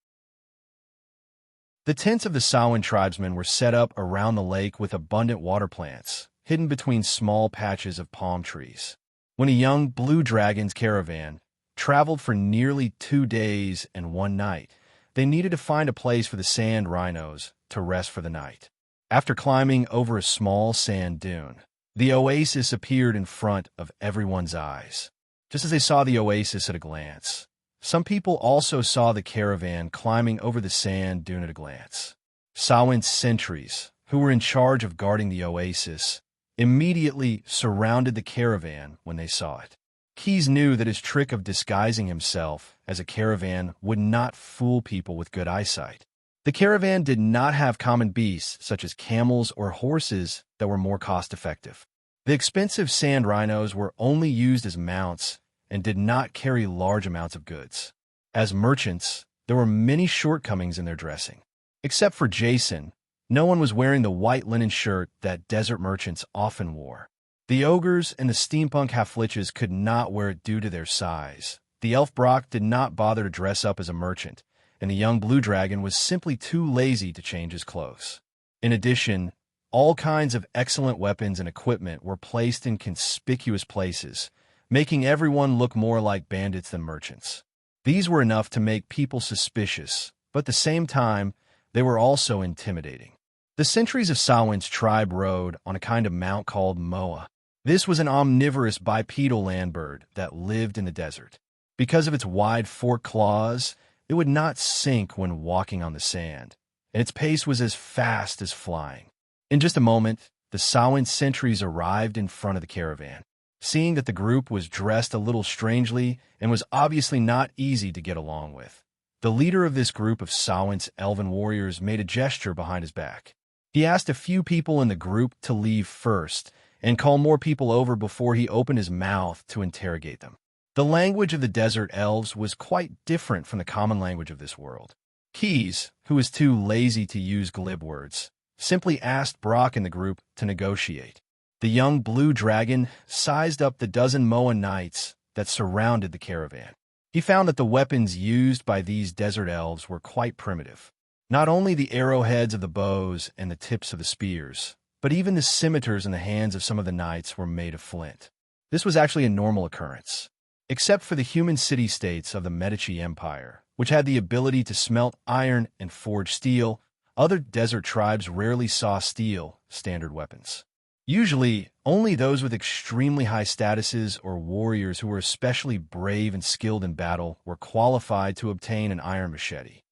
A: The tents of the Sawan tribesmen were set up around the lake with abundant water plants, hidden between small patches of palm trees. When a young blue dragon's caravan traveled for nearly 2 days and 1 night, they needed to find a place for the sand rhinos to rest for the night. After climbing over a small sand dune, the oasis appeared in front of everyone's eyes. Just as they saw the oasis at a glance, some people also saw the caravan climbing over the sand dune at a glance. Sawan's sentries, who were in charge of guarding the oasis, immediately surrounded the caravan when they saw it. Keys knew that his trick of disguising himself as a caravan would not fool people with good eyesight. The caravan did not have common beasts such as camels or horses that were more cost-effective. The expensive sand rhinos were only used as mounts and did not carry large amounts of goods. As merchants, there were many shortcomings in their dressing. Except for Jason, no one was wearing the white linen shirt that desert merchants often wore. The ogres and the steampunk half-liches could not wear it due to their size. The elf Brock did not bother to dress up as a merchant, and the young blue dragon was simply too lazy to change his clothes. In addition, all kinds of excellent weapons and equipment were placed in conspicuous places, making everyone look more like bandits than merchants. These were enough to make people suspicious, but at the same time, they were also intimidating. The sentries of Samhain's tribe rode on a kind of mount called moa. This was an omnivorous bipedal land bird that lived in the desert. Because of its wide forked claws, it would not sink when walking on the sand, and its pace was as fast as flying. In just a moment, the Samhain sentries arrived in front of the caravan. Seeing that the group was dressed a little strangely and was obviously not easy to get along with, the leader of this group of Samhain's elven warriors made a gesture behind his back. He asked a few people in the group to leave first and call more people over before he opened his mouth to interrogate them. The language of the desert elves was quite different from the common language of this world. Keys, who was too lazy to use glib words, simply asked Brock and the group to negotiate. The young blue dragon sized up the dozen Moa knights that surrounded the caravan. He found that the weapons used by these desert elves were quite primitive. Not only the arrowheads of the bows and the tips of the spears, but even the scimitars in the hands of some of the knights were made of flint. This was actually a normal occurrence, except for the human city-states of the Medici Empire, which had the ability to smelt iron and forge steel. Other desert tribes rarely saw steel standard weapons. Usually, only those with extremely high statuses or warriors who were especially brave and skilled in battle were qualified to obtain an iron machete.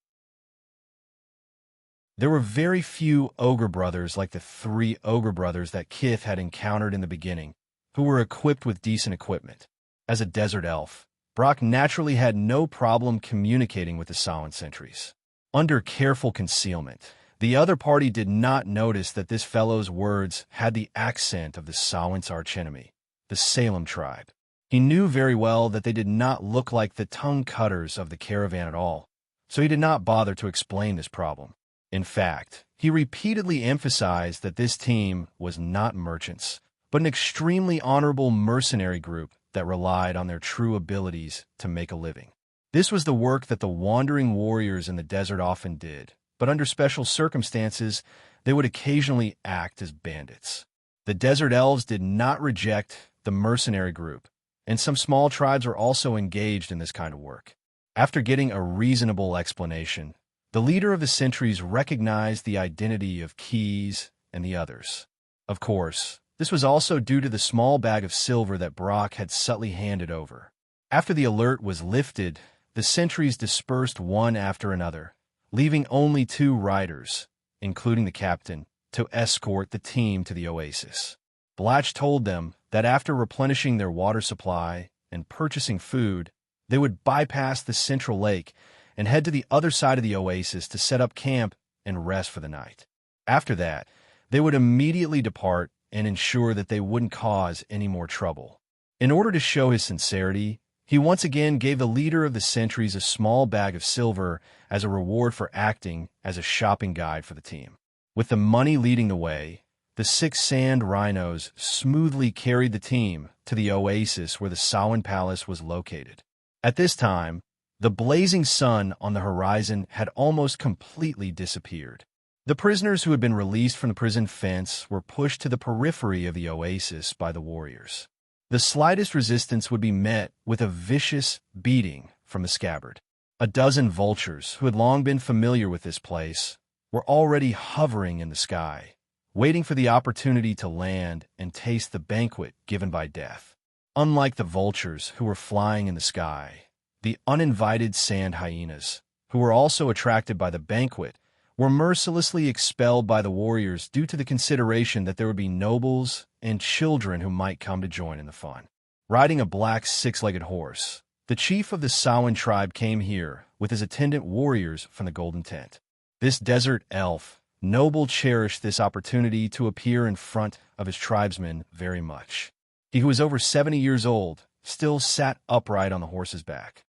A: There were very few ogre brothers like the 3 ogre brothers that Kith had encountered in the beginning, who were equipped with decent equipment. As a desert elf, Brock naturally had no problem communicating with the Samhain sentries. Under careful concealment, the other party did not notice that this fellow's words had the accent of the Samhain's archenemy, the Salem tribe. He knew very well that they did not look like the tongue cutters of the caravan at all, so he did not bother to explain this problem. In fact, he repeatedly emphasized that this team was not merchants, but an extremely honorable mercenary group that relied on their true abilities to make a living. This was the work that the wandering warriors in the desert often did, but under special circumstances, they would occasionally act as bandits. The desert elves did not reject the mercenary group, and some small tribes were also engaged in this kind of work. After getting a reasonable explanation, the leader of the sentries recognized the identity of Keys and the others. Of course, this was also due to the small bag of silver that Brock had subtly handed over. After the alert was lifted, the sentries dispersed one after another, leaving only 2 riders, including the captain, to escort the team to the oasis. Blatch told them that after replenishing their water supply and purchasing food, they would bypass the central lake and head to the other side of the oasis to set up camp and rest for the night. After that, they would immediately depart and ensure that they wouldn't cause any more trouble. In order to show his sincerity, he once again gave the leader of the sentries a small bag of silver as a reward for acting as a shopping guide for the team. With the money leading the way, the 6 sand rhinos smoothly carried the team to the oasis where the Samhain Palace was located. At this time, the blazing sun on the horizon had almost completely disappeared. The prisoners who had been released from the prison fence were pushed to the periphery of the oasis by the warriors. The slightest resistance would be met with a vicious beating from the scabbard. A dozen vultures, who had long been familiar with this place, were already hovering in the sky, waiting for the opportunity to land and taste the banquet given by death. Unlike the vultures who were flying in the sky, the uninvited sand hyenas, who were also attracted by the banquet, were mercilessly expelled by the warriors due to the consideration that there would be nobles and children who might come to join in the fun. Riding a black 6-legged horse, the chief of the Samhain tribe came here with his attendant warriors from the Golden Tent. This desert elf, Noble, cherished this opportunity to appear in front of his tribesmen very much. He, who was over 70 years old, still sat upright on the horse's back.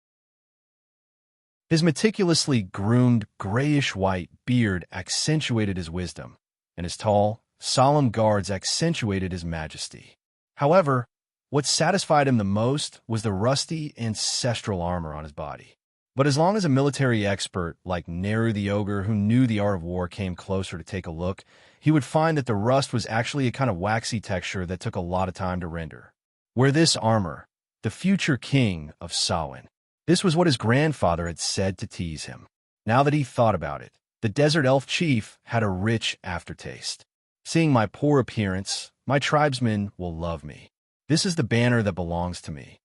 A: His meticulously groomed grayish-white beard accentuated his wisdom, and his tall, solemn guards accentuated his majesty. However, what satisfied him the most was the rusty ancestral armor on his body. But as long as a military expert like Neru the Ogre who knew the art of war came closer to take a look, he would find that the rust was actually a kind of waxy texture that took a lot of time to render. Where this armor, the future king of Samhain. This was what his grandfather had said to tease him. Now that he thought about it, the desert elf chief had a rich aftertaste. Seeing my poor appearance, my tribesmen will love me. This is the banner that belongs to me.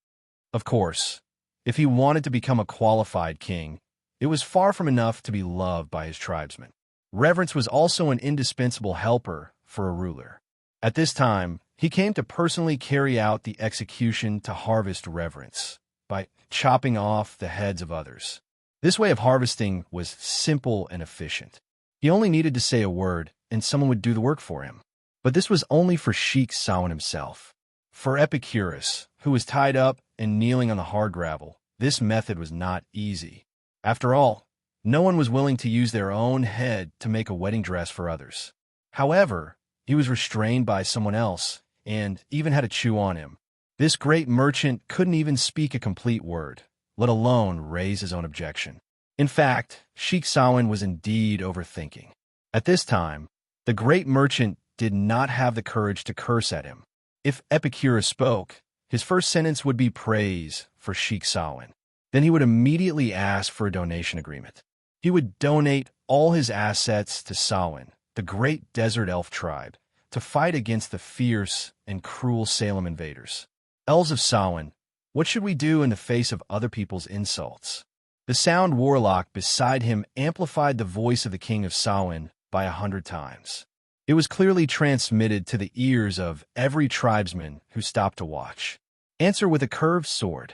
A: Of course, if he wanted to become a qualified king, it was far from enough to be loved by his tribesmen. Reverence was also an indispensable helper for a ruler. At this time, he came to personally carry out the execution to harvest reverence by chopping off the heads of others. This way of harvesting was simple and efficient. He only needed to say a word, and someone would do the work for him. But this was only for Sheik Samhain himself. For Epicurus, who was tied up and kneeling on the hard gravel, this method was not easy. After all, no one was willing to use their own head to make a wedding dress for others. However, he was restrained by someone else, and even had to chew on him. This great merchant couldn't even speak a complete word, let alone raise his own objection. In fact, Sheik Samhain was indeed overthinking. At this time, the great merchant did not have the courage to curse at him. If Epicurus spoke, his first sentence would be praise for Sheik Samhain. Then he would immediately ask for a donation agreement. He would donate all his assets to Samhain, the great desert elf tribe, to fight against the fierce and cruel Salem invaders. Elves of Samhain, what should we do in the face of other people's insults? The sound warlock beside him amplified the voice of the king of Samhain by 100 times. It was clearly transmitted to the ears of every tribesman who stopped to watch. Answer with a curved sword.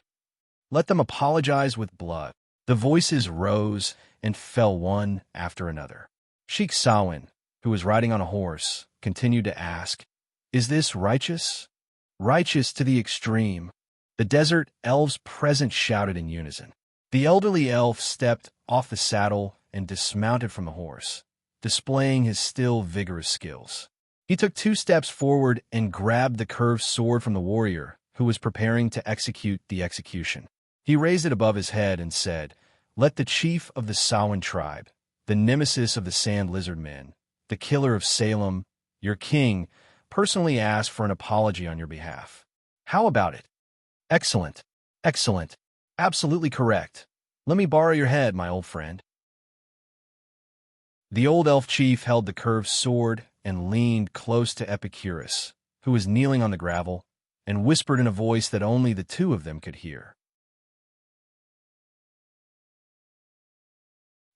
A: Let them apologize with blood. The voices rose and fell one after another. Sheik Samhain, who was riding on a horse, continued to ask, "Is this righteous?" "Righteous to the extreme." The desert elves present shouted in unison. The elderly elf stepped off the saddle and dismounted from the horse, displaying his still vigorous skills. He took 2 steps forward and grabbed the curved sword from the warrior who was preparing to execute the execution. He raised it above his head and said, "Let the chief of the Samhain tribe, the nemesis of the sand lizard men, the killer of Salem, your king, personally ask for an apology on your behalf. How about it?" "Excellent. Excellent. Absolutely correct. Let me borrow your head, my old friend." The old elf chief held the curved sword and leaned close to Epicurus, who was kneeling on the gravel, and whispered in a voice that only the two of them could hear.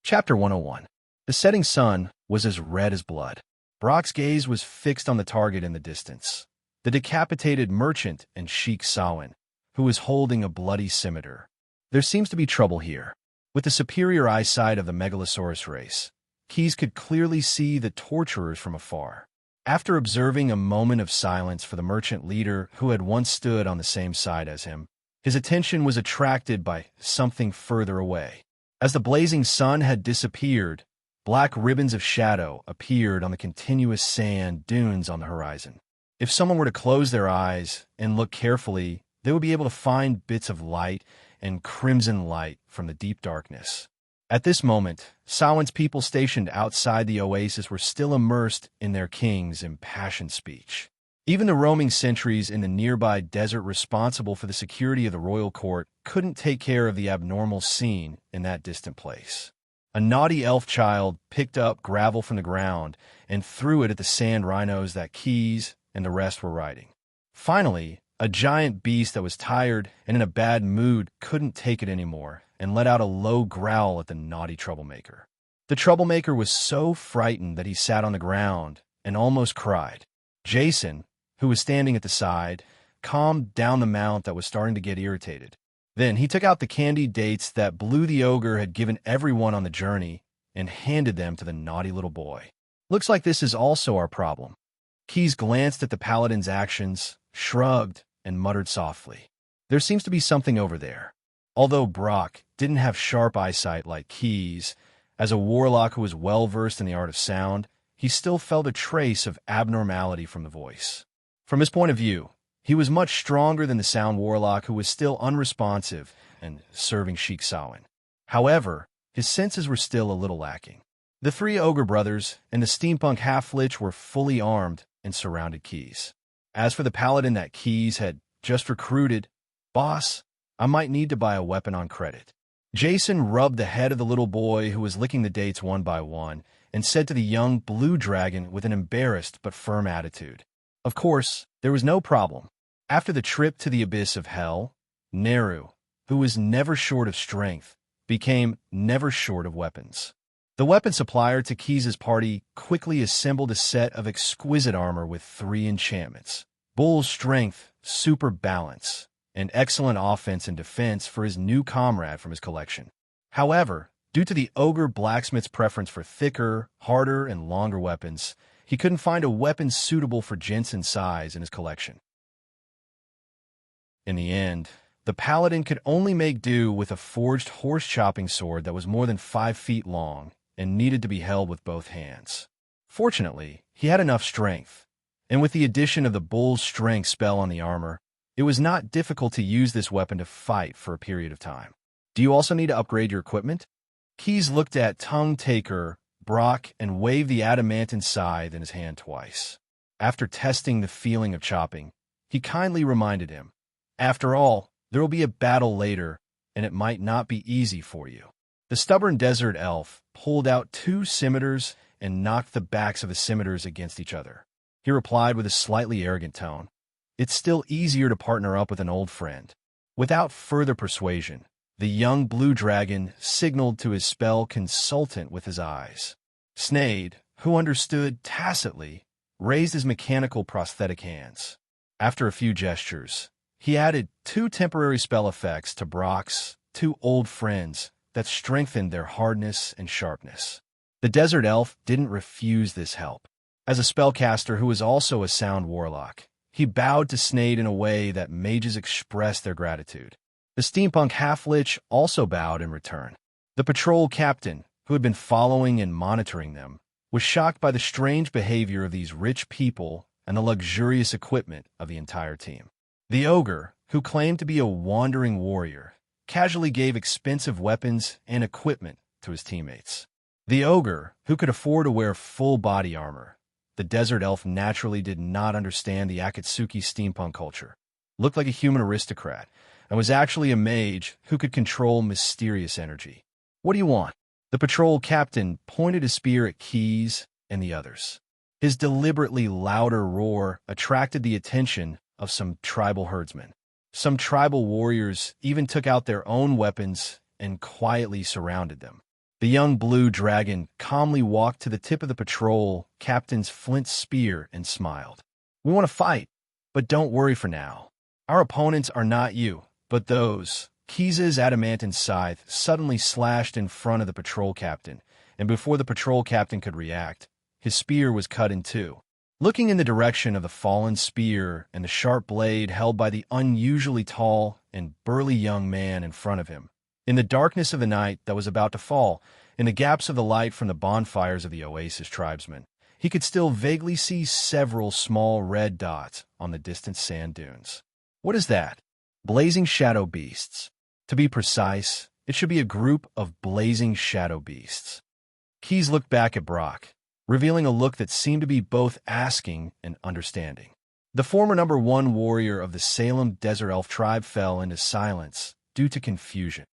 A: Chapter 101. The setting sun was as red as blood. Brock's gaze was fixed on the target in the distance, the decapitated merchant and Sheik Samhain, who was holding a bloody scimitar. There seems to be trouble here. With the superior eyesight of the Megalosaurus race, Keyes could clearly see the torturers from afar. After observing a moment of silence for the merchant leader who had once stood on the same side as him, his attention was attracted by something further away. As the blazing sun had disappeared, black ribbons of shadow appeared on the continuous sand dunes on the horizon. If someone were to close their eyes and look carefully, they would be able to find bits of light and crimson light from the deep darkness. At this moment, Samhain's people stationed outside the oasis were still immersed in their king's impassioned speech. Even the roaming sentries in the nearby desert responsible for the security of the royal court couldn't take care of the abnormal scene in that distant place. A naughty elf child picked up gravel from the ground and threw it at the sand rhinos that Keyes and the rest were riding. Finally, a giant beast that was tired and in a bad mood couldn't take it anymore and let out a low growl at the naughty troublemaker. The troublemaker was so frightened that he sat on the ground and almost cried. Jason, who was standing at the side, calmed down the mount that was starting to get irritated. Then he took out the candied dates that Blue the Ogre had given everyone on the journey and handed them to the naughty little boy. "Looks like this is also our problem." Keyes glanced at the paladin's actions, shrugged, and muttered softly, "There seems to be something over there." Although Brock didn't have sharp eyesight like Keyes, as a warlock who was well-versed in the art of sound, he still felt a trace of abnormality from the voice. From his point of view, he was much stronger than the sound warlock who was still unresponsive and serving Sheik Samhain. However, his senses were still a little lacking. The 3 ogre brothers and the steampunk half-lich were fully armed and surrounded Keyes. As for the paladin that Keyes had just recruited, "Boss, I might need to buy a weapon on credit." Jason rubbed the head of the little boy who was licking the dates one by one and said to the young blue dragon with an embarrassed but firm attitude. Of course, there was no problem. After the trip to the abyss of hell, Neru, who was never short of strength, became never short of weapons. The weapon supplier to Keys' party quickly assembled a set of exquisite armor with 3 enchantments: Bull's strength, super balance, and excellent offense and defense for his new comrade from his collection. However, due to the ogre blacksmith's preference for thicker, harder, and longer weapons, he couldn't find a weapon suitable for Jensen's size in his collection. In the end, the paladin could only make do with a forged horse-chopping sword that was more than 5 feet long and needed to be held with both hands. Fortunately, he had enough strength, and with the addition of the Bull's strength spell on the armor, it was not difficult to use this weapon to fight for a period of time. Do you also need to upgrade your equipment? Keys looked at Tongue Taker, Brock, and waved the adamantine scythe in his hand twice. After testing the feeling of chopping, he kindly reminded him, "After all, there will be a battle later, and it might not be easy for you." The stubborn desert elf pulled out 2 scimitars and knocked the backs of the scimitars against each other. He replied with a slightly arrogant tone, "It's still easier to partner up with an old friend." Without further persuasion, the young blue dragon signaled to his spell consultant with his eyes. Snade, who understood tacitly, raised his mechanical prosthetic hands. After a few gestures, he added 2 temporary spell effects to Brock's 2 old friends that strengthened their hardness and sharpness. The desert elf didn't refuse this help. As a spellcaster who was also a sound warlock, he bowed to Snade in a way that mages expressed their gratitude. The steampunk half-lich also bowed in return. The patrol captain, who had been following and monitoring them, was shocked by the strange behavior of these rich people and the luxurious equipment of the entire team. The ogre, who claimed to be a wandering warrior, casually gave expensive weapons and equipment to his teammates. The ogre, who could afford to wear full body armor, the desert elf naturally did not understand the Akatsuki steampunk culture, looked like a human aristocrat, and was actually a mage who could control mysterious energy. "What do you want?" The patrol captain pointed his spear at Keys and the others. His deliberately louder roar attracted the attention of some tribal herdsmen. Some tribal warriors even took out their own weapons and quietly surrounded them. The young blue dragon calmly walked to the tip of the patrol captain's flint spear and smiled. "We want to fight, but don't worry for now. Our opponents are not you, but those." Keys' adamantine scythe suddenly slashed in front of the patrol captain, and before the patrol captain could react, his spear was cut in 2. Looking in the direction of the fallen spear and the sharp blade held by the unusually tall and burly young man in front of him, in the darkness of the night that was about to fall, in the gaps of the light from the bonfires of the Oasis tribesmen, he could still vaguely see several small red dots on the distant sand dunes. What is that? Blazing shadow beasts. To be precise, it should be a group of blazing shadow beasts. Keys looked back at Brock, revealing a look that seemed to be both asking and understanding. The former number 1 warrior of the Salem Desert Elf tribe fell into silence due to confusion.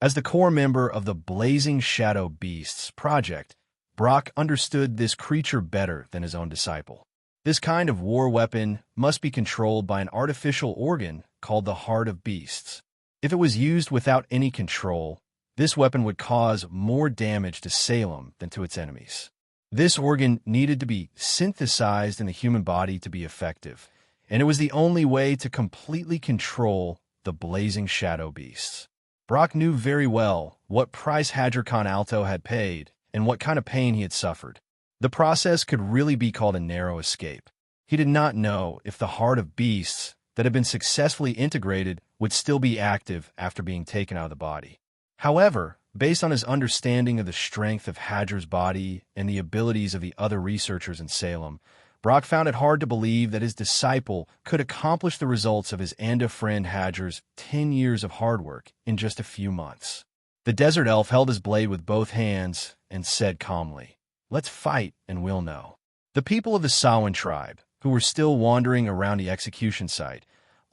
A: As the core member of the Blazing Shadow Beasts project, Brock understood this creature better than his own disciple. This kind of war weapon must be controlled by an artificial organ called the Heart of Beasts. If it was used without any control, this weapon would cause more damage to Salem than to its enemies. This organ needed to be synthesized in the human body to be effective, and it was the only way to completely control the Blazing Shadow Beasts. Brock knew very well what price Hadger Khan Alto had paid and what kind of pain he had suffered. The process could really be called a narrow escape. He did not know if the Heart of Beasts that had been successfully integrated would still be active after being taken out of the body. However, based on his understanding of the strength of Hadger's body and the abilities of the other researchers in Salem, Brock found it hard to believe that his disciple could accomplish the results of his Anda friend Hadger's 10 years of hard work in just a few months. The desert elf held his blade with both hands and said calmly, "Let's fight and we'll know." The people of the Sawan tribe, who were still wandering around the execution site,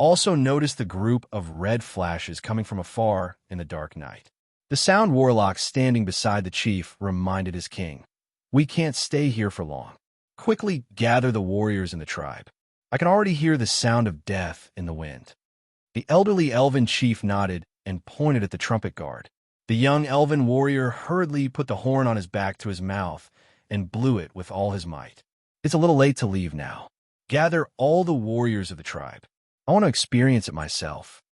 A: also noticed the group of red flashes coming from afar in the dark night. The Sound Warlock standing beside the chief reminded his king, "We can't stay here for long. Quickly gather the warriors in the tribe. I can already hear the sound of death in the wind." The elderly elven chief nodded and pointed at the trumpet guard. The young elven warrior hurriedly put the horn on his back to his mouth and blew it with all his might. "It's a little late to leave now. Gather all the warriors of the tribe. I want to experience it myself."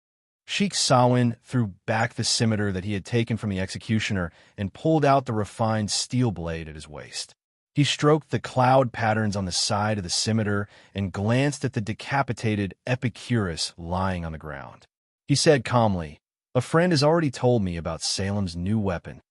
A: Sheik Sawin threw back the scimitar that he had taken from the executioner and pulled out the refined steel blade at his waist. He stroked the cloud patterns on the side of the scimitar and glanced at the decapitated Epicurus lying on the ground. He said calmly, "A friend has already told me about Salem's new weapon."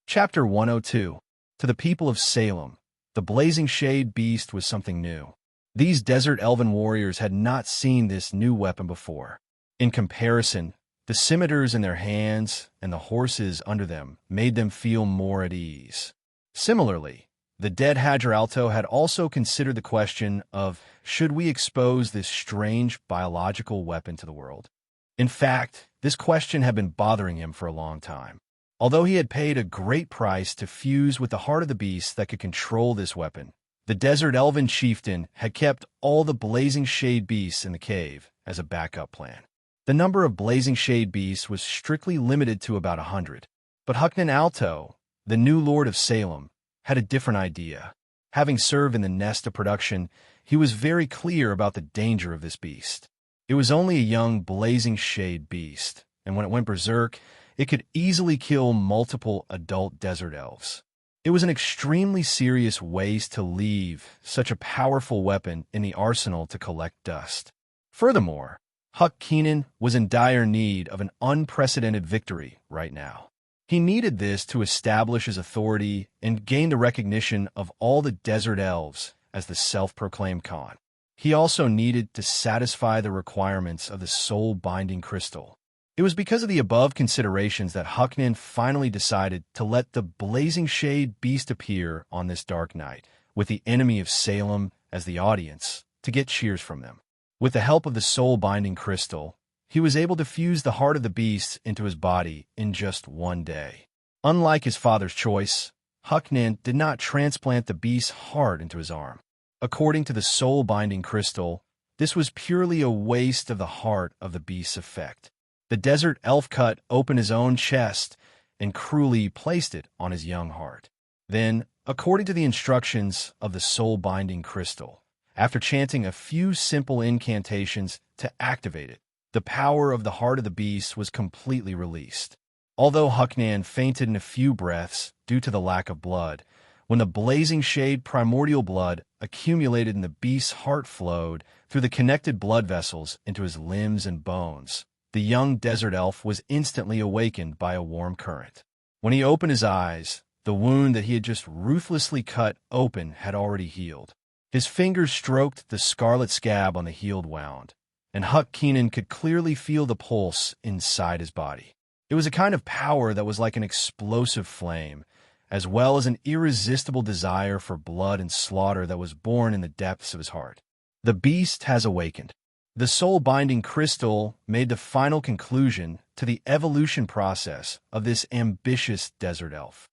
A: Chapter 102. To the people of Salem, the blazing shade beast was something new. These desert elven warriors had not seen this new weapon before. In comparison, the scimitars in their hands and the horses under them made them feel more at ease. Similarly, the dead Hadralto had also considered the question of, should we expose this strange biological weapon to the world? In fact, this question had been bothering him for a long time. Although he had paid a great price to fuse with the heart of the beast that could control this weapon, the desert elven chieftain had kept all the blazing shade beasts in the cave as a backup plan. The number of blazing shade beasts was strictly limited to about 100. But Hucknan Alto, the new lord of Salem, had a different idea. Having served in the nest of production, he was very clear about the danger of this beast. It was only a young blazing shade beast, and when it went berserk, it could easily kill multiple adult desert elves. It was an extremely serious waste to leave such a powerful weapon in the arsenal to collect dust. Furthermore, Huck Keenan was in dire need of an unprecedented victory right now. He needed this to establish his authority and gain the recognition of all the desert elves as the self-proclaimed Khan. He also needed to satisfy the requirements of the soul-binding crystal. It was because of the above considerations that Hucknan finally decided to let the blazing shade beast appear on this dark night, with the enemy of Salem as the audience, to get cheers from them. With the help of the soul-binding crystal, he was able to fuse the heart of the beast into his body in just one day. Unlike his father's choice, Hucknan did not transplant the beast's heart into his arm. According to the soul-binding crystal, this was purely a waste of the heart of the beast's effect. The desert elf cut open his own chest and cruelly placed it on his young heart. Then, according to the instructions of the soul-binding crystal, after chanting a few simple incantations to activate it, the power of the heart of the beast was completely released. Although Hucknan fainted in a few breaths due to the lack of blood, when the blazing shade primordial blood accumulated in the beast's heart flowed through the connected blood vessels into his limbs and bones, the young desert elf was instantly awakened by a warm current. When he opened his eyes, the wound that he had just ruthlessly cut open had already healed. His fingers stroked the scarlet scab on the healed wound, and Huck Keenan could clearly feel the pulse inside his body. It was a kind of power that was like an explosive flame, as well as an irresistible desire for blood and slaughter that was born in the depths of his heart. The beast has awakened. The soul-binding crystal made the final conclusion to the evolution process of this ambitious desert elf.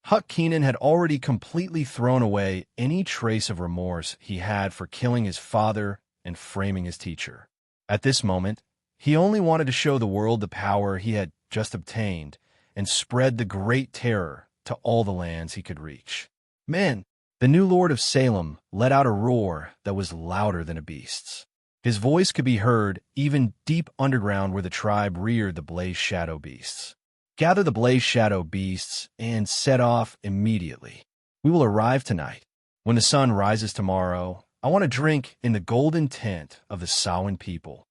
A: Huck Keenan had already completely thrown away any trace of remorse he had for killing his father and framing his teacher. At this moment, he only wanted to show the world the power he had just obtained and spread the great terror to all the lands he could reach. Men! The new lord of Salem let out a roar that was louder than a beast's. His voice could be heard even deep underground where the tribe reared the blaze shadow beasts. Gather the blaze shadow beasts and set off immediately. We will arrive tonight. When the sun rises tomorrow, I want to drink in the golden tent of the Samhain people.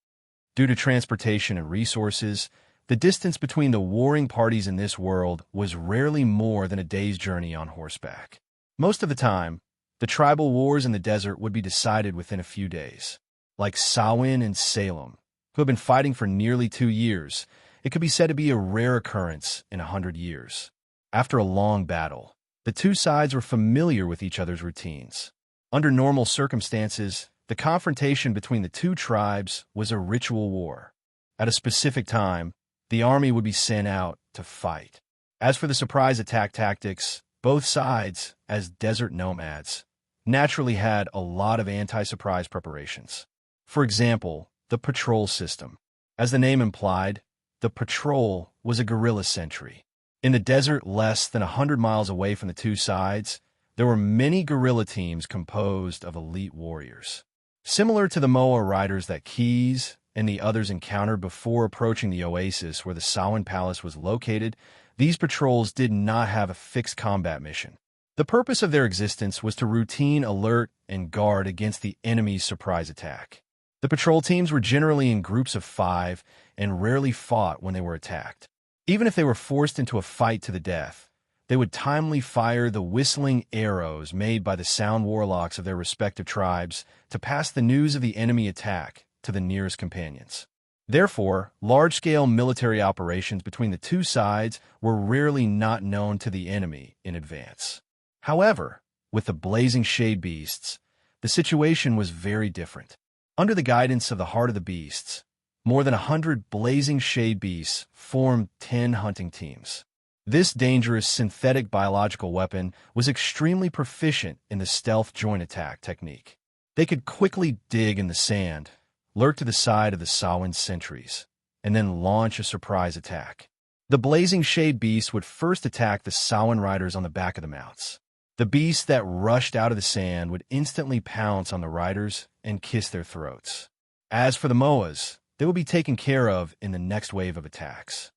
A: Due to transportation and resources, the distance between the warring parties in this world was rarely more than a day's journey on horseback. Most of the time, the tribal wars in the desert would be decided within a few days. Like Samhain and Salem, who have been fighting for nearly 2 years, it could be said to be a rare occurrence in 100 years. After a long battle, The two sides were familiar with each other's routines. Under normal circumstances, the confrontation between the two tribes was a ritual war. At a specific time, the army would be sent out to fight. As for the surprise attack tactics, both sides, as desert nomads, naturally had a lot of anti-surprise preparations. For example, the patrol system. As the name implied, the patrol was a guerrilla sentry. In the desert less than 100 miles away from the two sides, there were many guerrilla teams composed of elite warriors. Similar to the Moa riders that Keys and the others encountered before approaching the oasis where the Samhain Palace was located, these patrols did not have a fixed combat mission. The purpose of their existence was to routine alert and guard against the enemy's surprise attack. The patrol teams were generally in groups of 5 and rarely fought when they were attacked. Even if they were forced into a fight to the death, they would timely fire the whistling arrows made by the sound warlocks of their respective tribes to pass the news of the enemy attack to the nearest companions. Therefore, large-scale military operations between the two sides were rarely not known to the enemy in advance. However, with the blazing shade beasts, the situation was very different. Under the guidance of the Heart of the Beasts, more than 100 blazing shade beasts formed 10 hunting teams. This dangerous synthetic biological weapon was extremely proficient in the stealth joint attack technique. They could quickly dig in the sand, lurk to the side of the Samhain sentries, and then launch a surprise attack. The blazing shade beasts would first attack the Samhain riders on the back of the mounts. The beasts that rushed out of the sand would instantly pounce on the riders and kiss their throats. As for the Moas, they would be taken care of in the next wave of attacks.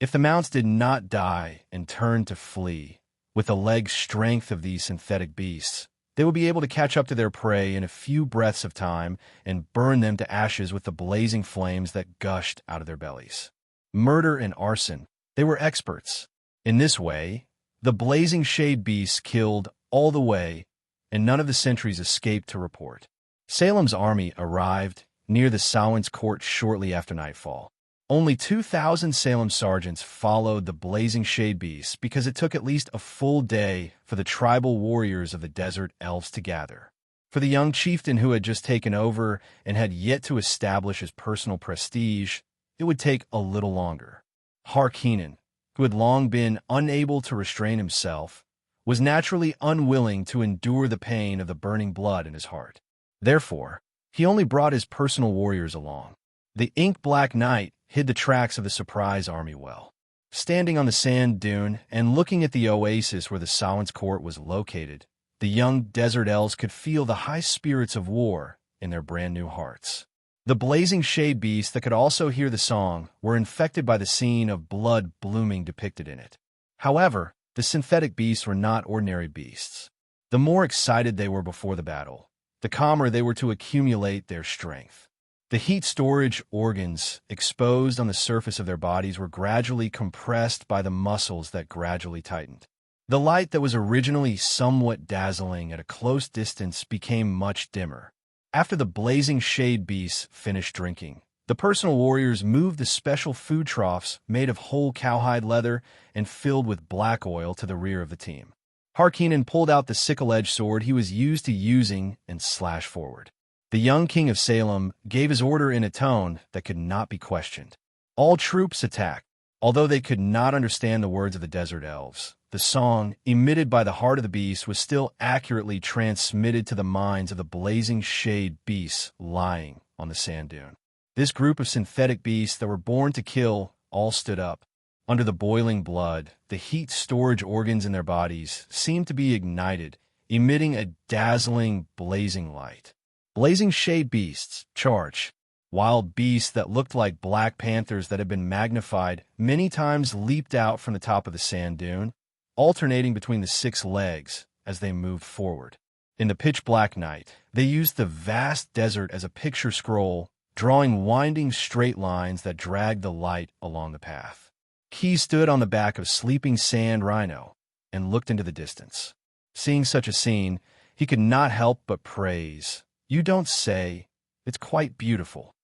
A: If the mounts did not die and turn to flee, with the leg strength of these synthetic beasts, they would be able to catch up to their prey in a few breaths of time and burn them to ashes with the blazing flames that gushed out of their bellies. Murder and arson, they were experts. In this way, the blazing shade beasts killed all the way, and none of the sentries escaped to report. Salem's army arrived near the Samhain's court shortly after nightfall. Only 2,000 Salem sergeants followed the blazing shade beasts because it took at least a full day for the tribal warriors of the desert elves to gather. For the young chieftain who had just taken over and had yet to establish his personal prestige, it would take a little longer. Harkonnen, who had long been unable to restrain himself, was naturally unwilling to endure the pain of the burning blood in his heart. Therefore, he only brought his personal warriors along. The ink-black night hid the tracks of the surprise army well. Standing on the sand dune and looking at the oasis where the Samhain's court was located, the young desert elves could feel the high spirits of war in their brand-new hearts. The blazing shade beasts that could also hear the song were infected by the scene of blood blooming depicted in it. However, the synthetic beasts were not ordinary beasts. The more excited they were before the battle, the calmer they were to accumulate their strength. The heat storage organs exposed on the surface of their bodies were gradually compressed by the muscles that gradually tightened. The light that was originally somewhat dazzling at a close distance became much dimmer. After the blazing shade beasts finished drinking, the personal warriors moved the special food troughs made of whole cowhide leather and filled with black oil to the rear of the team. Harkonnen pulled out the sickle-edged sword he was used to using and slashed forward. The young king of Salem gave his order in a tone that could not be questioned. All troops attacked. Although they could not understand the words of the desert elves, the song, emitted by the Heart of the Beast, was still accurately transmitted to the minds of the blazing shade beasts lying on the sand dune. This group of synthetic beasts that were born to kill all stood up. Under the boiling blood, the heat storage organs in their bodies seemed to be ignited, emitting a dazzling, blazing light. Blazing shade beasts, charge. Wild beasts that looked like black panthers that had been magnified many times leaped out from the top of the sand dune, alternating between the 6 legs as they moved forward. In the pitch-black night, they used the vast desert as a picture scroll, drawing winding straight lines that dragged the light along the path. Key stood on the back of sleeping sand rhino and looked into the distance. Seeing such a scene, he could not help but praise. "You don't say. It's quite beautiful."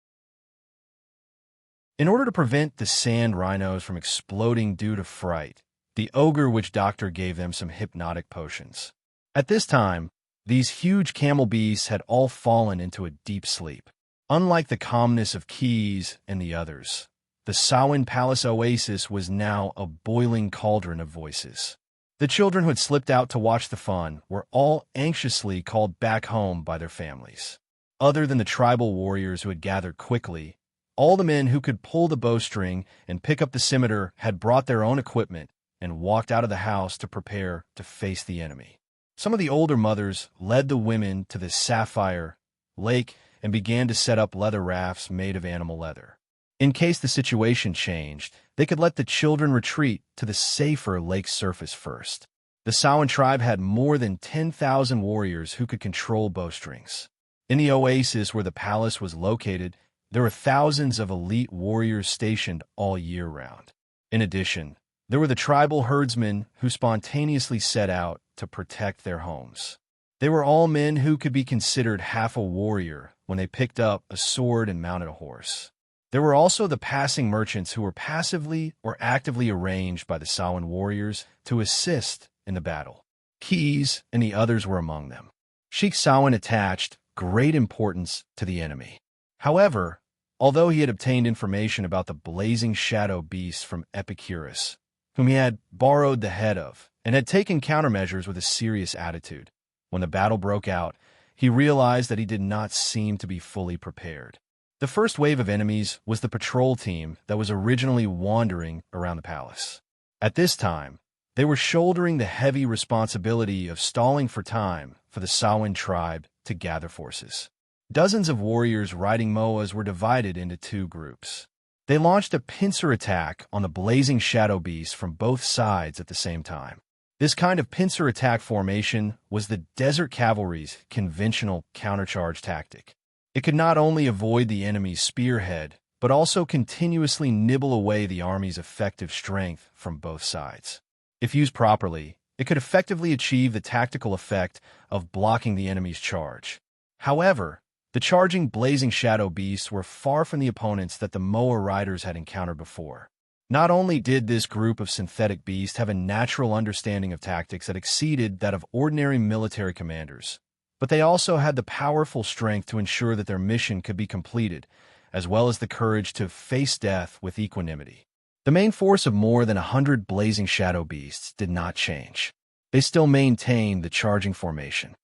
A: In order to prevent the sand rhinos from exploding due to fright, the ogre witch doctor gave them some hypnotic potions. At this time, these huge camel beasts had all fallen into a deep sleep. Unlike the calmness of Keys and the others, the Samhain Palace oasis was now a boiling cauldron of voices. The children who had slipped out to watch the fun were all anxiously called back home by their families. Other than the tribal warriors who had gathered quickly, all the men who could pull the bowstring and pick up the scimitar had brought their own equipment and walked out of the house to prepare to face the enemy. Some of the older mothers led the women to the Sapphire Lake and began to set up leather rafts made of animal leather. In case the situation changed, they could let the children retreat to the safer lake's surface first. The Samhain tribe had more than 10,000 warriors who could control bowstrings. In the oasis where the palace was located, there were thousands of elite warriors stationed all year round. In addition, there were the tribal herdsmen who spontaneously set out to protect their homes. They were all men who could be considered half a warrior when they picked up a sword and mounted a horse. There were also the passing merchants who were passively or actively arranged by the Samhain warriors to assist in the battle. Keys and the others were among them. Sheikh Samhain attached great importance to the enemy. However, although he had obtained information about the blazing shadow beast from Epicurus, whom he had borrowed the head of, and had taken countermeasures with a serious attitude, when the battle broke out, he realized that he did not seem to be fully prepared. The first wave of enemies was the patrol team that was originally wandering around the palace. At this time, they were shouldering the heavy responsibility of stalling for time for the Samhain tribe to gather forces. Dozens of warriors riding moas were divided into two groups. They launched a pincer attack on the blazing shadow beast from both sides at the same time. This kind of pincer attack formation was the desert cavalry's conventional countercharge tactic. It could not only avoid the enemy's spearhead, but also continuously nibble away the army's effective strength from both sides. If used properly, it could effectively achieve the tactical effect of blocking the enemy's charge. However, the charging blazing shadow beasts were far from the opponents that the Moa riders had encountered before. Not only did this group of synthetic beasts have a natural understanding of tactics that exceeded that of ordinary military commanders, but they also had the powerful strength to ensure that their mission could be completed, as well as the courage to face death with equanimity. The main force of more than 100 blazing shadow beasts did not change. They still maintained the charging formation.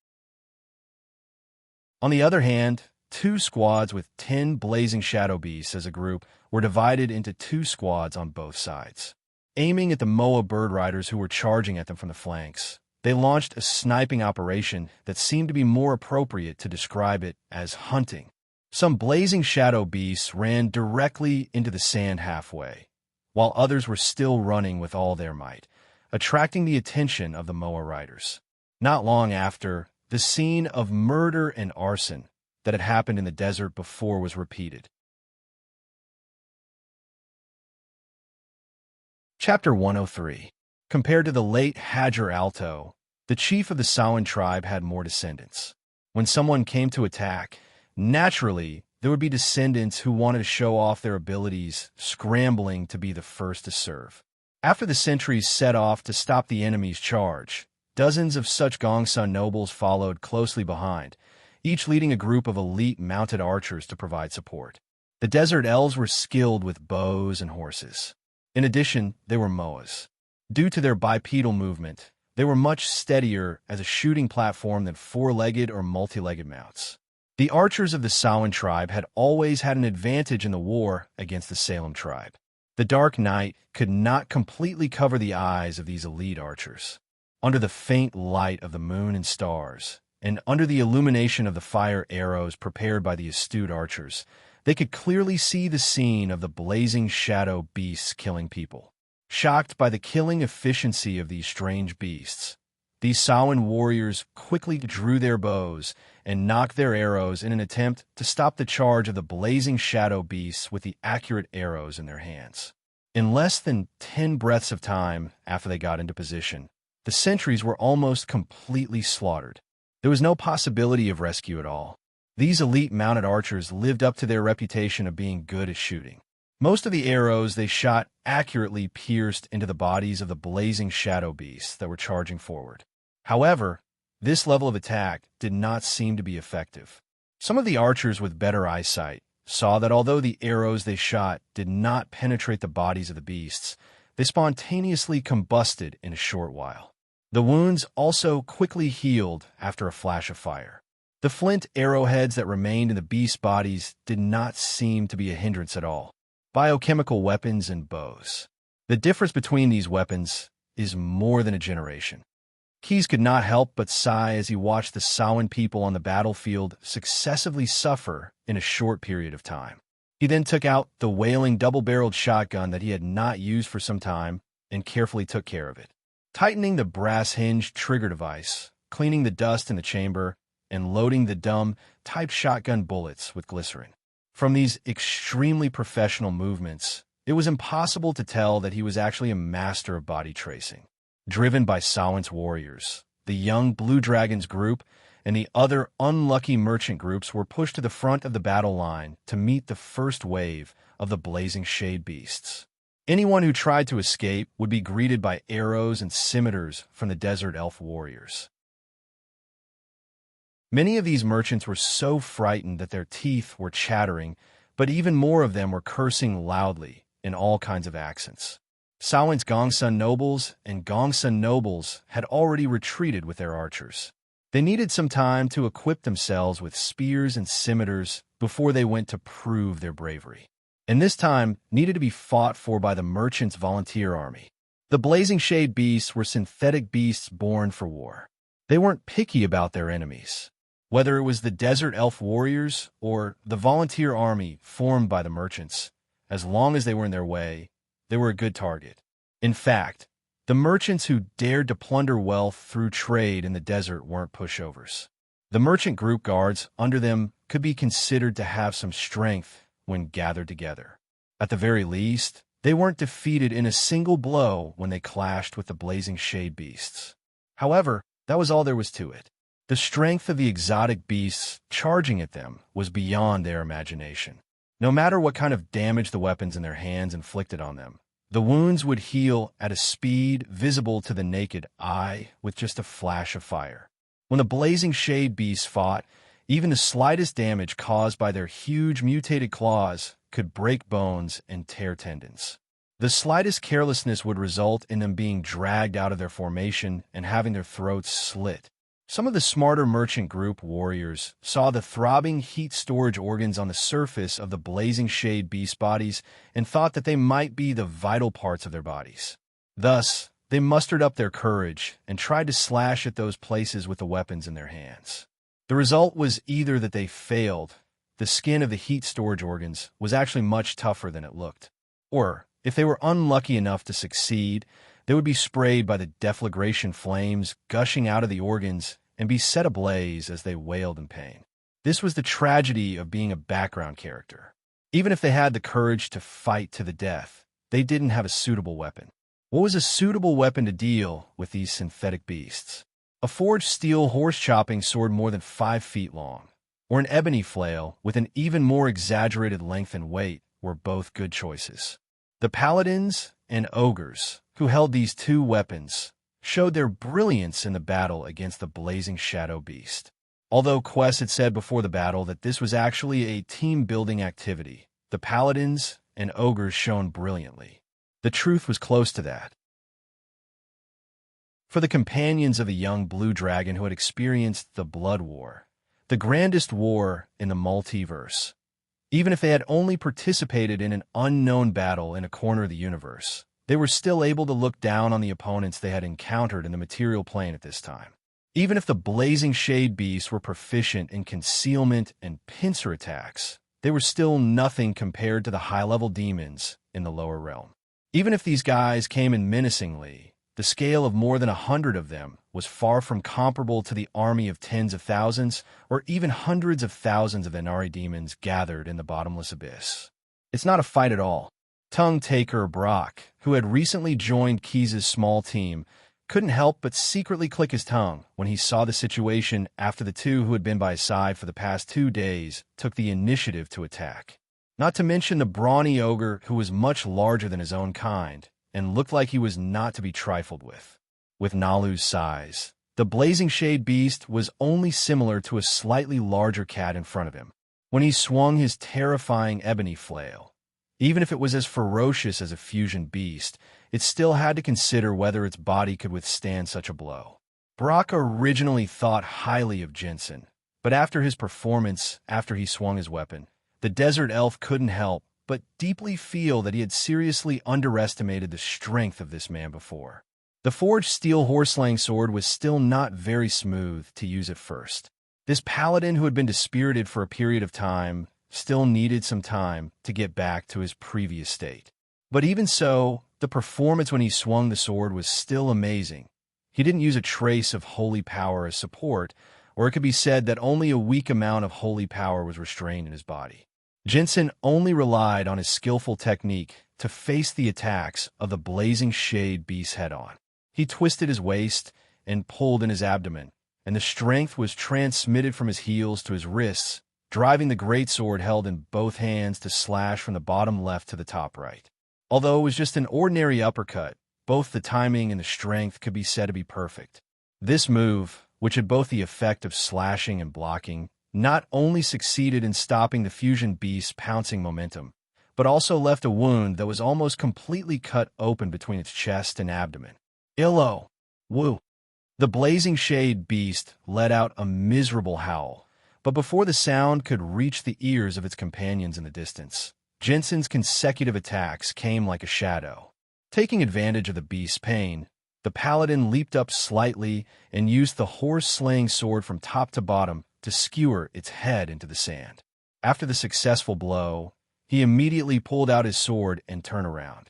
A: On the other hand, two squads with 10 blazing shadow beasts as a group were divided into two squads on both sides. Aiming at the Moa bird riders who were charging at them from the flanks, they launched a sniping operation that seemed to be more appropriate to describe it as hunting. Some blazing shadow beasts ran directly into the sand halfway, while others were still running with all their might, attracting the attention of the Moa riders. Not long after, the scene of murder and arson that had happened in the desert before was repeated. Chapter 103. Compared to the late Hajar Alto, the chief of the Samhain tribe had more descendants. When someone came to attack, naturally, there would be descendants who wanted to show off their abilities, scrambling to be the first to serve. After the sentries set off to stop the enemy's charge, dozens of such Gongsun nobles followed closely behind, each leading a group of elite mounted archers to provide support. The desert elves were skilled with bows and horses. In addition, they were Moas. Due to their bipedal movement, they were much steadier as a shooting platform than four-legged or multi-legged mounts. The archers of the Samhain tribe had always had an advantage in the war against the Salem tribe. The dark night could not completely cover the eyes of these elite archers. Under the faint light of the moon and stars, and under the illumination of the fire arrows prepared by the astute archers, they could clearly see the scene of the blazing shadow beasts killing people. Shocked by the killing efficiency of these strange beasts, these Samhain warriors quickly drew their bows and knocked their arrows in an attempt to stop the charge of the blazing shadow beasts with the accurate arrows in their hands. In less than 10 breaths of time after they got into position, the sentries were almost completely slaughtered. There was no possibility of rescue at all. These elite mounted archers lived up to their reputation of being good at shooting. Most of the arrows they shot accurately pierced into the bodies of the blazing shadow beasts that were charging forward. However, this level of attack did not seem to be effective. Some of the archers with better eyesight saw that although the arrows they shot did not penetrate the bodies of the beasts, they spontaneously combusted in a short while. The wounds also quickly healed after a flash of fire. The flint arrowheads that remained in the beasts' bodies did not seem to be a hindrance at all. Biochemical weapons and bows. The difference between these weapons is more than a generation. Keyes could not help but sigh as he watched the Samhain people on the battlefield successively suffer in a short period of time. He then took out the wailing double-barreled shotgun that he had not used for some time and carefully took care of it, tightening the brass-hinged trigger device, cleaning the dust in the chamber, and loading the dumb-type shotgun bullets with glycerin. From these extremely professional movements, it was impossible to tell that he was actually a master of body tracing. Driven by Samhain's warriors, the young Blue Dragons group and the other unlucky merchant groups were pushed to the front of the battle line to meet the first wave of the blazing shade beasts. Anyone who tried to escape would be greeted by arrows and scimitars from the desert elf warriors. Many of these merchants were so frightened that their teeth were chattering, but even more of them were cursing loudly in all kinds of accents. Samhain's Gongsun nobles and Gongsun nobles had already retreated with their archers. They needed some time to equip themselves with spears and scimitars before they went to prove their bravery. And this time needed to be fought for by the merchants' volunteer army. The blazing shade beasts were synthetic beasts born for war. They weren't picky about their enemies. Whether it was the desert elf warriors or the volunteer army formed by the merchants, as long as they were in their way, they were a good target. In fact, the merchants who dared to plunder wealth through trade in the desert weren't pushovers. The merchant group guards under them could be considered to have some strength when gathered together. At the very least, they weren't defeated in a single blow when they clashed with the blazing shade beasts. However, that was all there was to it. The strength of the exotic beasts charging at them was beyond their imagination. No matter what kind of damage the weapons in their hands inflicted on them, the wounds would heal at a speed visible to the naked eye with just a flash of fire. When the blazing shade beasts fought, even the slightest damage caused by their huge mutated claws could break bones and tear tendons. The slightest carelessness would result in them being dragged out of their formation and having their throats slit. Some of the smarter merchant group warriors saw the throbbing heat storage organs on the surface of the blazing shade beast bodies and thought that they might be the vital parts of their bodies. Thus, they mustered up their courage and tried to slash at those places with the weapons in their hands. The result was either that they failed, the skin of the heat storage organs was actually much tougher than it looked, or, if they were unlucky enough to succeed, they would be sprayed by the deflagration flames gushing out of the organs and be set ablaze as they wailed in pain. This was the tragedy of being a background character. Even if they had the courage to fight to the death, they didn't have a suitable weapon. What was a suitable weapon to deal with these synthetic beasts? A forged steel horse-chopping sword more than 5 feet long, or an ebony flail with an even more exaggerated length and weight were both good choices. The paladins and ogres who held these two weapons showed their brilliance in the battle against the blazing shadow beast. Although Quest had said before the battle that this was actually a team-building activity, the paladins and ogres shone brilliantly. The truth was close to that. For the companions of the young blue dragon who had experienced the Blood War, the grandest war in the multiverse, even if they had only participated in an unknown battle in a corner of the universe, they were still able to look down on the opponents they had encountered in the material plane at this time. Even if the blazing shade beasts were proficient in concealment and pincer attacks, they were still nothing compared to the high-level demons in the lower realm. Even if these guys came in menacingly, the scale of more than 100 of them was far from comparable to the army of tens of thousands or even hundreds of thousands of Inari demons gathered in the bottomless abyss. It's not a fight at all. Tongue-taker Brock, who had recently joined Keyes' small team, couldn't help but secretly click his tongue when he saw the situation after the two who had been by his side for the past 2 days took the initiative to attack. Not to mention the brawny ogre who was much larger than his own kind and looked like he was not to be trifled with. With Nalu's size, the blazing shade beast was only similar to a slightly larger cat in front of him. When he swung his terrifying ebony flail, even if it was as ferocious as a fusion beast, it still had to consider whether its body could withstand such a blow. Brock originally thought highly of Jensen, but after his performance after he swung his weapon, the desert elf couldn't help but deeply feel that he had seriously underestimated the strength of this man before. The forged steel horse-slaying sword was still not very smooth to use at first. This paladin who had been dispirited for a period of time still needed some time to get back to his previous state. But even so, the performance when he swung the sword was still amazing. He didn't use a trace of holy power as support, or it could be said that only a weak amount of holy power was restrained in his body. Jensen only relied on his skillful technique to face the attacks of the blazing shade beast head-on. He twisted his waist and pulled in his abdomen, and the strength was transmitted from his heels to his wrists, driving the greatsword held in both hands to slash from the bottom left to the top right. Although it was just an ordinary uppercut, both the timing and the strength could be said to be perfect. This move, which had both the effect of slashing and blocking, not only succeeded in stopping the fusion beast's pouncing momentum, but also left a wound that was almost completely cut open between its chest and abdomen. Illo! Woo! The blazing shade beast let out a miserable howl, but before the sound could reach the ears of its companions in the distance, Jensen's consecutive attacks came like a shadow. Taking advantage of the beast's pain, the paladin leaped up slightly and used the horse-slaying sword from top to bottom to skewer its head into the sand. After the successful blow, he immediately pulled out his sword and turned around.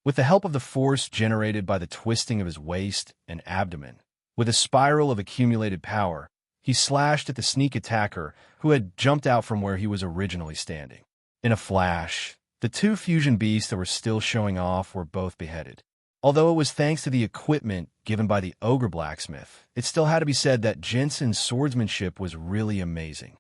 A: With the help of the force generated by the twisting of his waist and abdomen, with a spiral of accumulated power, he slashed at the sneak attacker who had jumped out from where he was originally standing. In a flash, the two fusion beasts that were still showing off were both beheaded. Although it was thanks to the equipment given by the ogre blacksmith, it still had to be said that Jensen's swordsmanship was really amazing.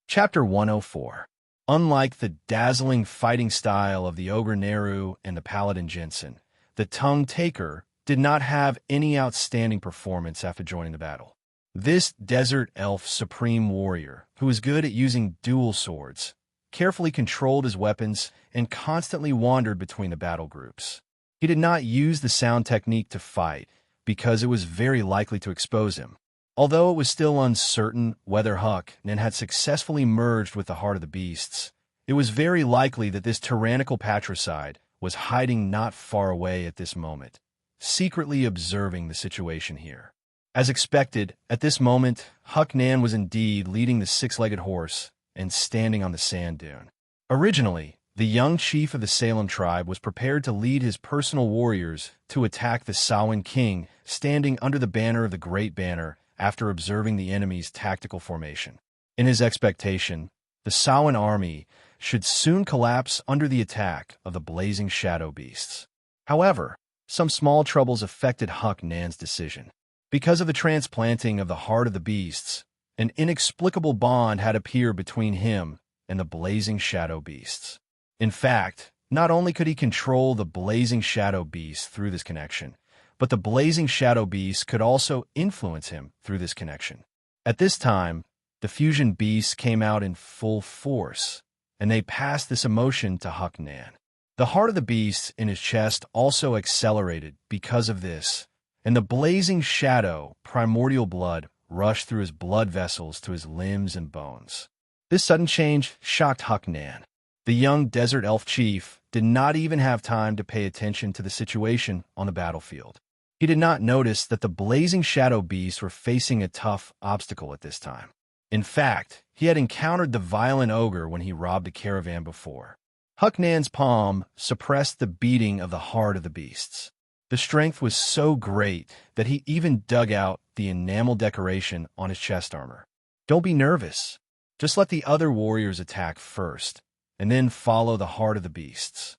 A: Chapter 104. Unlike the dazzling fighting style of the ogre Neru and the paladin Jensen, the tongue taker did not have any outstanding performance after joining the battle. This desert elf supreme warrior, who was good at using dual swords, carefully controlled his weapons and constantly wandered between the battle groups. He did not use the sound technique to fight because it was very likely to expose him. Although it was still uncertain whether Hucknan had successfully merged with the heart of the beasts, it was very likely that this tyrannical patricide was hiding not far away at this moment, secretly observing the situation here. As expected, at this moment, Hucknan was indeed leading the six-legged horse and standing on the sand dune. Originally, the young chief of the Salem tribe was prepared to lead his personal warriors to attack the Samhain king standing under the banner of the Great Banner after observing the enemy's tactical formation. In his expectation, the Samhain army should soon collapse under the attack of the blazing shadow beasts. However, some small troubles affected Hucknan's decision. Because of the transplanting of the heart of the beasts, an inexplicable bond had appeared between him and the blazing shadow beasts. In fact, not only could he control the blazing shadow beast through this connection, but the blazing shadow beast could also influence him through this connection. At this time, the fusion beasts came out in full force, and they passed this emotion to Hucknan. The heart of the beast in his chest also accelerated because of this, and the blazing shadow, primordial blood, rushed through his blood vessels to his limbs and bones. This sudden change shocked Hucknan. The young desert elf chief did not even have time to pay attention to the situation on the battlefield. He did not notice that the blazing shadow beasts were facing a tough obstacle at this time. In fact, he had encountered the violent ogre when he robbed a caravan before. Hucknan's palm suppressed the beating of the heart of the beasts. The strength was so great that he even dug out the enamel decoration on his chest armor. Don't be nervous. Just let the other warriors attack first, and then follow the heart of the beasts.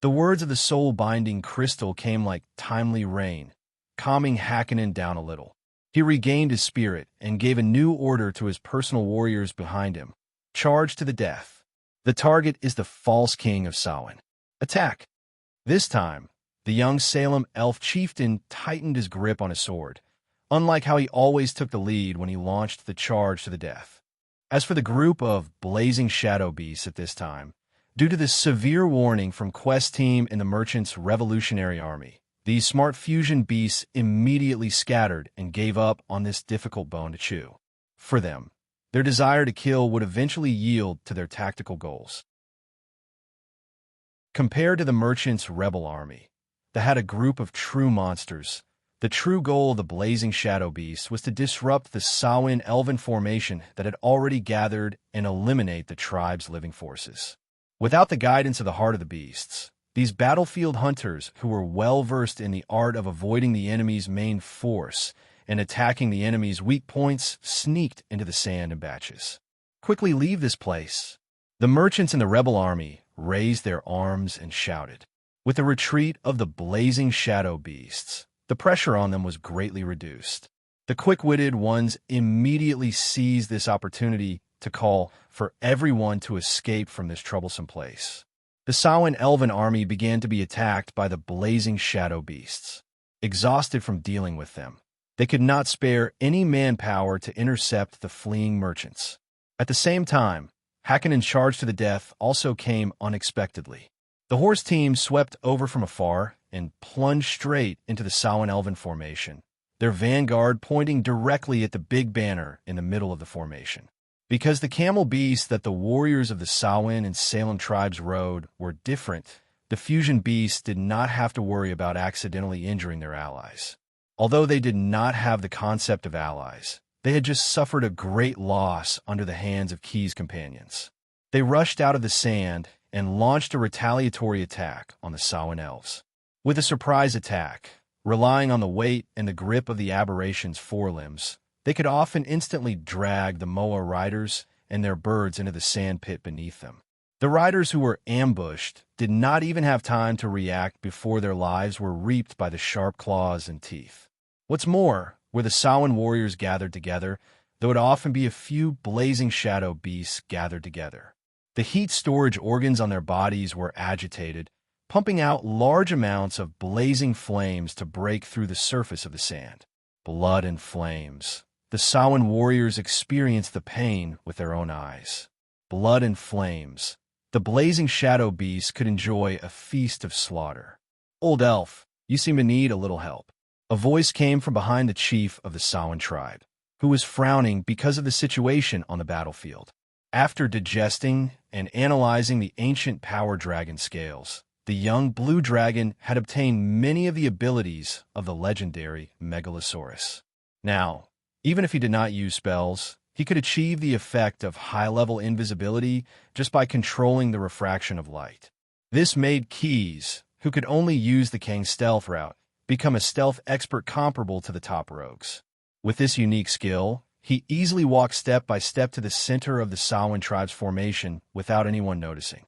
A: The words of the soul-binding crystal came like timely rain, calming Hakkinen down a little. He He regained his spirit and gave a new order to his personal warriors behind him. Charge to the death. The target is the false king of Samhain. Attack. This time, the young Salem elf chieftain tightened his grip on his sword, unlike how he always took the lead when he launched the charge to the death. As for the group of blazing shadow beasts at this time, due to the severe warning from Quest Team and the Merchant's Revolutionary Army, these smart fusion beasts immediately scattered and gave up on this difficult bone to chew. For them, their desire to kill would eventually yield to their tactical goals. Compared to the Merchant's rebel army, that had a group of true monsters, the true goal of the blazing shadow beasts was to disrupt the Samhain elven formation that had already gathered and eliminate the tribe's living forces. Without the guidance of the heart of the beasts, these battlefield hunters who were well-versed in the art of avoiding the enemy's main force and attacking the enemy's weak points sneaked into the sand in batches. Quickly leave this place. The merchants in the rebel army raised their arms and shouted. With the retreat of the blazing shadow beasts, the pressure on them was greatly reduced. The quick-witted ones immediately seized this opportunity to call for everyone to escape from this troublesome place. The Samhain elven army began to be attacked by the blazing shadow beasts. Exhausted from dealing with them, they could not spare any manpower to intercept the fleeing merchants. At the same time, Hakkinen charge to the death also came unexpectedly. The horse team swept over from afar and plunged straight into the Samhain elven formation, their vanguard pointing directly at the big banner in the middle of the formation. Because the camel beasts that the warriors of the Samhain and Salem tribes rode were different, the fusion beasts did not have to worry about accidentally injuring their allies. Although they did not have the concept of allies, they had just suffered a great loss under the hands of Key's companions. They rushed out of the sand and launched a retaliatory attack on the Samhain elves. With a surprise attack, relying on the weight and the grip of the aberration's forelimbs, they could often instantly drag the Moa riders and their birds into the sand pit beneath them. The riders who were ambushed did not even have time to react before their lives were reaped by the sharp claws and teeth. What's more, where the Samhain warriors gathered together, there would often be a few blazing shadow beasts gathered together. The heat storage organs on their bodies were agitated, pumping out large amounts of blazing flames to break through the surface of the sand. Blood and flames. The Samhain warriors experienced the pain with their own eyes. Blood and flames. The blazing shadow beasts could enjoy a feast of slaughter. "Old elf, you seem to need a little help." A voice came from behind the chief of the Samhain tribe, who was frowning because of the situation on the battlefield. After digesting and analyzing the ancient power dragon scales, the young blue dragon had obtained many of the abilities of the legendary Megalosaurus. Now, even if he did not use spells, he could achieve the effect of high-level invisibility just by controlling the refraction of light. This made Keys, who could only use the Kang stealth route, become a stealth expert comparable to the top rogues. With this unique skill, he easily walked step by step to the center of the Samhain tribe's formation without anyone noticing.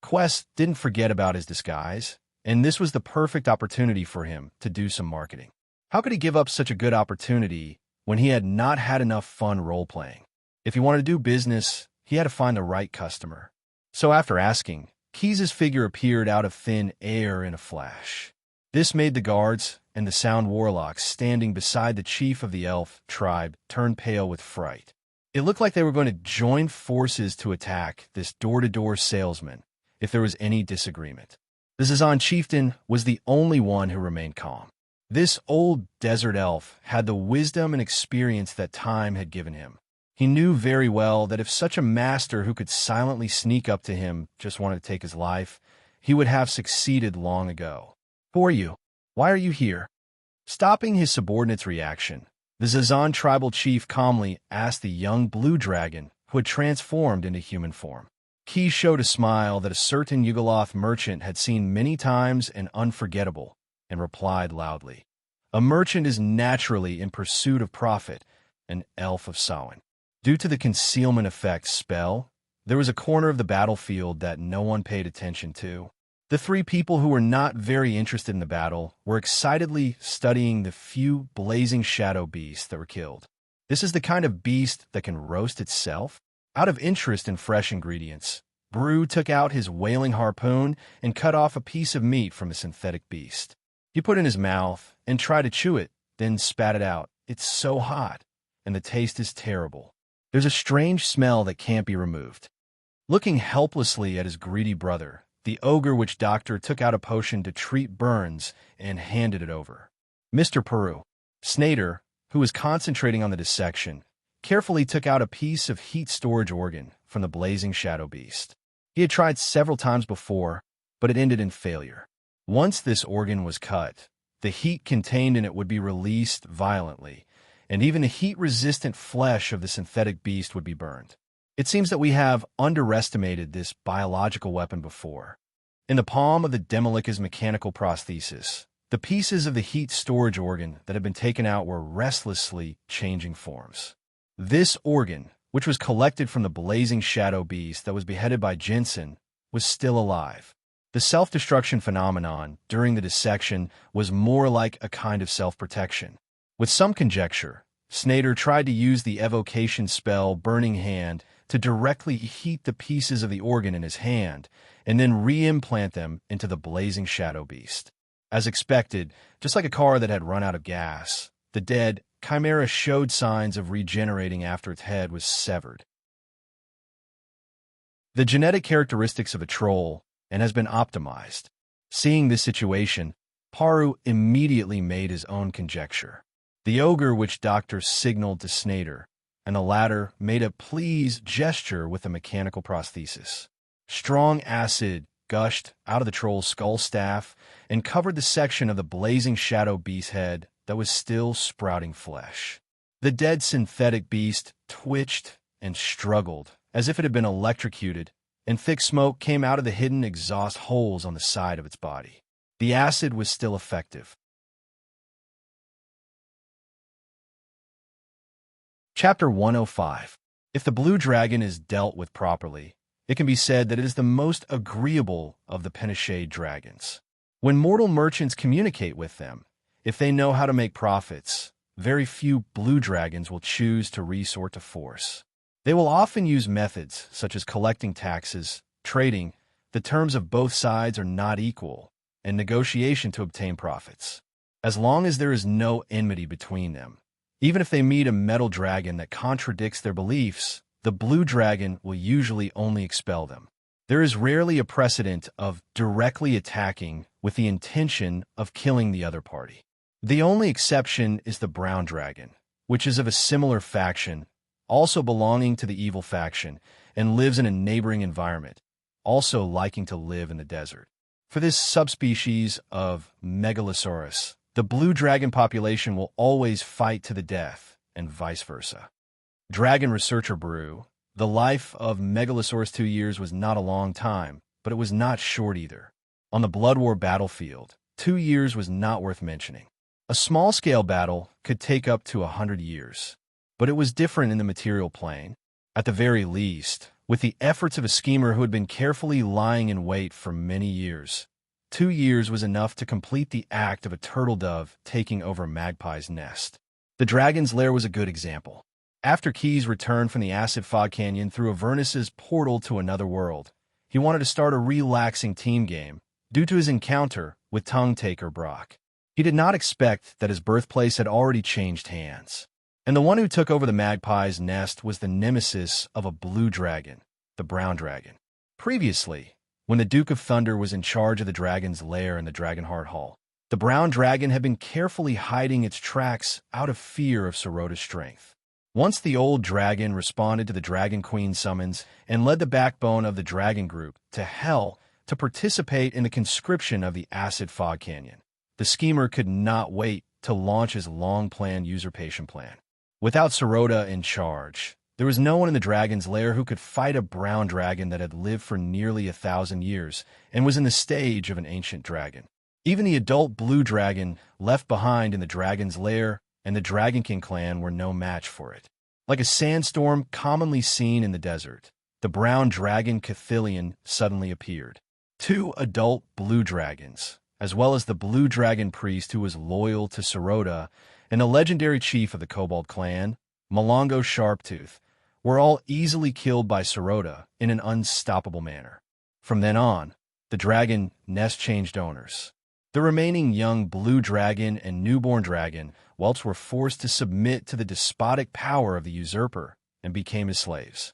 A: Quest didn't forget about his disguise, and this was the perfect opportunity for him to do some marketing. How could he give up such a good opportunity when he had not had enough fun role-playing? If he wanted to do business, he had to find the right customer. So after asking, Keys' figure appeared out of thin air in a flash. This made the guards and the sound warlocks standing beside the chief of the elf tribe turn pale with fright. It looked like they were going to join forces to attack this door-to-door salesman if there was any disagreement. The Zazan chieftain was the only one who remained calm. This old desert elf had the wisdom and experience that time had given him. He knew very well that if such a master who could silently sneak up to him just wanted to take his life, he would have succeeded long ago. "Who are you? Why are you here?" Stopping his subordinate's reaction, the Zazan tribal chief calmly asked the young blue dragon who had transformed into human form. Key showed a smile that a certain Yugoloth merchant had seen many times and unforgettable, and replied loudly, "A merchant is naturally in pursuit of profit, an elf of Samhain." Due to the concealment effect spell, there was a corner of the battlefield that no one paid attention to. The three people who were not very interested in the battle were excitedly studying the few blazing shadow beasts that were killed. This is the kind of beast that can roast itself? Out of interest in fresh ingredients, Brew took out his whaling harpoon and cut off a piece of meat from a synthetic beast. He put it in his mouth and tried to chew it, then spat it out. It's so hot, and the taste is terrible. There's a strange smell that can't be removed. Looking helplessly at his greedy brother, the ogre witch doctor took out a potion to treat burns and handed it over. Mr. Peru, Snader, who was concentrating on the dissection, carefully took out a piece of heat storage organ from the blazing shadow beast. He had tried several times before, but it ended in failure. Once this organ was cut, the heat contained in it would be released violently, and even the heat-resistant flesh of the synthetic beast would be burned. It seems that we have underestimated this biological weapon before. In the palm of the Demolica's mechanical prosthesis, the pieces of the heat storage organ that had been taken out were restlessly changing forms. This organ, which was collected from the blazing shadow beast that was beheaded by Jensen, was still alive. The self-destruction phenomenon during the dissection was more like a kind of self-protection. With some conjecture, Snader tried to use the evocation spell Burning Hand to directly heat the pieces of the organ in his hand and then re-implant them into the blazing shadow beast. As expected, just like a car that had run out of gas, the dead Chimera showed signs of regenerating after its head was severed. The genetic characteristics of a troll and has been optimized. Seeing this situation, Paru immediately made his own conjecture. The ogre witch doctor signaled to Snader, and the latter made a please gesture with the mechanical prosthesis. Strong acid gushed out of the troll's skull staff and covered the section of the blazing shadow beast's head that was still sprouting flesh. The dead synthetic beast twitched and struggled as if it had been electrocuted, and thick smoke came out of the hidden exhaust holes on the side of its body. The acid was still effective. Chapter 105. If the blue dragon is dealt with properly, it can be said that it is the most agreeable of the Penishade dragons. When mortal merchants communicate with them, if they know how to make profits, very few blue dragons will choose to resort to force. They will often use methods such as collecting taxes, trading, the terms of both sides are not equal, and negotiation to obtain profits. As long as there is no enmity between them, even if they meet a metal dragon that contradicts their beliefs, the blue dragon will usually only expel them. There is rarely a precedent of directly attacking with the intention of killing the other party. The only exception is the brown dragon, which is of a similar faction, also belonging to the evil faction, and lives in a neighboring environment, also liking to live in the desert. For this subspecies of Megalosaurus, the blue dragon population will always fight to the death, and vice versa. Dragon researcher Brew, the life of Megalosaurus 2 years was not a long time, but it was not short either. On the Blood War battlefield, 2 years was not worth mentioning. A small-scale battle could take up to 100 years, but it was different in the material plane. At the very least, with the efforts of a schemer who had been carefully lying in wait for many years, 2 years was enough to complete the act of a turtle dove taking over a magpie's nest. The dragon's lair was a good example. After Keyes returned from the acid fog canyon through Avernus's portal to another world, he wanted to start a relaxing team game due to his encounter with tongue-taker Brock. He did not expect that his birthplace had already changed hands, and the one who took over the magpie's nest was the nemesis of a blue dragon, the brown dragon. Previously, when the Duke of Thunder was in charge of the dragon's lair in the Dragonheart Hall, the brown dragon had been carefully hiding its tracks out of fear of Sorota's strength. Once the old dragon responded to the Dragon Queen's summons and led the backbone of the dragon group to Hell to participate in the conscription of the Acid Fog Canyon, the schemer could not wait to launch his long-planned usurpation plan. Without Sorota in charge, there was no one in the dragon's lair who could fight a brown dragon that had lived for nearly 1,000 years and was in the stage of an ancient dragon. Even the adult blue dragon left behind in the dragon's lair and the Dragon King clan were no match for it. Like a sandstorm commonly seen in the desert, the brown dragon Cathilian suddenly appeared. 2 adult blue dragons, as well as the blue dragon priest who was loyal to Sarota, and the legendary chief of the Kobold clan, Malongo Sharptooth, were all easily killed by Sarota in an unstoppable manner. From then on, the dragon nest changed owners. The remaining young blue dragon and newborn dragon whelps were forced to submit to the despotic power of the usurper and became his slaves.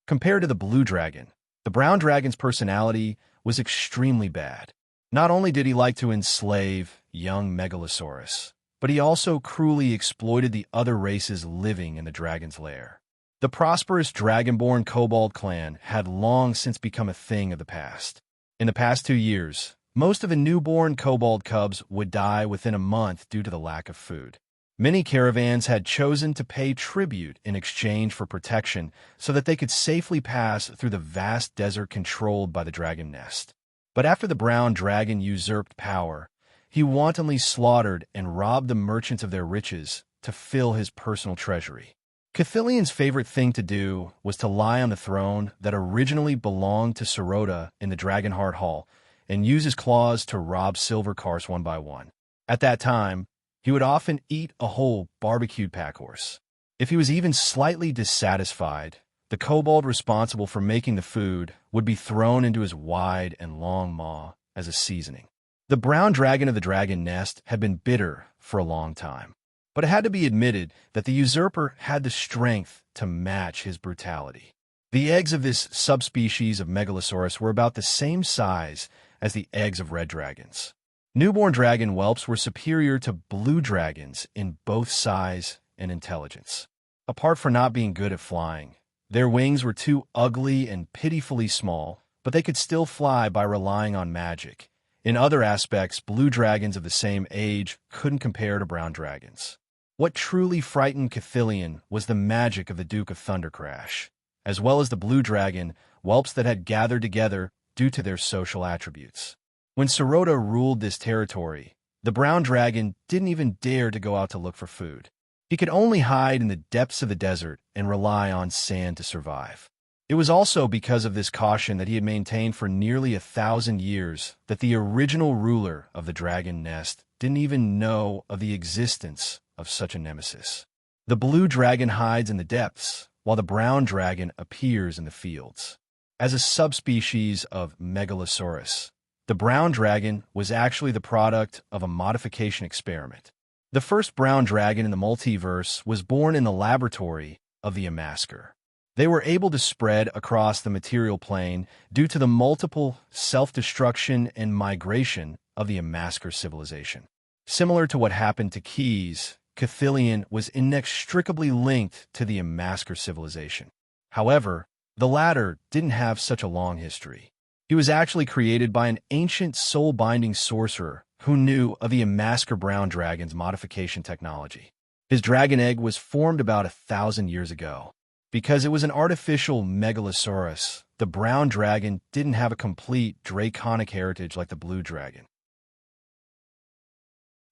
A: Compared to the blue dragon, the brown dragon's personality was extremely bad. Not only did he like to enslave young Megalosaurus, but he also cruelly exploited the other races living in the dragon's lair. The prosperous dragonborn Kobold clan had long since become a thing of the past. In the past 2 years, most of the newborn Kobold cubs would die within a month due to the lack of food. Many caravans had chosen to pay tribute in exchange for protection so that they could safely pass through the vast desert controlled by the dragon nest. But after the brown dragon usurped power, he wantonly slaughtered and robbed the merchants of their riches to fill his personal treasury. Cathilian's favorite thing to do was to lie on the throne that originally belonged to Sarota in the Dragonheart Hall and use his claws to rob silver cars one by one. At that time, he would often eat a whole barbecued packhorse. If he was even slightly dissatisfied, the kobold responsible for making the food would be thrown into his wide and long maw as a seasoning. The brown dragon of the dragon nest had been bitter for a long time, but it had to be admitted that the usurper had the strength to match his brutality. The eggs of this subspecies of Megalosaurus were about the same size as the eggs of red dragons. Newborn dragon whelps were superior to blue dragons in both size and intelligence. Apart from not being good at flying, their wings were too ugly and pitifully small, but they could still fly by relying on magic. In other aspects, blue dragons of the same age couldn't compare to brown dragons. What truly frightened Cathilian was the magic of the Duke of Thundercrash, as well as the blue dragon whelps that had gathered together due to their social attributes. When Sarota ruled this territory, the brown dragon didn't even dare to go out to look for food. He could only hide in the depths of the desert and rely on sand to survive. It was also because of this caution that he had maintained for nearly 1,000 years that the original ruler of the dragon nest didn't even know of the existence of such a nemesis. The blue dragon hides in the depths, while the brown dragon appears in the fields. As a subspecies of Megalosaurus, the brown dragon was actually the product of a modification experiment. The first brown dragon in the multiverse was born in the laboratory of the Embark. They were able to spread across the material plane due to the multiple self-destruction and migration of the Embark civilization. Similar to what happened to Keys, Cathilian was inextricably linked to the Embark civilization. However, the latter didn't have such a long history. He was actually created by an ancient soul-binding sorcerer who knew of the Embark brown dragon's modification technology. His dragon egg was formed about 1,000 years ago. Because it was an artificial Megalosaurus, the brown dragon didn't have a complete draconic heritage like the blue dragon.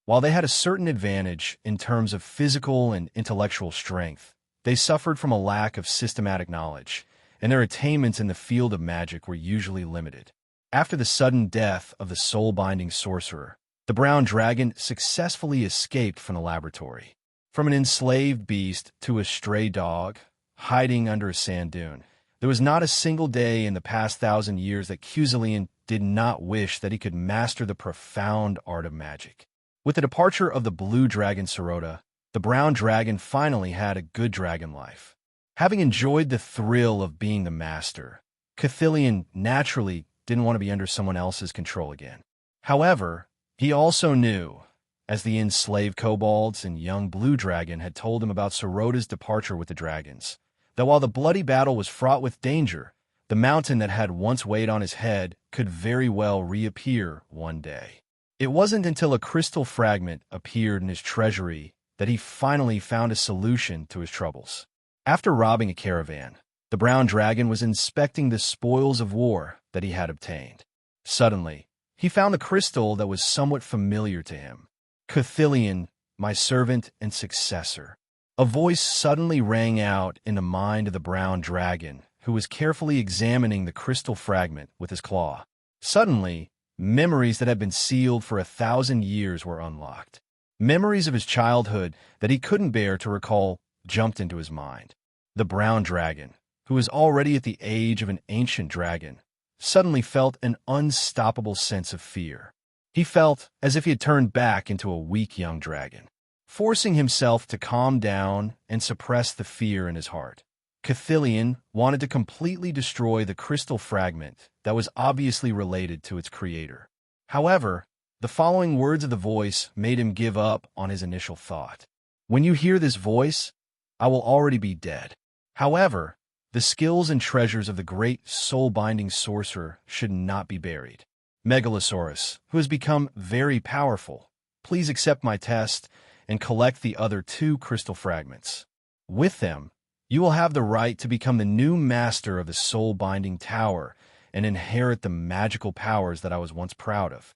A: While they had a certain advantage in terms of physical and intellectual strength, they suffered from a lack of systematic knowledge, and their attainments in the field of magic were usually limited. After the sudden death of the soul-binding sorcerer, the brown dragon successfully escaped from the laboratory. From an enslaved beast to a stray dog, hiding under a sand dune, there was not a single day in the past 1,000 years that Cathilian did not wish that he could master the profound art of magic. With the departure of the blue dragon Sarota, the brown dragon finally had a good dragon life. Having enjoyed the thrill of being the master, Cathilian naturally didn't want to be under someone else's control again. However, he also knew, as the enslaved kobolds and young blue dragon had told him about Sarota's departure with the dragons, that while the bloody battle was fraught with danger, the mountain that had once weighed on his head could very well reappear one day. It wasn't until a crystal fragment appeared in his treasury that he finally found a solution to his troubles. After robbing a caravan, the brown dragon was inspecting the spoils of war that he had obtained. Suddenly, he found the crystal that was somewhat familiar to him. "Cathilian, my servant and successor." A voice suddenly rang out in the mind of the brown dragon who was carefully examining the crystal fragment with his claw. Suddenly, memories that had been sealed for 1,000 years were unlocked. Memories of his childhood that he couldn't bear to recall jumped into his mind. The brown dragon, who was already at the age of an ancient dragon, suddenly felt an unstoppable sense of fear. He felt as if he had turned back into a weak young dragon. Forcing himself to calm down and suppress the fear in his heart, Cathilian wanted to completely destroy the crystal fragment that was obviously related to its creator. However, the following words of the voice made him give up on his initial thought. "When you hear this voice, I will already be dead." However, the skills and treasures of the great soul-binding sorcerer should not be buried. Megalosaurus, who has become very powerful, please accept my test and collect the other 2 crystal fragments. With them, you will have the right to become the new master of the soul-binding tower and inherit the magical powers that I was once proud of.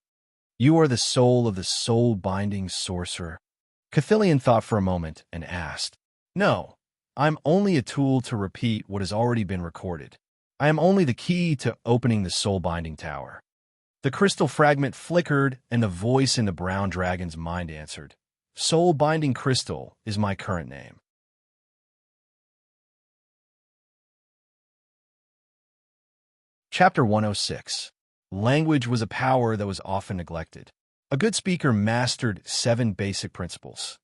A: You are the soul of the soul-binding sorcerer. Cathilian thought for a moment and asked, "No, I'm only a tool to repeat what has already been recorded. I am only the key to opening the soul-binding tower." The crystal fragment flickered, and the voice in the brown dragon's mind answered, "Soul-binding crystal is my current name." Chapter 106. Language was a power that was often neglected. A good speaker mastered 7 basic principles.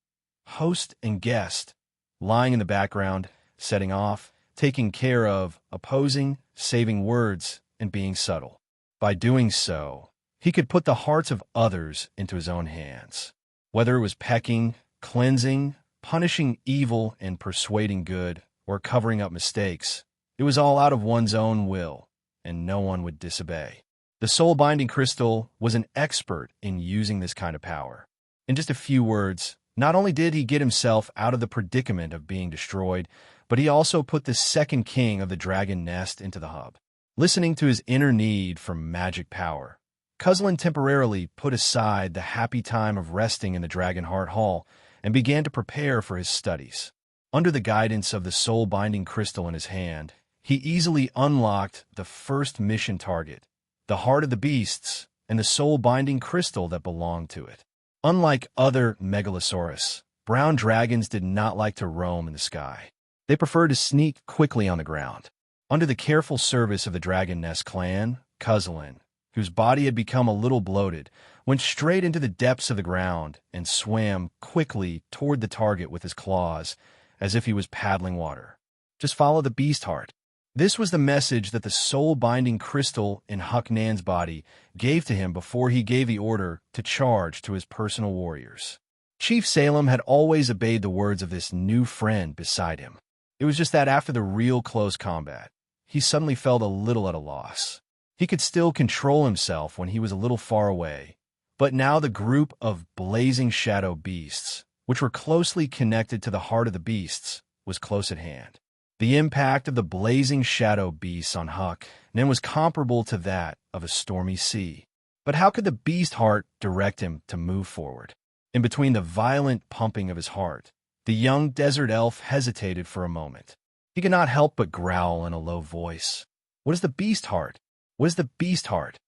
A: Host and guest, lying in the background, setting off, taking care of, opposing, saving words, and being subtle. By doing so, he could put the hearts of others into his own hands. Whether it was pecking, cleansing, punishing evil, and persuading good, or covering up mistakes, it was all out of one's own will, and no one would disobey. The soul-binding crystal was an expert in using this kind of power. In just a few words, not only did he get himself out of the predicament of being destroyed, but he also put the second king of the dragon nest into the hub. Listening to his inner need for magic power, Cuzzlin temporarily put aside the happy time of resting in the Dragonheart Hall and began to prepare for his studies. Under the guidance of the soul-binding crystal in his hand, he easily unlocked the first mission target, the heart of the beasts and the soul-binding crystal that belonged to it. Unlike other Megalosaurus, brown dragons did not like to roam in the sky. They preferred to sneak quickly on the ground. Under the careful service of the Dragon Nest clan, Cuzzlin, whose body had become a little bloated, went straight into the depths of the ground and swam quickly toward the target with his claws, as if he was paddling water. Just follow the beast heart. This was the message that the soul-binding crystal in Hucknan's body gave to him before he gave the order to charge to his personal warriors. Chief Salem had always obeyed the words of this new friend beside him. It was just that after the real close combat, he suddenly felt a little at a loss. He could still control himself when he was a little far away, but now the group of blazing shadow beasts, which were closely connected to the heart of the beasts, was close at hand. The impact of the blazing shadow beasts on Huck then was comparable to that of a stormy sea. But how could the beast heart direct him to move forward? In between the violent pumping of his heart, the young desert elf hesitated for a moment. He could not help but growl in a low voice. "What is the beast heart? What is the beast heart?"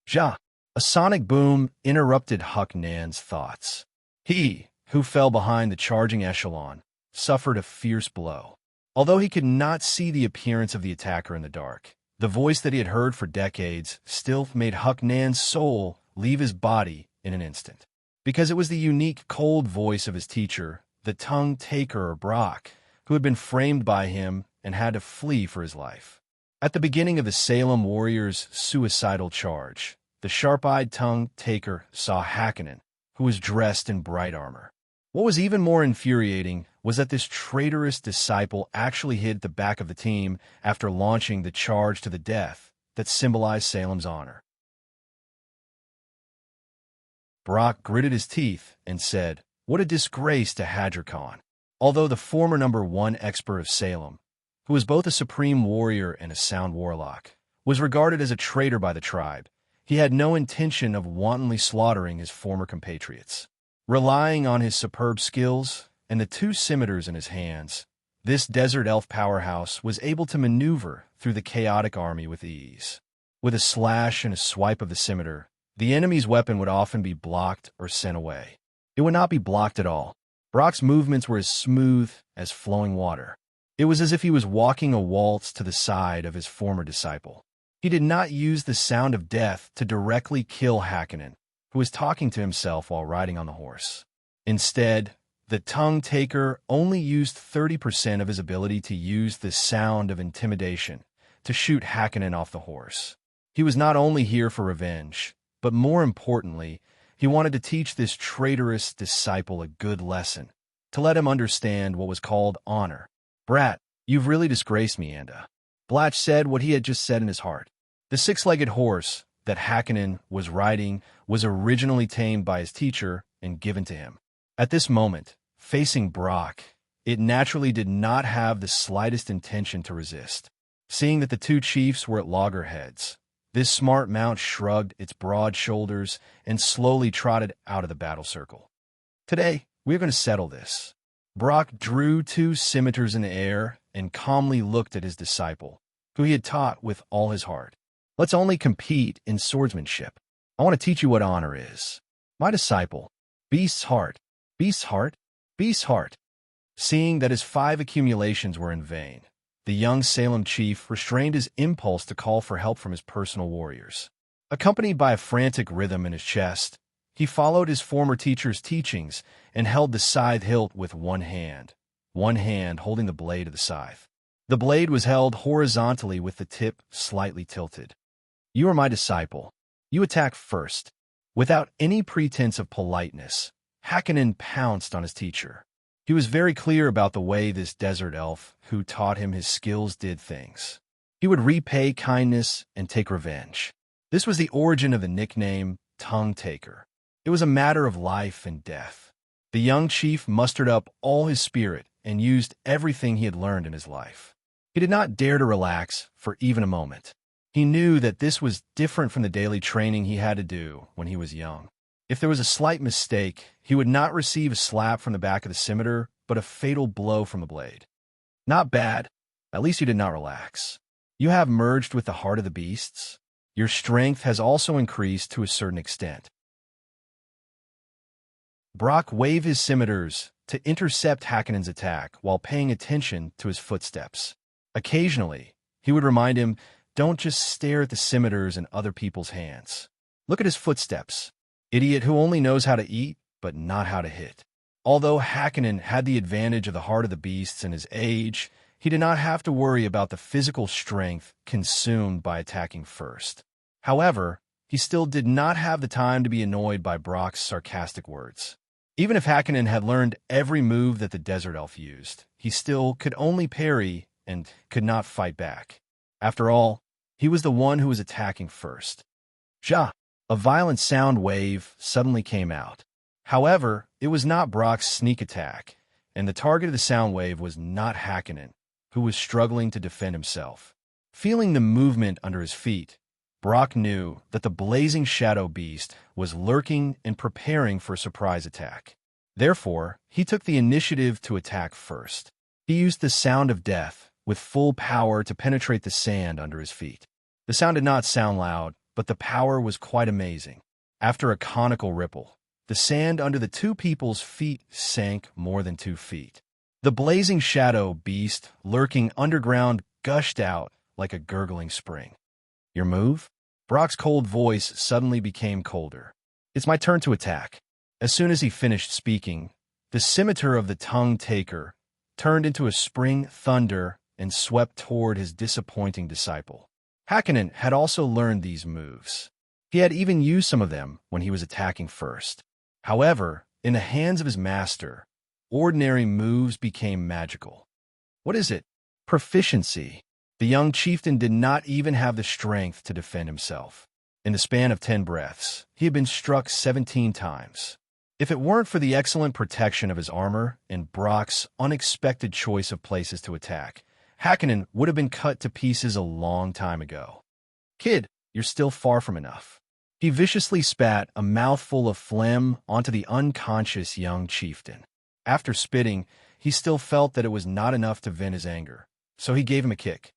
A: Ja! A sonic boom interrupted Hucknan's thoughts. He, who fell behind the charging echelon, suffered a fierce blow. Although he could not see the appearance of the attacker in the dark, the voice that he had heard for decades still made Hucknan's soul leave his body in an instant. Because it was the unique, cold voice of his teacher, the tongue taker or Brock, who had been framed by him and had to flee for his life. At the beginning of the Salem warriors' suicidal charge, the sharp-eyed tongue taker saw Hakkinen, who was dressed in bright armor. What was even more infuriating was that this traitorous disciple actually hid at the back of the team after launching the charge to the death that symbolized Salem's honor. Brock gritted his teeth and said, "What a disgrace to Hadricon." Although the former #1 expert of Salem, who was both a supreme warrior and a sound warlock, was regarded as a traitor by the tribe, he had no intention of wantonly slaughtering his former compatriots. Relying on his superb skills and the 2 scimitars in his hands, This desert elf powerhouse was able to maneuver through the chaotic army with ease. With a slash and a swipe of the scimitar, the enemy's weapon would often be blocked or sent away. It would not be blocked at all. Brock's movements were as smooth as flowing water. It was as if he was walking a waltz to the side of his former disciple. He did not use the sound of death to directly kill Hakkinen, who was talking to himself while riding on the horse. Instead, the tongue taker only used 30% of his ability to use the sound of intimidation to shoot Hakkinen off the horse. He was not only here for revenge, but more importantly, he wanted to teach this traitorous disciple a good lesson, to let him understand what was called honor. "Brat, you've really disgraced me, Anda." Blatch said what he had just said in his heart. The six-legged horse that Hakkinen was riding was originally tamed by his teacher and given to him. At this moment, facing Brock, it naturally did not have the slightest intention to resist. Seeing that the two chiefs were at loggerheads, this smart mount shrugged its broad shoulders and slowly trotted out of the battle circle. "Today, we're going to settle this." Brock drew two scimitars in the air and calmly looked at his disciple, who he had taught with all his heart. "Let's only compete in swordsmanship. I want to teach you what honor is." "My disciple, beast's heart, beast's heart, beast's heart." Seeing that his 5 accumulations were in vain, the young Salem chief restrained his impulse to call for help from his personal warriors. Accompanied by a frantic rhythm in his chest, he followed his former teacher's teachings and held the scythe hilt with one hand holding the blade of the scythe. The blade was held horizontally with the tip slightly tilted. "You are my disciple. You attack first." Without any pretense of politeness, Hakkinen pounced on his teacher. He was very clear about the way this desert elf who taught him his skills did things. He would repay kindness and take revenge. This was the origin of the nickname Tongue Taker. It was a matter of life and death. The young chief mustered up all his spirit and used everything he had learned in his life. He did not dare to relax for even a moment. He knew that this was different from the daily training he had to do when he was young. If there was a slight mistake, he would not receive a slap from the back of the scimitar, but a fatal blow from the blade. "Not bad. At least you did not relax. You have merged with the heart of the beasts. Your strength has also increased to a certain extent." Brock waved his scimitars to intercept Hakkinen's attack while paying attention to his footsteps. Occasionally, he would remind him, "Don't just stare at the scimitars in other people's hands. Look at his footsteps. Idiot who only knows how to eat, but not how to hit." Although Hakkinen had the advantage of the heart of the beasts and his age, he did not have to worry about the physical strength consumed by attacking first. However, he still did not have the time to be annoyed by Brock's sarcastic words. Even if Hakkinen had learned every move that the desert elf used, he still could only parry and could not fight back. After all, he was the one who was attacking first. Ja! A violent sound wave suddenly came out. However, it was not Brock's sneak attack, and the target of the sound wave was not Hakkinen, who was struggling to defend himself. Feeling the movement under his feet, Brock knew that the blazing shadow beast was lurking and preparing for a surprise attack. Therefore, he took the initiative to attack first. He used the sound of death with full power to penetrate the sand under his feet. The sound did not sound loud, but the power was quite amazing. After a conical ripple, the sand under the two people's feet sank more than 2 feet. The blazing shadow beast lurking underground gushed out like a gurgling spring. "Your move?" Brock's cold voice suddenly became colder. "It's my turn to attack." As soon as he finished speaking, the scimitar of the tongue taker turned into a spring thunder and swept toward his disappointing disciple. Hakkinen had also learned these moves. He had even used some of them when he was attacking first. However, in the hands of his master, ordinary moves became magical. What is it? Proficiency. The young chieftain did not even have the strength to defend himself. In the span of 10 breaths, he had been struck 17 times. If it weren't for the excellent protection of his armor and Brock's unexpected choice of places to attack, Hakkinen would have been cut to pieces a long time ago. "Kid, you're still far from enough." He viciously spat a mouthful of phlegm onto the unconscious young chieftain. After spitting, he still felt that it was not enough to vent his anger, so he gave him a kick.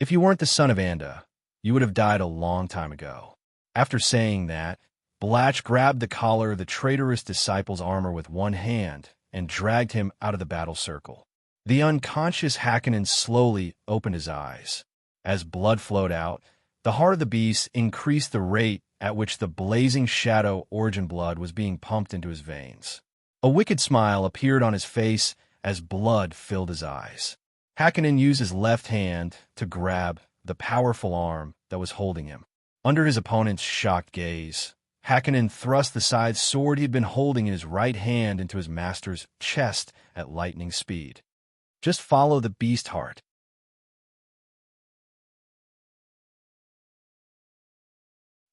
A: "If you weren't the son of Anda, you would have died a long time ago." After saying that, Blatch grabbed the collar of the traitorous disciple's armor with one hand and dragged him out of the battle circle. The unconscious Hakkinen slowly opened his eyes. As blood flowed out, the heart of the beast increased the rate at which the blazing shadow origin blood was being pumped into his veins. A wicked smile appeared on his face as blood filled his eyes. Hakkinen used his left hand to grab the powerful arm that was holding him. Under his opponent's shocked gaze, Hakkinen thrust the side sword he had been holding in his right hand into his master's chest at lightning speed. "Just follow the beast heart."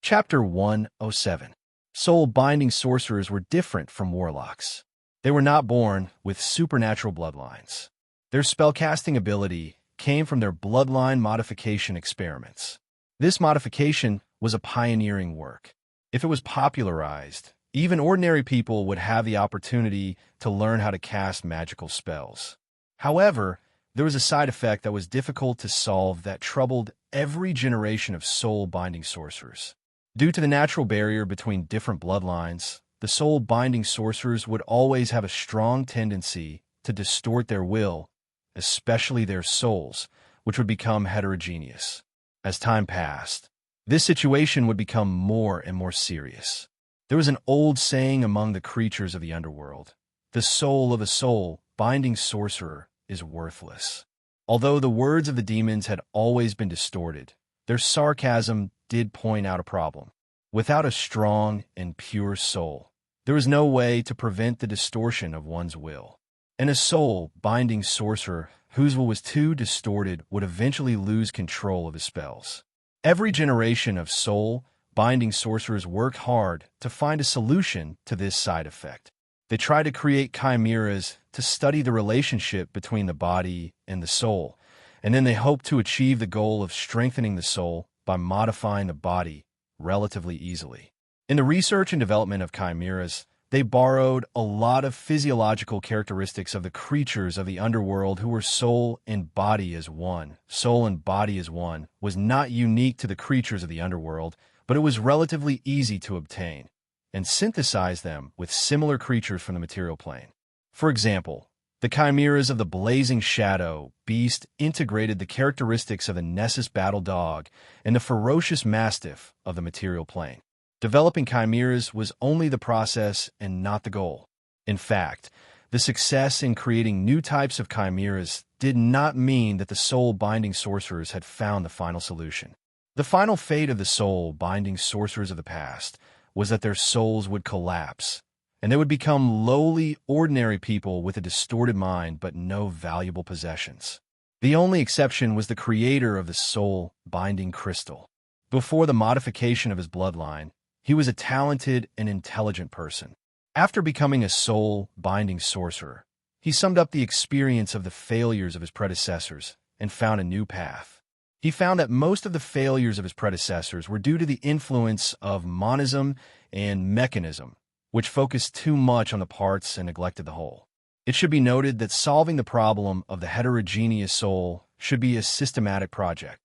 A: Chapter 107. Soul-binding sorcerers were different from warlocks. They were not born with supernatural bloodlines. Their spellcasting ability came from their bloodline modification experiments. This modification was a pioneering work. If it was popularized, even ordinary people would have the opportunity to learn how to cast magical spells. However, there was a side effect that was difficult to solve that troubled every generation of soul-binding sorcerers. Due to the natural barrier between different bloodlines, the soul-binding sorcerers would always have a strong tendency to distort their will, especially their souls, which would become heterogeneous. As time passed, this situation would become more and more serious. There was an old saying among the creatures of the underworld: "The soul of a soul-binding sorcerer is worthless." Although the words of the demons had always been distorted, their sarcasm did point out a problem. Without a strong and pure soul, there was no way to prevent the distortion of one's will. And a soul-binding sorcerer whose will was too distorted would eventually lose control of his spells. Every generation of soul-binding sorcerers worked hard to find a solution to this side effect. They tried to create chimeras to study the relationship between the body and the soul, and then they hoped to achieve the goal of strengthening the soul by modifying the body relatively easily. In the research and development of chimeras, they borrowed a lot of physiological characteristics of the creatures of the underworld who were soul and body as one. Soul and body as one was not unique to the creatures of the underworld, but it was relatively easy to obtain, and synthesize them with similar creatures from the material plane. For example, the chimeras of the blazing shadow beast integrated the characteristics of the Nessus battle dog and the ferocious mastiff of the material plane. Developing chimeras was only the process and not the goal. In fact, the success in creating new types of chimeras did not mean that the soul-binding sorcerers had found the final solution. The final fate of the soul-binding sorcerers of the past was that their souls would collapse, and they would become lowly, ordinary people with a distorted mind but no valuable possessions. The only exception was the creator of the soul-binding crystal. Before the modification of his bloodline, he was a talented and intelligent person. After becoming a soul-binding sorcerer, he summed up the experience of the failures of his predecessors and found a new path. He found that most of the failures of his predecessors were due to the influence of monism and mechanism, which focused too much on the parts and neglected the whole. It should be noted that solving the problem of the heterogeneous soul should be a systematic project.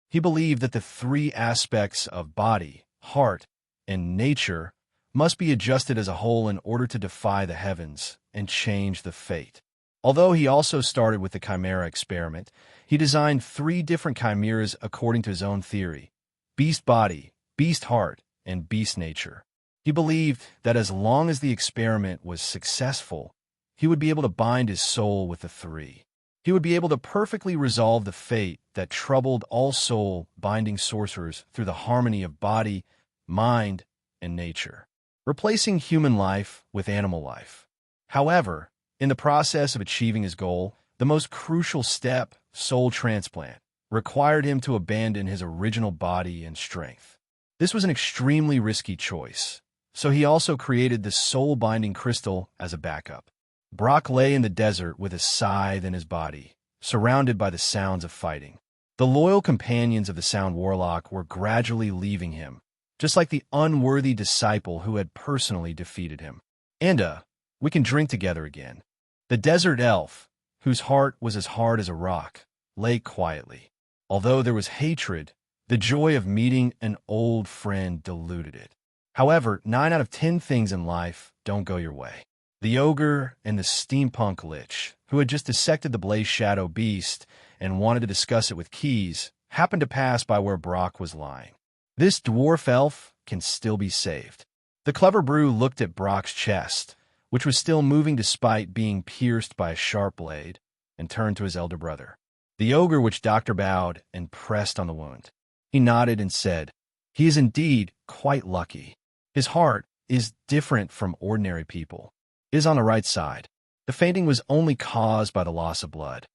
A: He believed that the three aspects of body, heart, and nature must be adjusted as a whole in order to defy the heavens and change the fate. Although he also started with the chimera experiment, he designed 3 different chimeras according to his own theory: beast body, beast heart, and beast nature. He believed that as long as the experiment was successful, he would be able to bind his soul with the 3. He would be able to perfectly resolve the fate that troubled all soul-binding sorcerers through the harmony of body, mind, and nature, replacing human life with animal life. However, in the process of achieving his goal, the most crucial step, soul transplant, required him to abandon his original body and strength. This was an extremely risky choice, so he also created the soul-binding crystal as a backup. Brock lay in the desert with a scythe in his body, surrounded by the sounds of fighting. The loyal companions of the Sound Warlock were gradually leaving him, just like the unworthy disciple who had personally defeated him. Anda, We can drink together again." The desert elf, whose heart was as hard as a rock, lay quietly. Although there was hatred, the joy of meeting an old friend diluted it. However, 9 out of 10 things in life don't go your way. The ogre and the steampunk lich, who had just dissected the blaze shadow beast and wanted to discuss it with Keys, happened to pass by where Brock was lying. This dwarf elf can still be saved. The clever brew looked at Brock's chest, which was still moving despite being pierced by a sharp blade, and turned to his elder brother. The ogre which Doctor bowed and pressed on the wound. He nodded and said, "He is indeed quite lucky. His heart is different from ordinary people. It is on the right side. The fainting was only caused by the loss of blood."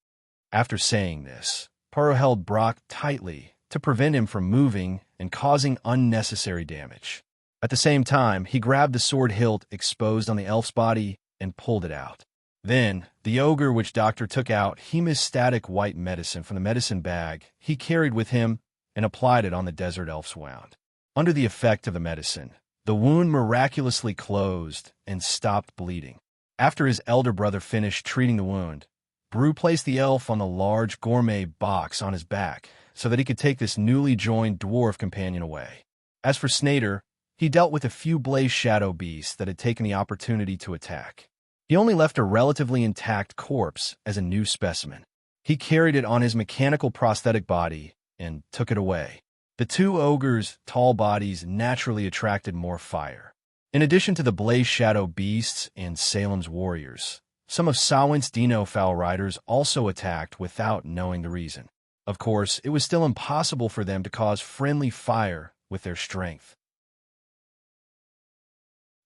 A: After saying this, Paro held Brock tightly to prevent him from moving and causing unnecessary damage. At the same time, he grabbed the sword hilt exposed on the elf's body and pulled it out. Then, the ogre which Doctor took out hemostatic white medicine from the medicine bag he carried with him and applied it on the desert elf's wound. Under the effect of the medicine, the wound miraculously closed and stopped bleeding. After his elder brother finished treating the wound, Brew placed the elf on the large gourmet box on his back so that he could take this newly joined dwarf companion away. As for Snader, he dealt with a few blaze shadow beasts that had taken the opportunity to attack. He only left a relatively intact corpse as a new specimen. He carried it on his mechanical prosthetic body and took it away. The two ogres' tall bodies naturally attracted more fire. In addition to the blaze shadow beasts and Salem's warriors, some of Samhain's Dino-Fowl riders also attacked without knowing the reason. Of course, it was still impossible for them to cause friendly fire with their strength.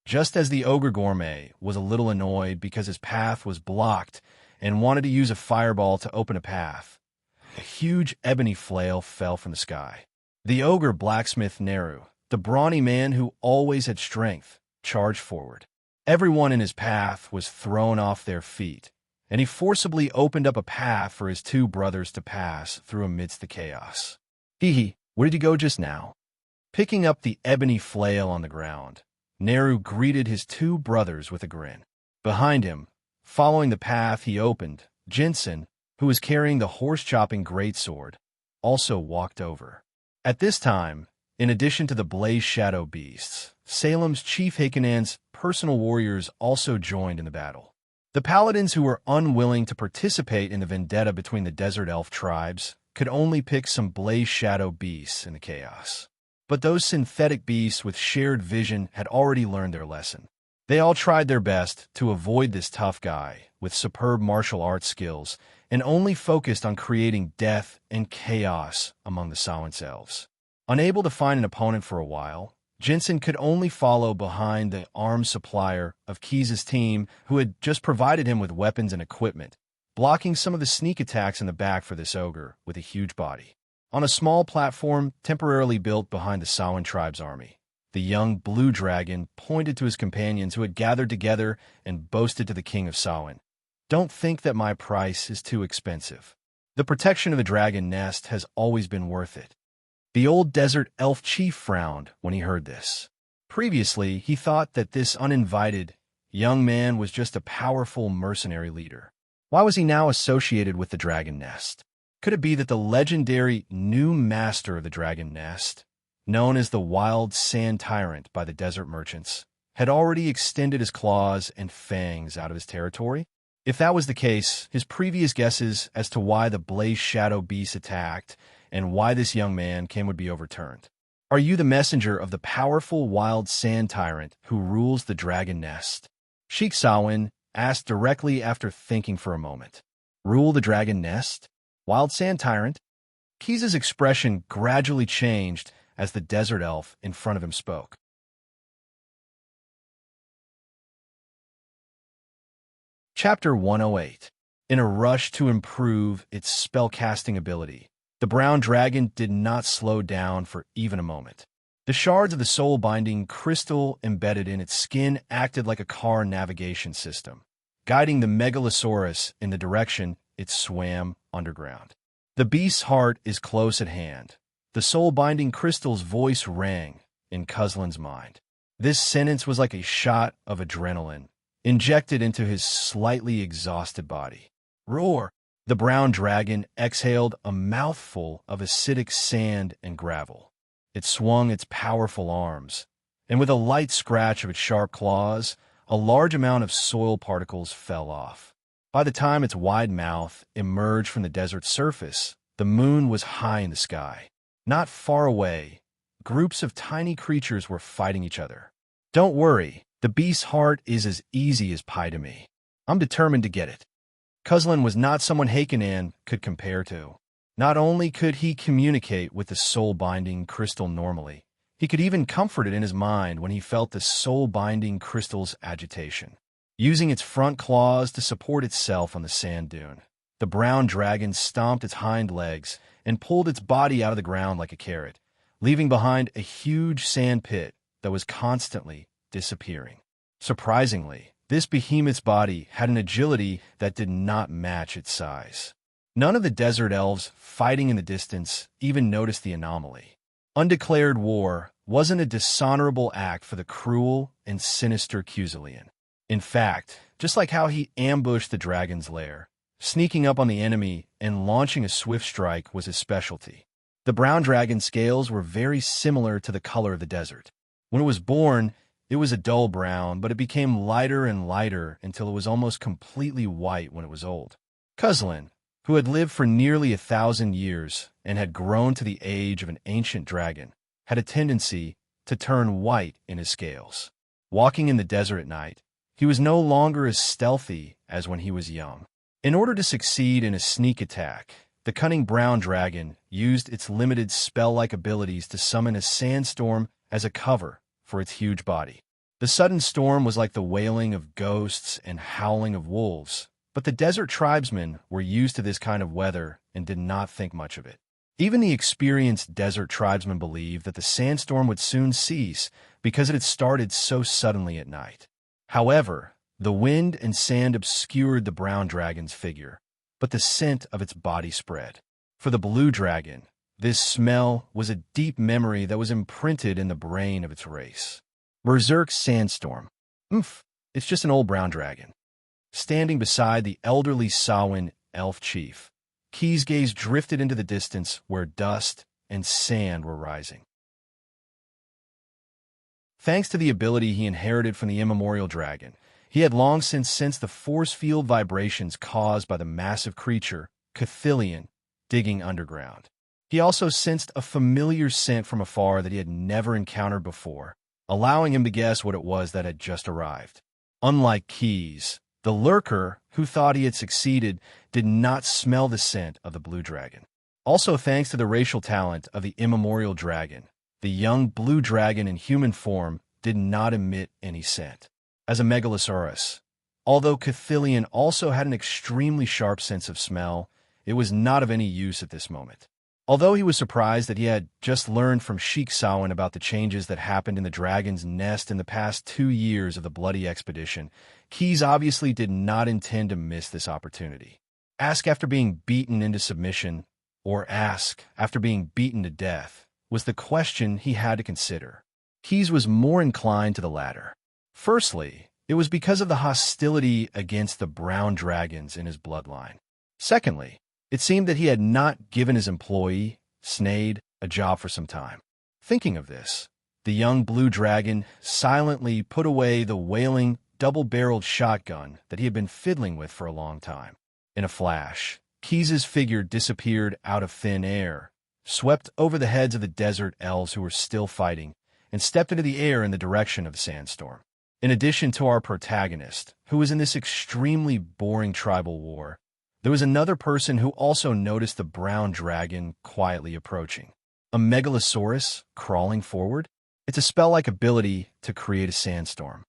A: Just as the ogre gourmet was a little annoyed because his path was blocked and wanted to use a fireball to open a path, a huge ebony flail fell from the sky. The ogre blacksmith Neru, the brawny man who always had strength, charged forward. Everyone in his path was thrown off their feet, and he forcibly opened up a path for his two brothers to pass through amidst the chaos. "Hee, where did you go just now?" Picking up the ebony flail on the ground, Neru greeted his two brothers with a grin. Behind him, following the path he opened, Jensen, who was carrying the horse-chopping greatsword, also walked over. At this time, in addition to the blaze shadow beasts, Salem's Chief Hakanan's personal warriors also joined in the battle. The paladins who were unwilling to participate in the vendetta between the desert elf tribes could only pick some blaze shadow beasts in the chaos. But those synthetic beasts with shared vision had already learned their lesson. They all tried their best to avoid this tough guy with superb martial arts skills and only focused on creating death and chaos among the Silence Elves. Unable to find an opponent for a while, Jensen could only follow behind the arms supplier of Keys' team who had just provided him with weapons and equipment, blocking some of the sneak attacks in the back for this ogre with a huge body. On a small platform temporarily built behind the Samhain tribe's army, the young blue dragon pointed to his companions who had gathered together and boasted to the king of Samhain, "Don't think that my price is too expensive. The protection of the dragon nest has always been worth it." The old desert elf chief frowned when he heard this. Previously, he thought that this uninvited young man was just a powerful mercenary leader. Why was he now associated with the dragon nest? Could it be that the legendary new master of the dragon nest, known as the Wild Sand Tyrant by the desert merchants, had already extended his claws and fangs out of his territory? If that was the case, his previous guesses as to why the blaze shadow beast attacked and why this young man came would be overturned. Are you the messenger of the powerful Wild Sand Tyrant who rules the dragon nest? Sheikh Sawin asked directly after thinking for a moment. Rule the dragon nest? Wild Sand Tyrant? Keys' expression gradually changed as the desert elf in front of him spoke. Chapter 108. In a rush to improve its spellcasting ability, the brown dragon did not slow down for even a moment. The shards of the soul-binding crystal embedded in its skin acted like a car navigation system, guiding the megalosaurus in the direction it swam underground. The beast's heart is close at hand. The soul-binding crystal's voice rang in Cuslin's mind. This sentence was like a shot of adrenaline. injected into his slightly exhausted body. Roar! The brown dragon exhaled a mouthful of acidic sand and gravel. It swung its powerful arms, and with a light scratch of its sharp claws, a large amount of soil particles fell off. By the time its wide mouth emerged from the desert's surface, the moon was high in the sky. Not far away, groups of tiny creatures were fighting each other. Don't worry, the beast's heart is as easy as pie to me. I'm determined to get it. Kuzlin was not someone Hakonan could compare to. Not only could he communicate with the soul-binding crystal normally, he could even comfort it in his mind when he felt the soul-binding crystal's agitation. Using its front claws to support itself on the sand dune, the brown dragon stomped its hind legs and pulled its body out of the ground like a carrot, leaving behind a huge sand pit that was constantly disappearing. Surprisingly, this behemoth's body had an agility that did not match its size. None of the desert elves fighting in the distance even noticed the anomaly. Undeclared war wasn't a dishonorable act for the cruel and sinister Kuzalian. In fact, just like how he ambushed the dragon's lair, sneaking up on the enemy and launching a swift strike was his specialty. The brown dragon's scales were very similar to the color of the desert. When it was born, it was a dull brown, but it became lighter and lighter until it was almost completely white when it was old. Kuzlin, who had lived for nearly 1,000 years and had grown to the age of an ancient dragon, had a tendency to turn white in his scales. Walking in the desert at night, he was no longer as stealthy as when he was young. In order to succeed in a sneak attack, the cunning brown dragon used its limited spell-like abilities to summon a sandstorm as a cover for its huge body. The sudden storm was like the wailing of ghosts and howling of wolves, but the desert tribesmen were used to this kind of weather and did not think much of it. Even the experienced desert tribesmen believed that the sandstorm would soon cease because it had started so suddenly at night. However, the wind and sand obscured the brown dragon's figure, but the scent of its body spread. For the blue dragon, this smell was a deep memory that was imprinted in the brain of its race. Berserk Sandstorm. It's just an old brown dragon. Standing beside the elderly Samhain elf chief, Key's gaze drifted into the distance where dust and sand were rising. Thanks to the ability he inherited from the immemorial dragon, he had long since sensed the force field vibrations caused by the massive creature, Cathilian, digging underground. He also sensed a familiar scent from afar that he had never encountered before, allowing him to guess what it was that had just arrived. Unlike Keys, the lurker, who thought he had succeeded, did not smell the scent of the blue dragon. Also thanks to the racial talent of the immemorial dragon, the young blue dragon in human form did not emit any scent. As a megalosaurus, although Cathilian also had an extremely sharp sense of smell, it was not of any use at this moment. Although he was surprised that he had just learned from Sheik Samhain about the changes that happened in the dragon's nest in the past 2 years of the bloody expedition, Keys obviously did not intend to miss this opportunity. Ask after being beaten into submission, or ask after being beaten to death, was the question he had to consider. Keys was more inclined to the latter. Firstly, it was because of the hostility against the brown dragons in his bloodline. Secondly, it seemed that he had not given his employee, Snade, a job for some time. Thinking of this, the young blue dragon silently put away the wailing, double-barreled shotgun that he had been fiddling with for a long time. In a flash, Keys's figure disappeared out of thin air, swept over the heads of the desert elves who were still fighting, and stepped into the air in the direction of the sandstorm. In addition to our protagonist, who was in this extremely boring tribal war, there was another person who also noticed the brown dragon quietly approaching. A megalosaurus crawling forward? It's a spell-like ability to create a sandstorm.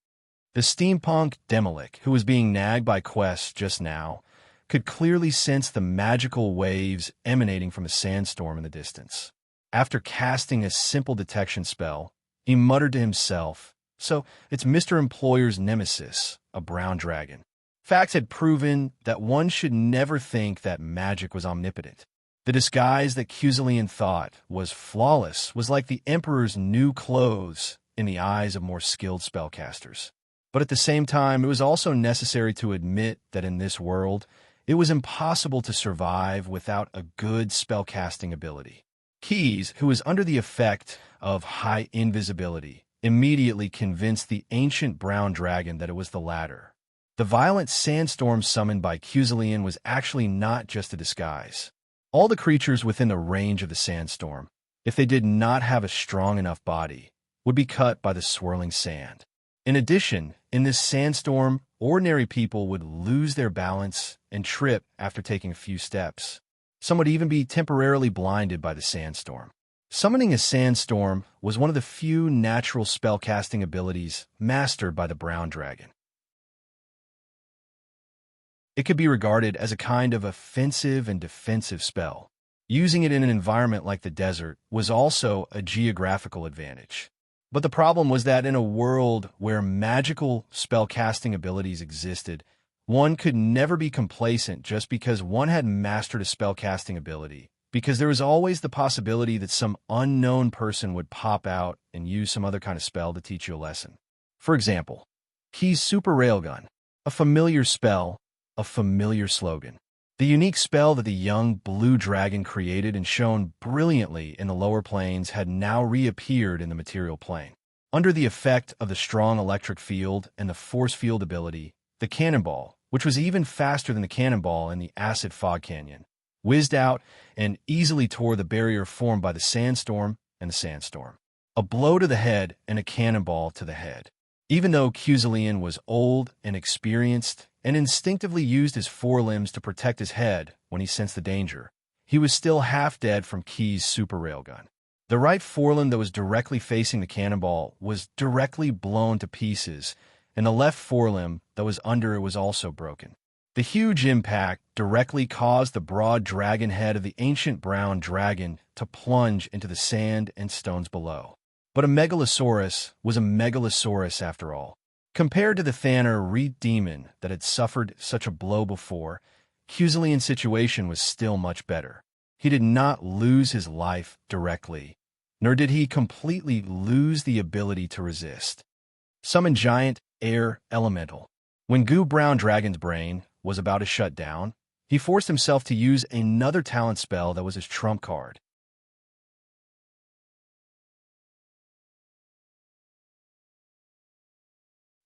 A: The steampunk Demolik, who was being nagged by Quest just now, could clearly sense the magical waves emanating from a sandstorm in the distance. After casting a simple detection spell, he muttered to himself, "So it's Mr. Employer's nemesis, a brown dragon." Facts had proven that one should never think that magic was omnipotent. The disguise that Kuzalian thought was flawless was like the Emperor's new clothes in the eyes of more skilled spellcasters. But at the same time, it was also necessary to admit that in this world, it was impossible to survive without a good spellcasting ability. Keys, who was under the effect of high invisibility, immediately convinced the ancient brown dragon that it was the latter. The violent sandstorm summoned by Cusilian was actually not just a disguise. All the creatures within the range of the sandstorm, if they did not have a strong enough body, would be cut by the swirling sand. In addition, in this sandstorm, ordinary people would lose their balance and trip after taking a few steps. Some would even be temporarily blinded by the sandstorm. Summoning a sandstorm was one of the few natural spellcasting abilities mastered by the brown dragon. It could be regarded as a kind of offensive and defensive spell. Using it in an environment like the desert was also a geographical advantage. But the problem was that in a world where magical spellcasting abilities existed, one could never be complacent just because one had mastered a spellcasting ability, because there was always the possibility that some unknown person would pop out and use some other kind of spell to teach you a lesson. For example, Key's Super Railgun, a familiar spell, a familiar slogan. The unique spell that the young blue dragon created and shone brilliantly in the lower planes had now reappeared in the material plane. Under the effect of the strong electric field and the force field ability, the cannonball, which was even faster than the cannonball in the acid fog canyon, whizzed out and easily tore the barrier formed by the sandstorm and the sandstorm. A blow to the head and a cannonball to the head. Even though Cusilian was old and experienced and instinctively used his forelimbs to protect his head when he sensed the danger, he was still half dead from Key's super railgun. The right forelimb that was directly facing the cannonball was directly blown to pieces, and the left forelimb that was under it was also broken. The huge impact directly caused the broad dragon head of the ancient brown dragon to plunge into the sand and stones below. But a megalosaurus was a megalosaurus after all. Compared to the Thanner Reed demon that had suffered such a blow before, Cusilian's situation was still much better. He did not lose his life directly, nor did he completely lose the ability to resist. Summon giant air elemental. When Goo Brown Dragon's brain was about to shut down, he forced himself to use another talent spell that was his trump card.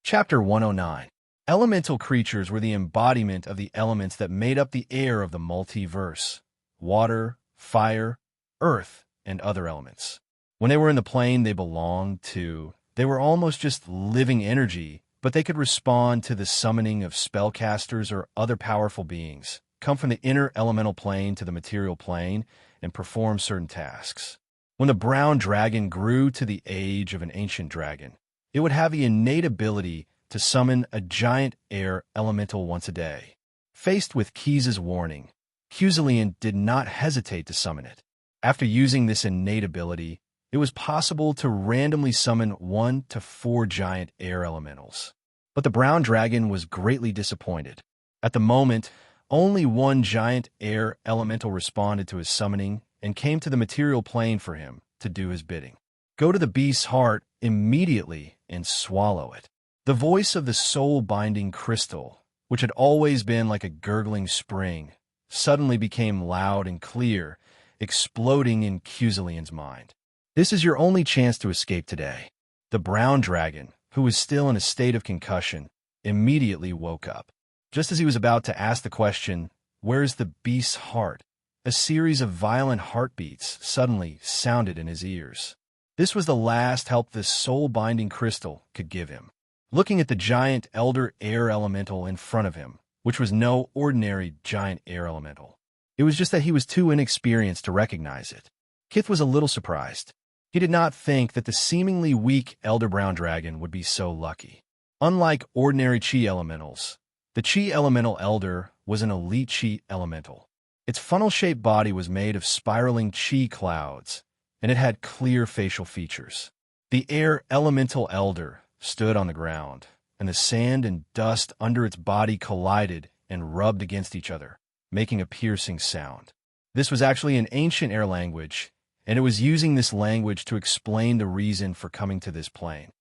A: Chapter 109. Elemental creatures were the embodiment of the elements that made up the air of the multiverse: water, fire, earth, and other elements. When they were in the plane they belonged to, they were almost just living energy, but they could respond to the summoning of spellcasters or other powerful beings, come from the inner elemental plane to the material plane, and perform certain tasks. When the brown dragon grew to the age of an ancient dragon, it would have the innate ability to summon a giant air elemental once a day. Faced with Keys's warning, Cusilian did not hesitate to summon it. After using this innate ability, it was possible to randomly summon 1 to 4 giant air elementals. But the brown dragon was greatly disappointed. At the moment, only 1 giant air elemental responded to his summoning and came to the material plane for him to do his bidding. Go to the beast's heart immediately and swallow it. The voice of the soul-binding crystal, which had always been like a gurgling spring, suddenly became loud and clear, exploding in Cusilian's mind. This is your only chance to escape today. The brown dragon, who was still in a state of concussion, immediately woke up. Just as he was about to ask the question, "Where's the beast's heart?" a series of violent heartbeats suddenly sounded in his ears. This was the last help this soul-binding crystal could give him. Looking at the giant elder air elemental in front of him, which was no ordinary giant air elemental, it was just that he was too inexperienced to recognize it. Kith was a little surprised. He did not think that the seemingly weak elder brown dragon would be so lucky. Unlike ordinary chi elementals, the chi elemental elder was an elite chi elemental. Its funnel-shaped body was made of spiraling chi clouds, and it had clear facial features. The air elemental elder stood on the ground, and the sand and dust under its body collided and rubbed against each other, making a piercing sound. This was actually an ancient air language, and it was using this language to explain the reason for coming to this plane.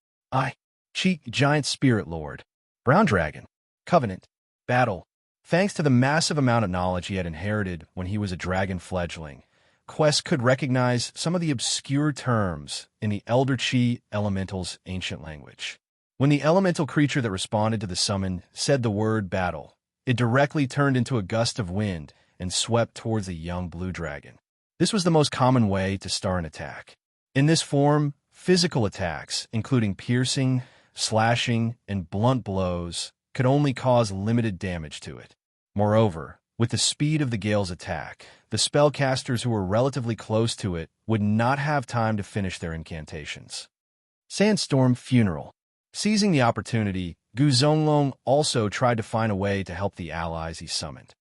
A: Cheek, giant spirit lord. Brown dragon. Covenant. Battle. Thanks to the massive amount of knowledge he had inherited when he was a dragon fledgling, Quest could recognize some of the obscure terms in the Elder Chi Elemental's ancient language. When the elemental creature that responded to the summon said the word battle, it directly turned into a gust of wind and swept towards the young blue dragon. This was the most common way to start an attack. In this form, physical attacks, including piercing, slashing, and blunt blows, could only cause limited damage to it. Moreover, with the speed of the gale's attack, the spellcasters who were relatively close to it would not have time to finish their incantations. Sandstorm Funeral. Seizing the opportunity, Gu Zonglong also tried to find a way to help the allies he summoned.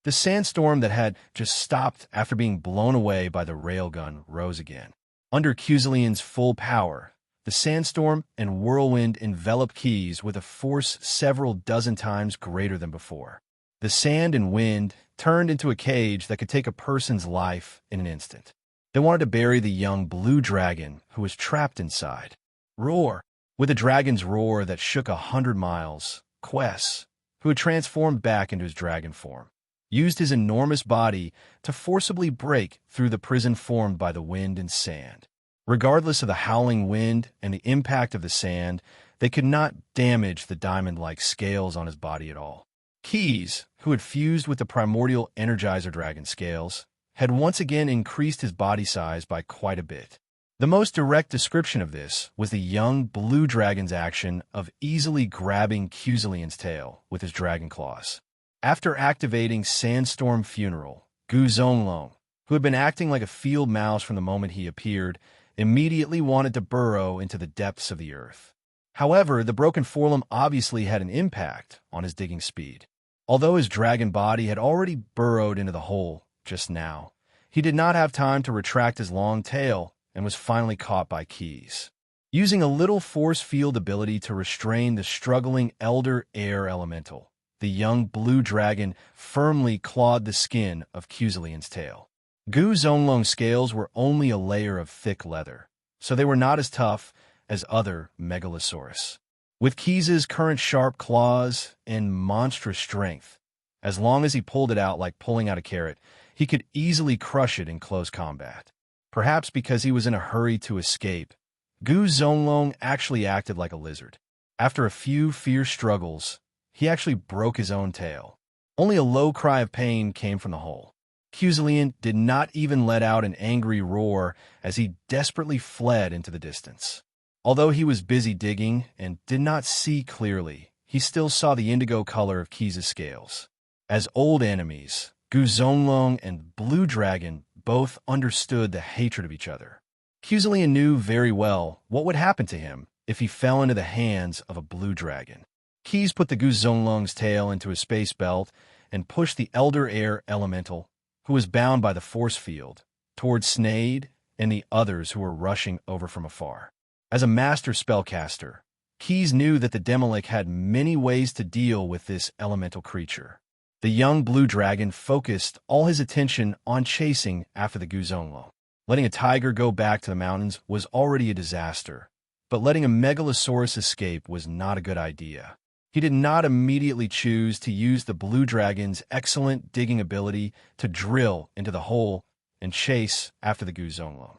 A: The sandstorm that had just stopped after being blown away by the railgun rose again. Under Cusilian's full power, the sandstorm and whirlwind enveloped Keys with a force several dozen times greater than before. The sand and wind turned into a cage that could take a person's life in an instant. They wanted to bury the young blue dragon who was trapped inside. Roar! With a dragon's roar that shook 100 miles, Quest, who had transformed back into his dragon form, used his enormous body to forcibly break through the prison formed by the wind and sand. Regardless of the howling wind and the impact of the sand, they could not damage the diamond-like scales on his body at all. Keys, who had fused with the primordial Energizer Dragon scales, had once again increased his body size by quite a bit. The most direct description of this was the young blue dragon's action of easily grabbing Cusilian's tail with his dragon claws. After activating Sandstorm Funeral, Gu Zonglong, who had been acting like a field mouse from the moment he appeared, immediately wanted to burrow into the depths of the earth. However, the broken forelimb obviously had an impact on his digging speed. Although his dragon body had already burrowed into the hole just now, he did not have time to retract his long tail and was finally caught by Keys. Using a little force field ability to restrain the struggling Elder Air Elemental, the young blue dragon firmly clawed the skin of Cusilian's tail. Gu Zonglong's scales were only a layer of thick leather, so they were not as tough as other Megalosaurus. With Keys's current sharp claws and monstrous strength, as long as he pulled it out like pulling out a carrot, he could easily crush it in close combat. Perhaps because he was in a hurry to escape, Gu Zonglong actually acted like a lizard. After a few fierce struggles, he actually broke his own tail. Only a low cry of pain came from the hole. Cusilian did not even let out an angry roar as he desperately fled into the distance. Although he was busy digging and did not see clearly, he still saw the indigo color of Keys' scales. As old enemies, Gu Zonglong and Blue Dragon both understood the hatred of each other. Cusilian knew very well what would happen to him if he fell into the hands of a blue dragon. Keys put the Gu Zonglong's tail into his space belt and pushed the Elder Air Elemental, who was bound by the force field, towards Snade and the others who were rushing over from afar. As a master spellcaster, Keys knew that the Demolic had many ways to deal with this elemental creature. The young blue dragon focused all his attention on chasing after the Gu Zonglong. Letting a tiger go back to the mountains was already a disaster, but letting a Megalosaurus escape was not a good idea. He did not immediately choose to use the blue dragon's excellent digging ability to drill into the hole and chase after the Gu Zonglong.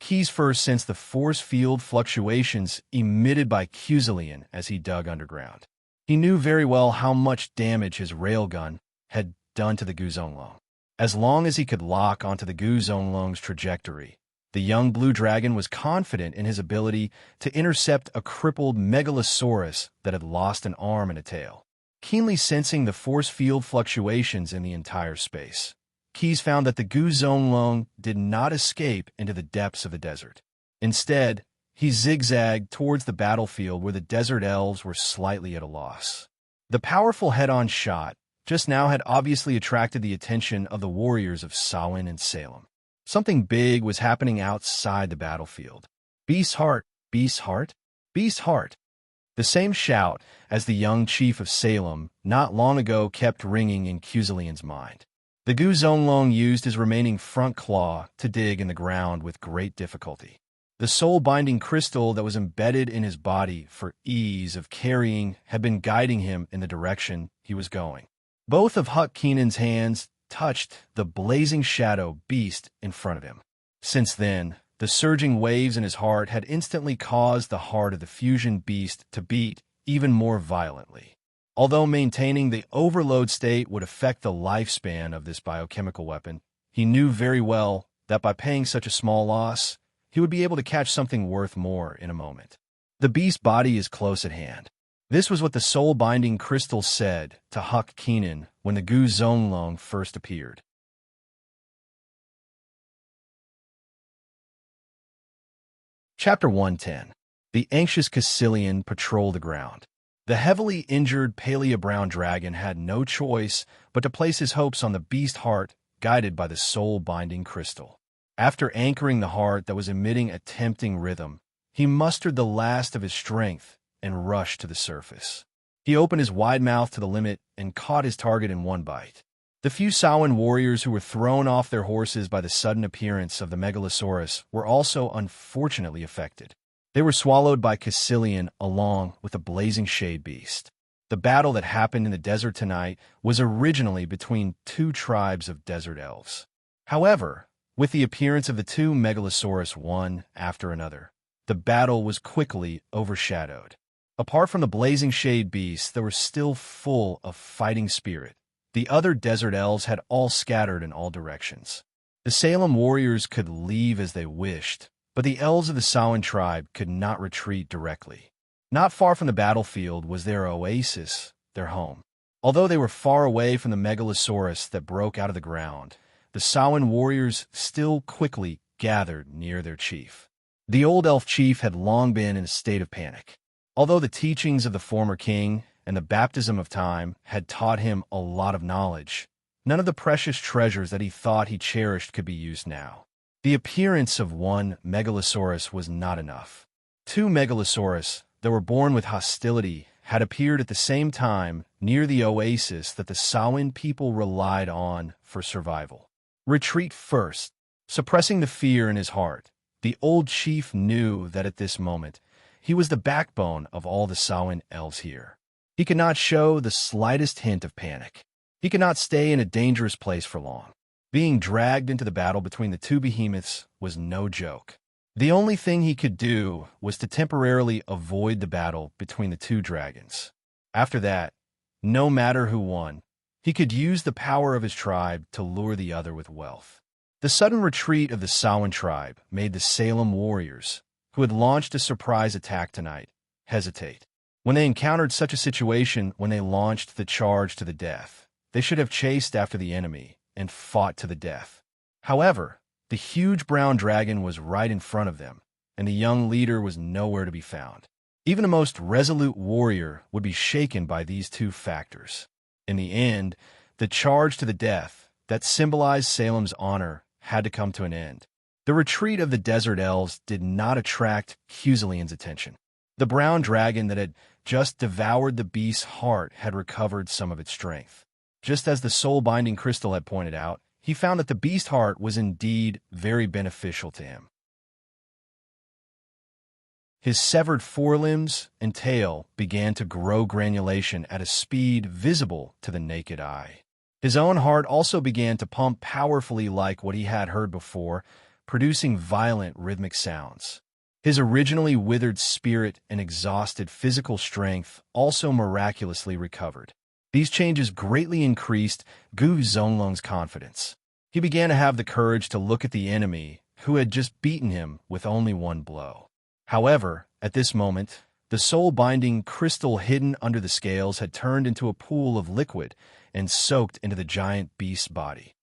A: Keys first sensed the force field fluctuations emitted by Cusilian as he dug underground. He knew very well how much damage his railgun had done to the Gu Zonglong. As long as he could lock onto the Gu Zonglong's trajectory, the young blue dragon was confident in his ability to intercept a crippled Megalosaurus that had lost an arm and a tail. Keenly sensing the force field fluctuations in the entire space, Keys found that the Gu Zonglong did not escape into the depths of the desert. Instead, he zigzagged towards the battlefield where the desert elves were slightly at a loss. The powerful head-on shot just now had obviously attracted the attention of the warriors of Samhain and Salem. Something big was happening outside the battlefield. Beast's heart, Beast's heart, Beast's heart. The same shout as the young chief of Salem not long ago kept ringing in Cusilian's mind. The Gu Zonglong used his remaining front claw to dig in the ground with great difficulty. The soul-binding crystal that was embedded in his body for ease of carrying had been guiding him in the direction he was going. Both of Huck Keenan's hands touched the blazing shadow beast in front of him. Since then, the surging waves in his heart had instantly caused the heart of the fusion beast to beat even more violently. Although maintaining the overload state would affect the lifespan of this biochemical weapon, he knew very well that by paying such a small loss, he would be able to catch something worth more in a moment. The beast's body is close at hand. This was what the soul-binding crystal said to Huck Keenan when the Gu Zonglong first appeared. Chapter 110. The anxious Caecilian patrol the ground. The heavily injured Palea-brown dragon had no choice but to place his hopes on the beast heart guided by the soul-binding crystal. After anchoring the heart that was emitting a tempting rhythm, he mustered the last of his strength and rushed to the surface. He opened his wide mouth to the limit and caught his target in one bite. The few Samhain warriors who were thrown off their horses by the sudden appearance of the Megalosaurus were also unfortunately affected. They were swallowed by Caecilian along with the blazing shade beast. The battle that happened in the desert tonight was originally between two tribes of desert elves. However, with the appearance of the two Megalosaurus one after another, the battle was quickly overshadowed. Apart from the blazing shade beasts that were still full of fighting spirit, the other desert elves had all scattered in all directions. The Salem warriors could leave as they wished, but the elves of the Samhain tribe could not retreat directly. Not far from the battlefield was their oasis, their home. Although they were far away from the Megalosaurus that broke out of the ground, the Samhain warriors still quickly gathered near their chief. The old elf chief had long been in a state of panic. Although the teachings of the former king and the baptism of time had taught him a lot of knowledge, none of the precious treasures that he thought he cherished could be used now. The appearance of one Megalosaurus was not enough. Two Megalosaurus that were born with hostility had appeared at the same time near the oasis that the Samhain people relied on for survival. Retreat first. Suppressing the fear in his heart, the old chief knew that at this moment, he was the backbone of all the Samhain elves here. He could not show the slightest hint of panic. He could not stay in a dangerous place for long. Being dragged into the battle between the two behemoths was no joke. The only thing he could do was to temporarily avoid the battle between the two dragons. After that, no matter who won, he could use the power of his tribe to lure the other with wealth. The sudden retreat of the Samhain tribe made the Salem warriors, who had launched a surprise attack tonight, hesitate. When they encountered such a situation when they launched the charge to the death, they should have chased after the enemy and fought to the death. However, the huge brown dragon was right in front of them, and the young leader was nowhere to be found. Even the most resolute warrior would be shaken by these two factors. In the end, the charge to the death that symbolized Salem's honor had to come to an end. The retreat of the desert elves did not attract Caecilian's attention. The brown dragon that had just devoured the beast's heart had recovered some of its strength. Just as the soul-binding crystal had pointed out, he found that the beast heart was indeed very beneficial to him. His severed forelimbs and tail began to grow granulation at a speed visible to the naked eye. His own heart also began to pump powerfully like what he had heard before, producing violent rhythmic sounds. His originally withered spirit and exhausted physical strength also miraculously recovered. These changes greatly increased Gu Zonglong's confidence. He began to have the courage to look at the enemy who had just beaten him with only one blow. However, at this moment, the soul-binding crystal hidden under the scales had turned into a pool of liquid and soaked into the giant beast's body.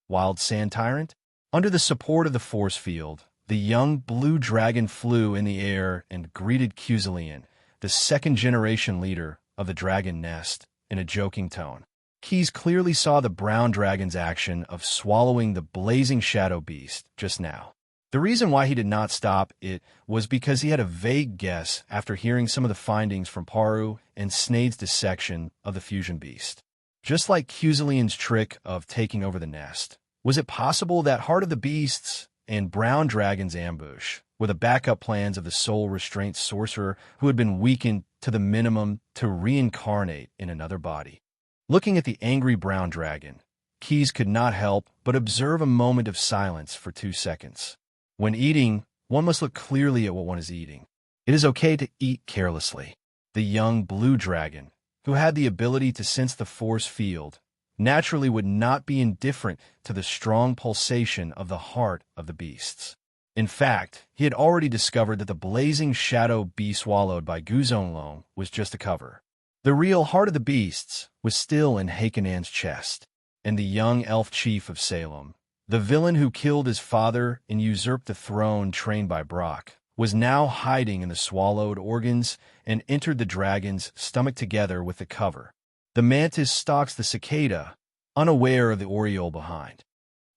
A: Wild Sand Tyrant? Under the support of the force field, the young blue dragon flew in the air and greeted Caecilian, the second-generation leader of the dragon nest, in a joking tone. Keys clearly saw the brown dragon's action of swallowing the blazing shadow beast just now. The reason why he did not stop it was because he had a vague guess after hearing some of the findings from Paru and Snade's dissection of the fusion beast. just like Cusilian's trick of taking over the nest. Was it possible that Heart of the Beasts and Brown Dragon's ambush were the backup plans of the soul restraint sorcerer who had been weakened to the minimum to reincarnate in another body? Looking at the angry brown dragon, Keyes could not help but observe a moment of silence for 2 seconds. When eating, one must look clearly at what one is eating. It is okay to eat carelessly. The young blue dragon, who had the ability to sense the force field, naturally would not be indifferent to the strong pulsation of the heart of the beasts. In fact, he had already discovered that the blazing shadow be swallowed by Guzonglong was just a cover. The real heart of the beasts was still in Hakanan's chest, and the young elf chief of Salem, the villain who killed his father and usurped the throne trained by Brock, was now hiding in the swallowed organs and entered the dragon's stomach together with the cover. The mantis stalks the cicada, unaware of the oriole behind.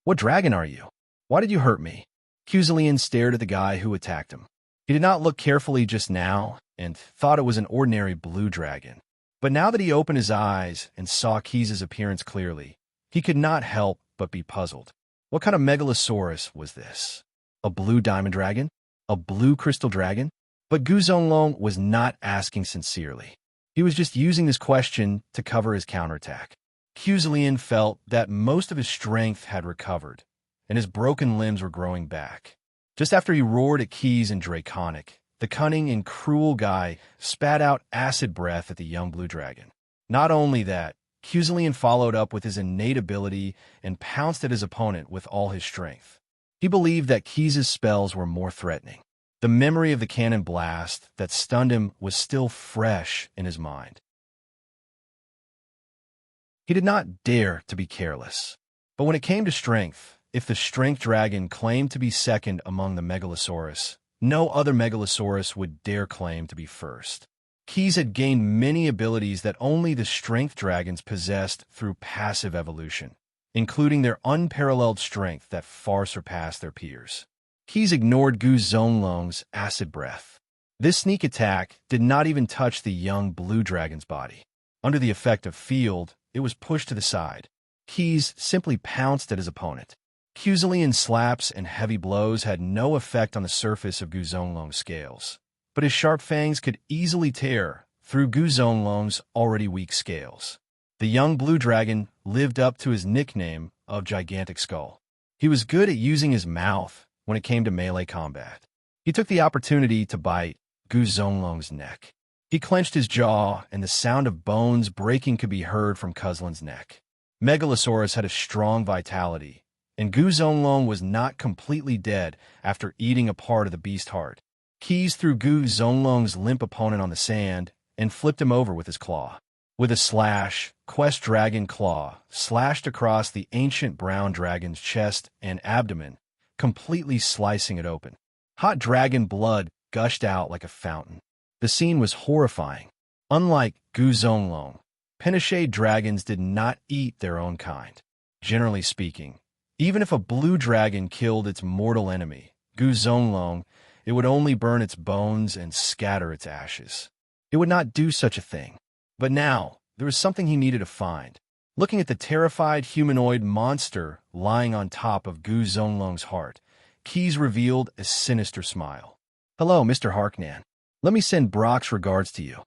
A: "What dragon are you? Why did you hurt me?" Cusilian stared at the guy who attacked him. He did not look carefully just now and thought it was an ordinary blue dragon. But now that he opened his eyes and saw Keyes' appearance clearly, he could not help but be puzzled. What kind of megalosaurus was this? A blue diamond dragon? A blue crystal dragon? But Guzonglong was not asking sincerely. He was just using this question to cover his counterattack. Cusilian felt that most of his strength had recovered, and his broken limbs were growing back. Just after he roared at Keyes in Draconic, the cunning and cruel guy spat out acid breath at the young blue dragon. Not only that, Cusilian followed up with his innate ability and pounced at his opponent with all his strength. He believed that Keyes' spells were more threatening. The memory of the cannon blast that stunned him was still fresh in his mind. He did not dare to be careless. But when it came to strength, if the strength dragon claimed to be second among the megalosaurus, no other megalosaurus would dare claim to be first. Keyes had gained many abilities that only the strength dragons possessed through passive evolution, including their unparalleled strength that far surpassed their peers. Keyes ignored Guzonglong's acid breath. This sneak attack did not even touch the young blue dragon's body. Under the effect of field, it was pushed to the side. Keyes simply pounced at his opponent. Cusilian's slaps and heavy blows had no effect on the surface of Guzonglong's scales, but his sharp fangs could easily tear through Guzonglong's already weak scales. The young blue dragon lived up to his nickname of Gigantic Skull. He was good at using his mouth when it came to melee combat. He took the opportunity to bite Guzonglong's neck. He clenched his jaw, and the sound of bones breaking could be heard from Cuslin's neck. Megalosaurus had a strong vitality, and Guzonglong was not completely dead after eating a part of the beast heart. Keyes threw Guzonglong's limp opponent on the sand and flipped him over with his claw. With a slash, Quest Dragon Claw slashed across the ancient brown dragon's chest and abdomen, completely slicing it open. Hot dragon blood gushed out like a fountain. The scene was horrifying. Unlike Guzonglong, Pinochet dragons did not eat their own kind. Generally speaking, even if a blue dragon killed its mortal enemy, Guzonglong, it would only burn its bones and scatter its ashes. It would not do such a thing. But now, there was something he needed to find. Looking at the terrified humanoid monster lying on top of Guzonglong's heart, Keyes revealed a sinister smile. "Hello, Mr. Harknan. Let me send Brock's regards to you."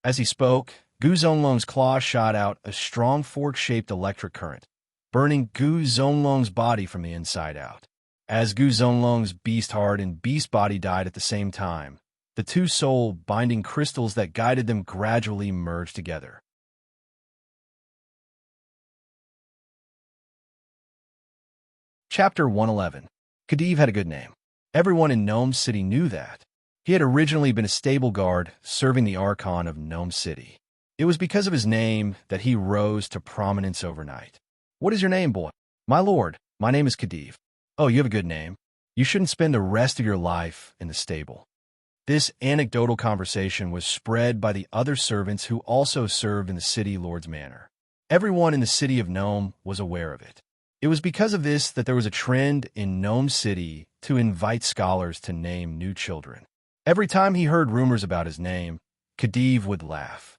A: As he spoke, Guzonglong's claw shot out a strong fork-shaped electric current, burning Guzonglong's body from the inside out. As Guzonglong's beast heart and beast body died at the same time, the two soul-binding crystals that guided them gradually merged together. Chapter 111. Khedive had a good name. Everyone in Gnome City knew that. He had originally been a stable guard serving the Archon of Gnome City. It was because of his name that he rose to prominence overnight. "What is your name, boy?" "My lord, my name is Khedive." "Oh, you have a good name. You shouldn't spend the rest of your life in the stable." This anecdotal conversation was spread by the other servants who also served in the city lord's manor. Everyone in the city of Gnome was aware of it. It was because of this that there was a trend in Gnome City to invite scholars to name new children. Every time he heard rumors about his name, Khedive would laugh.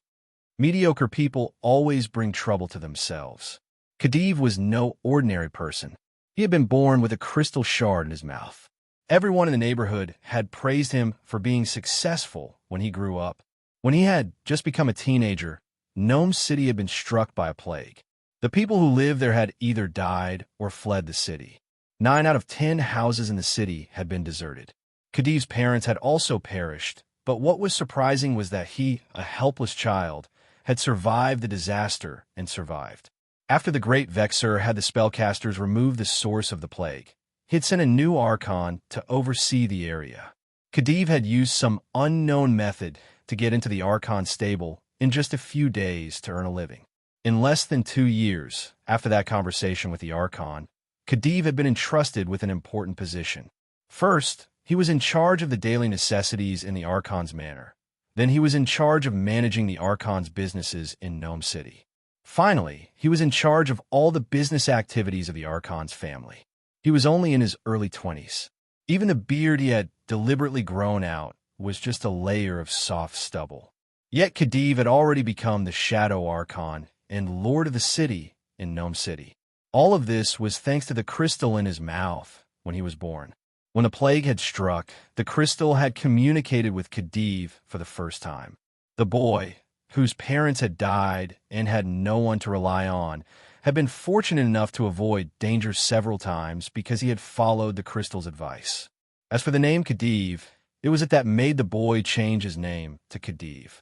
A: Mediocre people always bring trouble to themselves. Khedive was no ordinary person. He had been born with a crystal shard in his mouth. Everyone in the neighborhood had praised him for being successful when he grew up. When he had just become a teenager, Gnome City had been struck by a plague. The people who lived there had either died or fled the city. 9 out of 10 houses in the city had been deserted. Khedive's parents had also perished, but what was surprising was that he, a helpless child, had survived the disaster and survived. After the Great Vexer had the spellcasters remove the source of the plague, he had sent a new Archon to oversee the area. Khedive had used some unknown method to get into the Archon stable in just a few days to earn a living. In less than 2 years after that conversation with the Archon, Khedive had been entrusted with an important position. First, he was in charge of the daily necessities in the Archon's manor. Then he was in charge of managing the Archon's businesses in Gnome City. Finally, he was in charge of all the business activities of the Archon's family. He was only in his early 20s. Even the beard he had deliberately grown out was just a layer of soft stubble. Yet Khedive had already become the Shadow Archon and Lord of the City in Gnome City. All of this was thanks to the crystal in his mouth when he was born. When the plague had struck, the crystal had communicated with Khedive for the first time. The boy, whose parents had died and had no one to rely on, had been fortunate enough to avoid danger several times because he had followed the crystal's advice. As for the name Khedive, it was it that made the boy change his name to Khedive.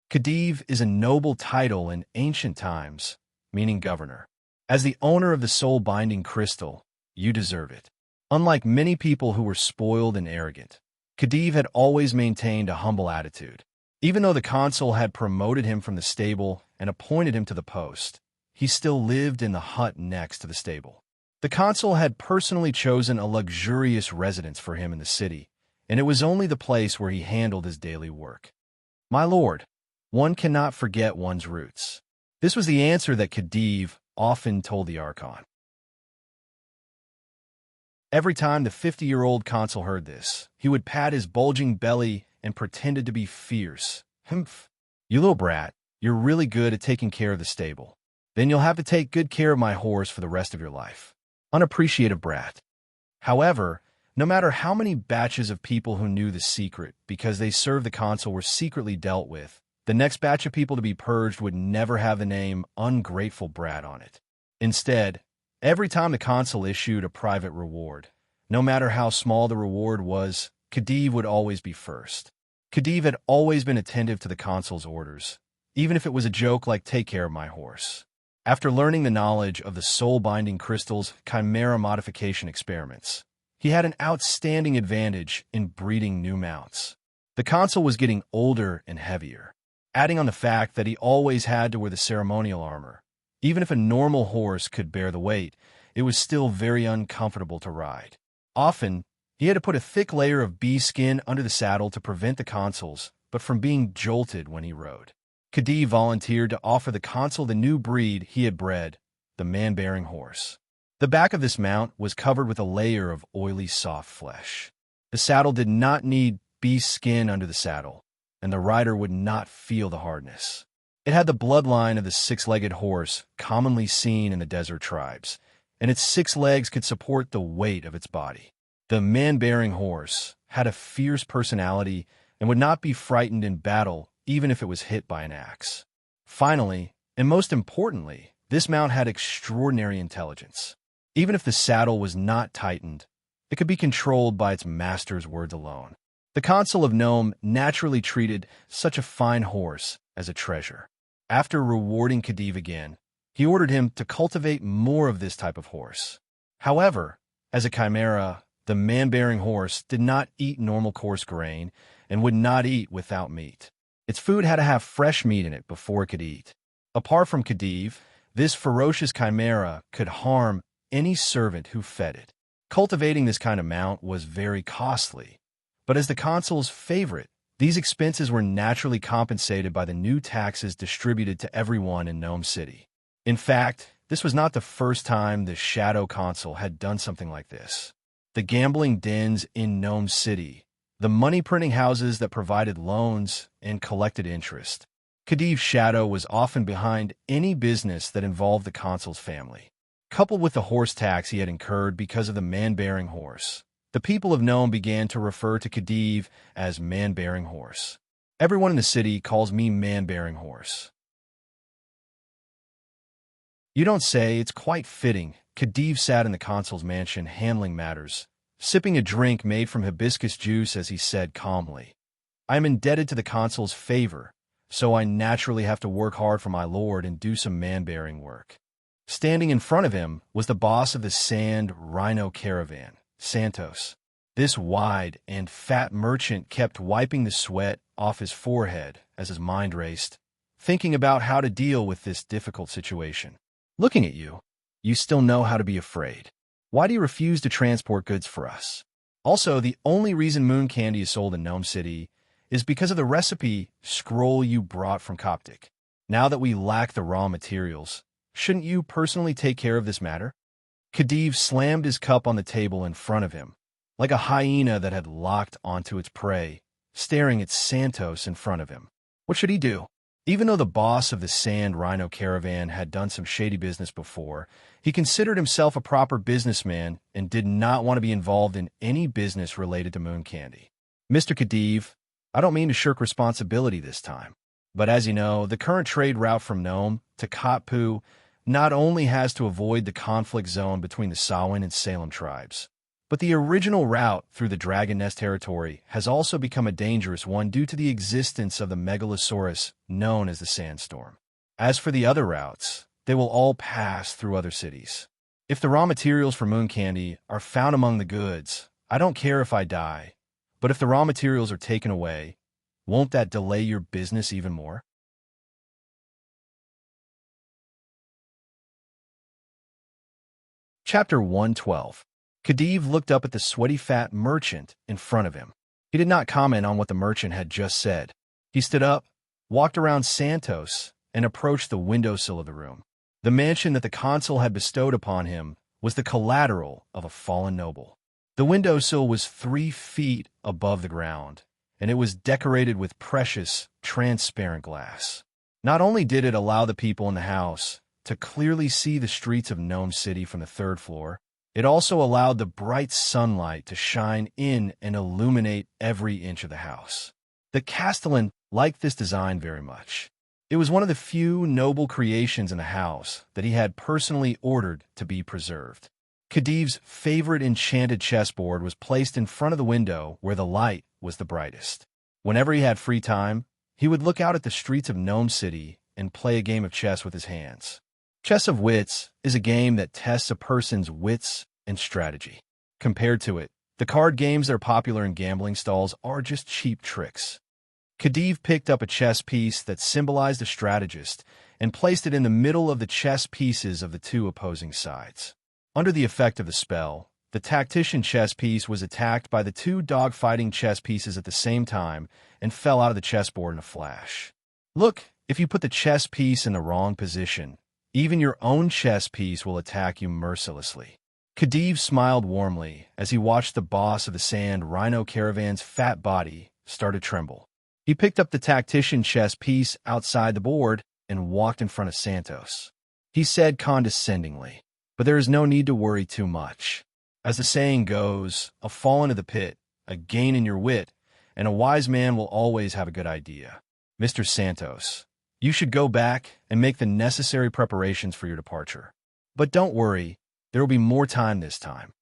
A: Khedive is a noble title in ancient times, meaning governor. As the owner of the soul-binding crystal, you deserve it. Unlike many people who were spoiled and arrogant, Khedive had always maintained a humble attitude. Even though the consul had promoted him from the stable and appointed him to the post, he still lived in the hut next to the stable. The consul had personally chosen a luxurious residence for him in the city, and it was only the place where he handled his daily work. My lord, one cannot forget one's roots. This was the answer that Khedive often told the Archon. Every time the 50-year-old consul heard this, he would pat his bulging belly and pretended to be fierce. Humph. You little brat, you're really good at taking care of the stable. Then you'll have to take good care of my horse for the rest of your life. Unappreciative brat. However, no matter how many batches of people who knew the secret because they served the consul were secretly dealt with, the next batch of people to be purged would never have the name ungrateful brat on it. Instead, every time the consul issued a private reward, no matter how small the reward was, Khedive would always be first. Khedive had always been attentive to the consul's orders, even if it was a joke like take care of my horse. After learning the knowledge of the soul-binding crystal's chimera modification experiments, he had an outstanding advantage in breeding new mounts. The consul was getting older and heavier, adding on the fact that he always had to wear the ceremonial armor. Even if a normal horse could bear the weight, it was still very uncomfortable to ride. Often, he had to put a thick layer of bee skin under the saddle to prevent the consuls, but from being jolted when he rode. Khedive volunteered to offer the consul the new breed he had bred, the man-bearing horse. The back of this mount was covered with a layer of oily, soft flesh. The saddle did not need bee skin under the saddle, and the rider would not feel the hardness. It had the bloodline of the 6-legged horse commonly seen in the desert tribes, and its 6 legs could support the weight of its body. The man-bearing horse had a fierce personality and would not be frightened in battle even if it was hit by an axe. Finally, and most importantly, this mount had extraordinary intelligence. Even if the saddle was not tightened, it could be controlled by its master's words alone. The consul of Nome naturally treated such a fine horse as a treasure. After rewarding Khedive again, he ordered him to cultivate more of this type of horse. However, as a chimera, the man-bearing horse did not eat normal coarse grain and would not eat without meat. Its food had to have fresh meat in it before it could eat. Apart from Khedive, this ferocious chimera could harm any servant who fed it. Cultivating this kind of mount was very costly, but as the consul's favorite, these expenses were naturally compensated by the new taxes distributed to everyone in Gnome City. In fact, this was not the first time the Shadow Consul had done something like this. The gambling dens in Gnome City, the money-printing houses that provided loans and collected interest, Khediv's shadow was often behind any business that involved the consul's family. Coupled with the horse tax he had incurred because of the man-bearing horse, the people of Nome began to refer to Khedive as man-bearing horse. Everyone in the city calls me man-bearing horse. You don't say, it's quite fitting. Khedive sat in the consul's mansion handling matters, sipping a drink made from hibiscus juice as he said calmly, I am indebted to the consul's favor, so I naturally have to work hard for my lord and do some man-bearing work. Standing in front of him was the boss of the sand rhino caravan, Santos. This wide and fat merchant kept wiping the sweat off his forehead as his mind raced, thinking about how to deal with this difficult situation. Looking at you, you still know how to be afraid. Why do you refuse to transport goods for us? Also, the only reason moon candy is sold in Gnome City is because of the recipe scroll you brought from Coptic. Now that we lack the raw materials, shouldn't you personally take care of this matter? Khedive slammed his cup on the table in front of him, like a hyena that had locked onto its prey, staring at Santos in front of him. What should he do? Even though the boss of the Sand Rhino Caravan had done some shady business before, he considered himself a proper businessman and did not want to be involved in any business related to moon candy. Mr. Khedive, I don't mean to shirk responsibility this time, but as you know, the current trade route from Nome to Kotpu not only has to avoid the conflict zone between the Samhain and Salem tribes, but the original route through the Dragon Nest territory has also become a dangerous one due to the existence of the megalosaurus known as the Sandstorm. As for the other routes, they will all pass through other cities. If the raw materials for moon candy are found among the goods, I don't care if I die, but if the raw materials are taken away, won't that delay your business even more? Chapter 112. Khedive looked up at the sweaty fat merchant in front of him. He did not comment on what the merchant had just said. He stood up, walked around Santos, and approached the windowsill of the room. The mansion that the consul had bestowed upon him was the collateral of a fallen noble. The windowsill was 3 feet above the ground, and it was decorated with precious, transparent glass. Not only did it allow the people in the house to clearly see the streets of Gnome City from the 3rd floor, it also allowed the bright sunlight to shine in and illuminate every inch of the house. The Castellan liked this design very much. It was one of the few noble creations in the house that he had personally ordered to be preserved. Khedive's favorite enchanted chessboard was placed in front of the window where the light was the brightest. Whenever he had free time, he would look out at the streets of Gnome City and play a game of chess with his hands. Chess of Wits is a game that tests a person's wits and strategy. Compared to it, the card games that are popular in gambling stalls are just cheap tricks. Khedive picked up a chess piece that symbolized a strategist and placed it in the middle of the chess pieces of the 2 opposing sides. Under the effect of the spell, the tactician chess piece was attacked by the 2 dog-fighting chess pieces at the same time and fell out of the chessboard in a flash. Look, if you put the chess piece in the wrong position, even your own chess piece will attack you mercilessly. Khedive smiled warmly as he watched the boss of the Sand Rhino Caravan's fat body start to tremble. He picked up the tactician chess piece outside the board and walked in front of Santos. He said condescendingly, but there is no need to worry too much. As the saying goes, a fall into the pit, a gain in your wit, and a wise man will always have a good idea. Mr. Santos, you should go back and make the necessary preparations for your departure. But don't worry, there will be more time this time.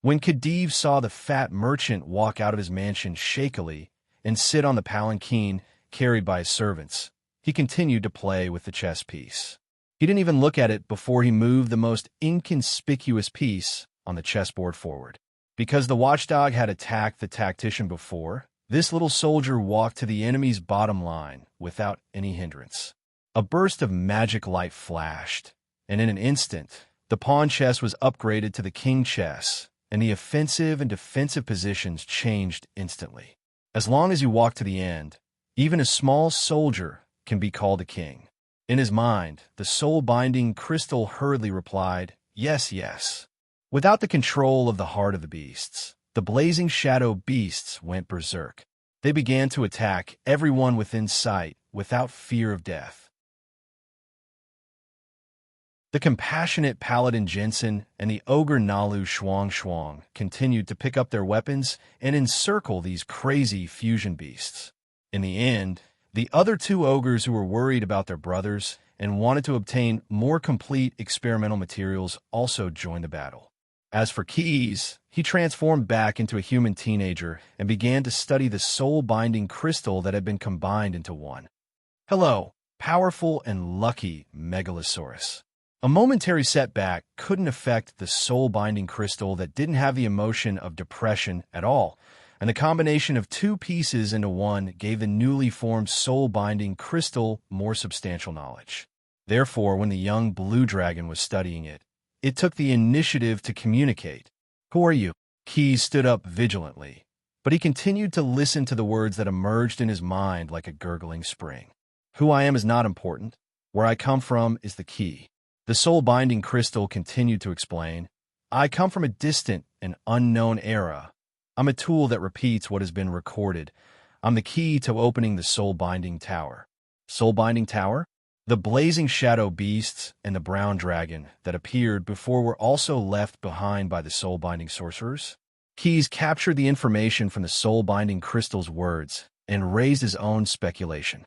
A: When Khedive saw the fat merchant walk out of his mansion shakily and sit on the palanquin carried by his servants, he continued to play with the chess piece. He didn't even look at it before he moved the most inconspicuous piece on the chessboard forward. Because the watchdog had attacked the tactician before, this little soldier walked to the enemy's bottom line without any hindrance. A burst of magic light flashed, and in an instant, the pawn chess was upgraded to the king chess, and the offensive and defensive positions changed instantly. As long as you walk to the end, even a small soldier can be called a king. In his mind, the soul-binding crystal hurriedly replied, yes, yes. Without the control of the heart of the beasts, the blazing shadow beasts went berserk. They began to attack everyone within sight without fear of death. The compassionate paladin Jensen and the ogre Nalu Shuang Shuang continued to pick up their weapons and encircle these crazy fusion beasts. In the end, the other two ogres who were worried about their brothers and wanted to obtain more complete experimental materials also joined the battle. As for Keys, he transformed back into a human teenager and began to study the soul-binding crystal that had been combined into one. Hello, powerful and lucky Megalosaurus. A momentary setback couldn't affect the soul-binding crystal that didn't have the emotion of depression at all, and the combination of two pieces into one gave the newly formed soul-binding crystal more substantial knowledge. Therefore, when the young blue dragon was studying it, it took the initiative to communicate. "Who are you?" Keys stood up vigilantly, but he continued to listen to the words that emerged in his mind like a gurgling spring. "Who I am is not important. Where I come from is the key." The soul-binding crystal continued to explain, "I come from a distant and unknown era. I'm a tool that repeats what has been recorded. I'm the key to opening the soul-binding tower." Soul-binding tower? The blazing shadow beasts and the brown dragon that appeared before were also left behind by the soul-binding sorcerers. Keys captured the information from the soul-binding crystal's words and raised his own speculation.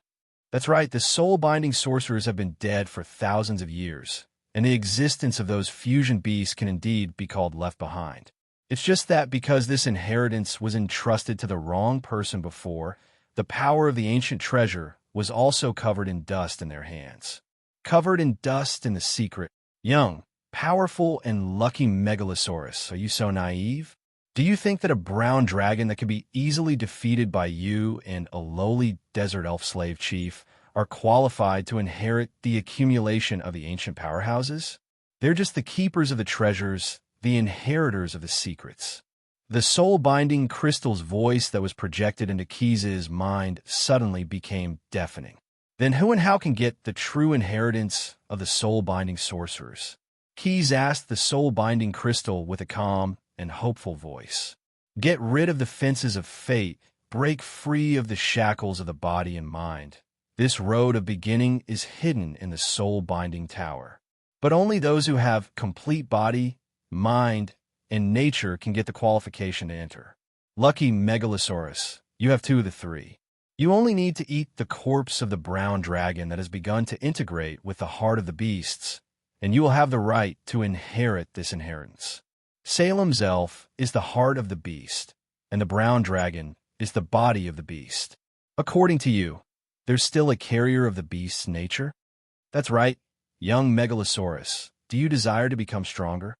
A: That's right, the soul-binding sorcerers have been dead for thousands of years, and the existence of those fusion beasts can indeed be called left behind. It's just that because this inheritance was entrusted to the wrong person before, the power of the ancient treasure was also covered in dust in their hands. Covered in dust in the secret. Young, powerful, and lucky Megalosaurus, are you so naive? Do you think that a brown dragon that can be easily defeated by you and a lowly desert elf slave chief are qualified to inherit the accumulation of the ancient powerhouses? They're just the keepers of the treasures, the inheritors of the secrets. The soul-binding crystal's voice that was projected into Keys's mind suddenly became deafening. Then who and how can get the true inheritance of the soul-binding sorcerers? Keys asked the soul-binding crystal with a calm and hopeful voice. Get rid of the fences of fate, break free of the shackles of the body and mind. This road of beginning is hidden in the soul-binding tower. But only those who have complete body, mind, and nature can get the qualification to enter. Lucky Megalosaurus, you have two of the three. You only need to eat the corpse of the brown dragon that has begun to integrate with the heart of the beasts, and you will have the right to inherit this inheritance. Salem's elf is the heart of the beast, and the brown dragon is the body of the beast. According to you, there's still a carrier of the beast's nature? That's right, young Megalosaurus. Do you desire to become stronger?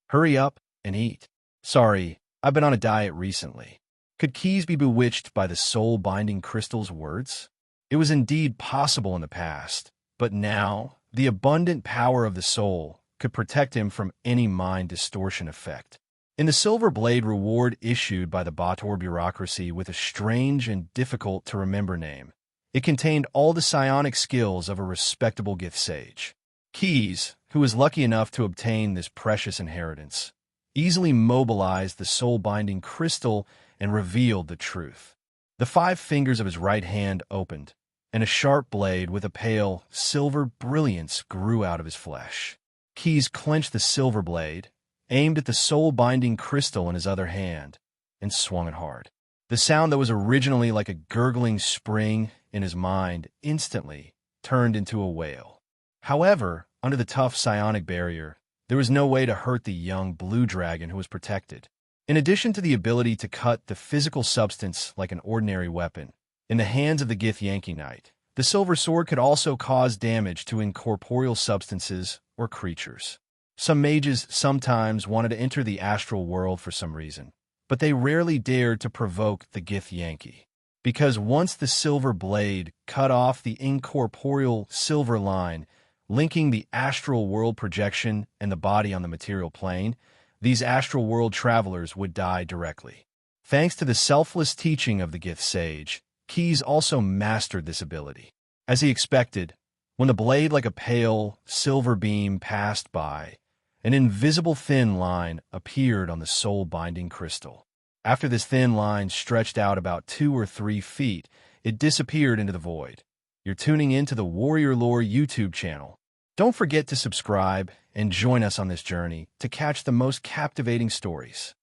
A: Hurry up and eat. Sorry, I've been on a diet recently. Could Keys be bewitched by the soul-binding crystal's words? It was indeed possible in the past, but now the abundant power of the soul could protect him from any mind distortion effect. In the Silver Blade reward issued by the Bator bureaucracy with a strange and difficult-to-remember name, it contained all the psionic skills of a respectable Gith sage. Keys, who was lucky enough to obtain this precious inheritance, easily mobilized the soul-binding crystal and revealed the truth. The 5 fingers of his right hand opened, and a sharp blade with a pale, silver brilliance grew out of his flesh. Keys clenched the silver blade, aimed at the soul-binding crystal in his other hand, and swung it hard. The sound that was originally like a gurgling spring in his mind instantly turned into a wail. However, under the tough psionic barrier, there was no way to hurt the young blue dragon who was protected. In addition to the ability to cut the physical substance like an ordinary weapon, in the hands of the Gith Yankee Knight, the silver sword could also cause damage to incorporeal substances or creatures. Some mages sometimes wanted to enter the astral world for some reason, but they rarely dared to provoke the Gith Yankee, because once the silver blade cut off the incorporeal silver line, linking the astral world projection and the body on the material plane, these astral world travelers would die directly. Thanks to the selfless teaching of the Gith sage, Keys also mastered this ability. As he expected, when the blade like a pale, silver beam passed by, an invisible thin line appeared on the soul-binding crystal. After this thin line stretched out about 2 or 3 feet, it disappeared into the void. You're tuning into the Warrior Lore YouTube channel. Don't forget to subscribe and join us on this journey to catch the most captivating stories.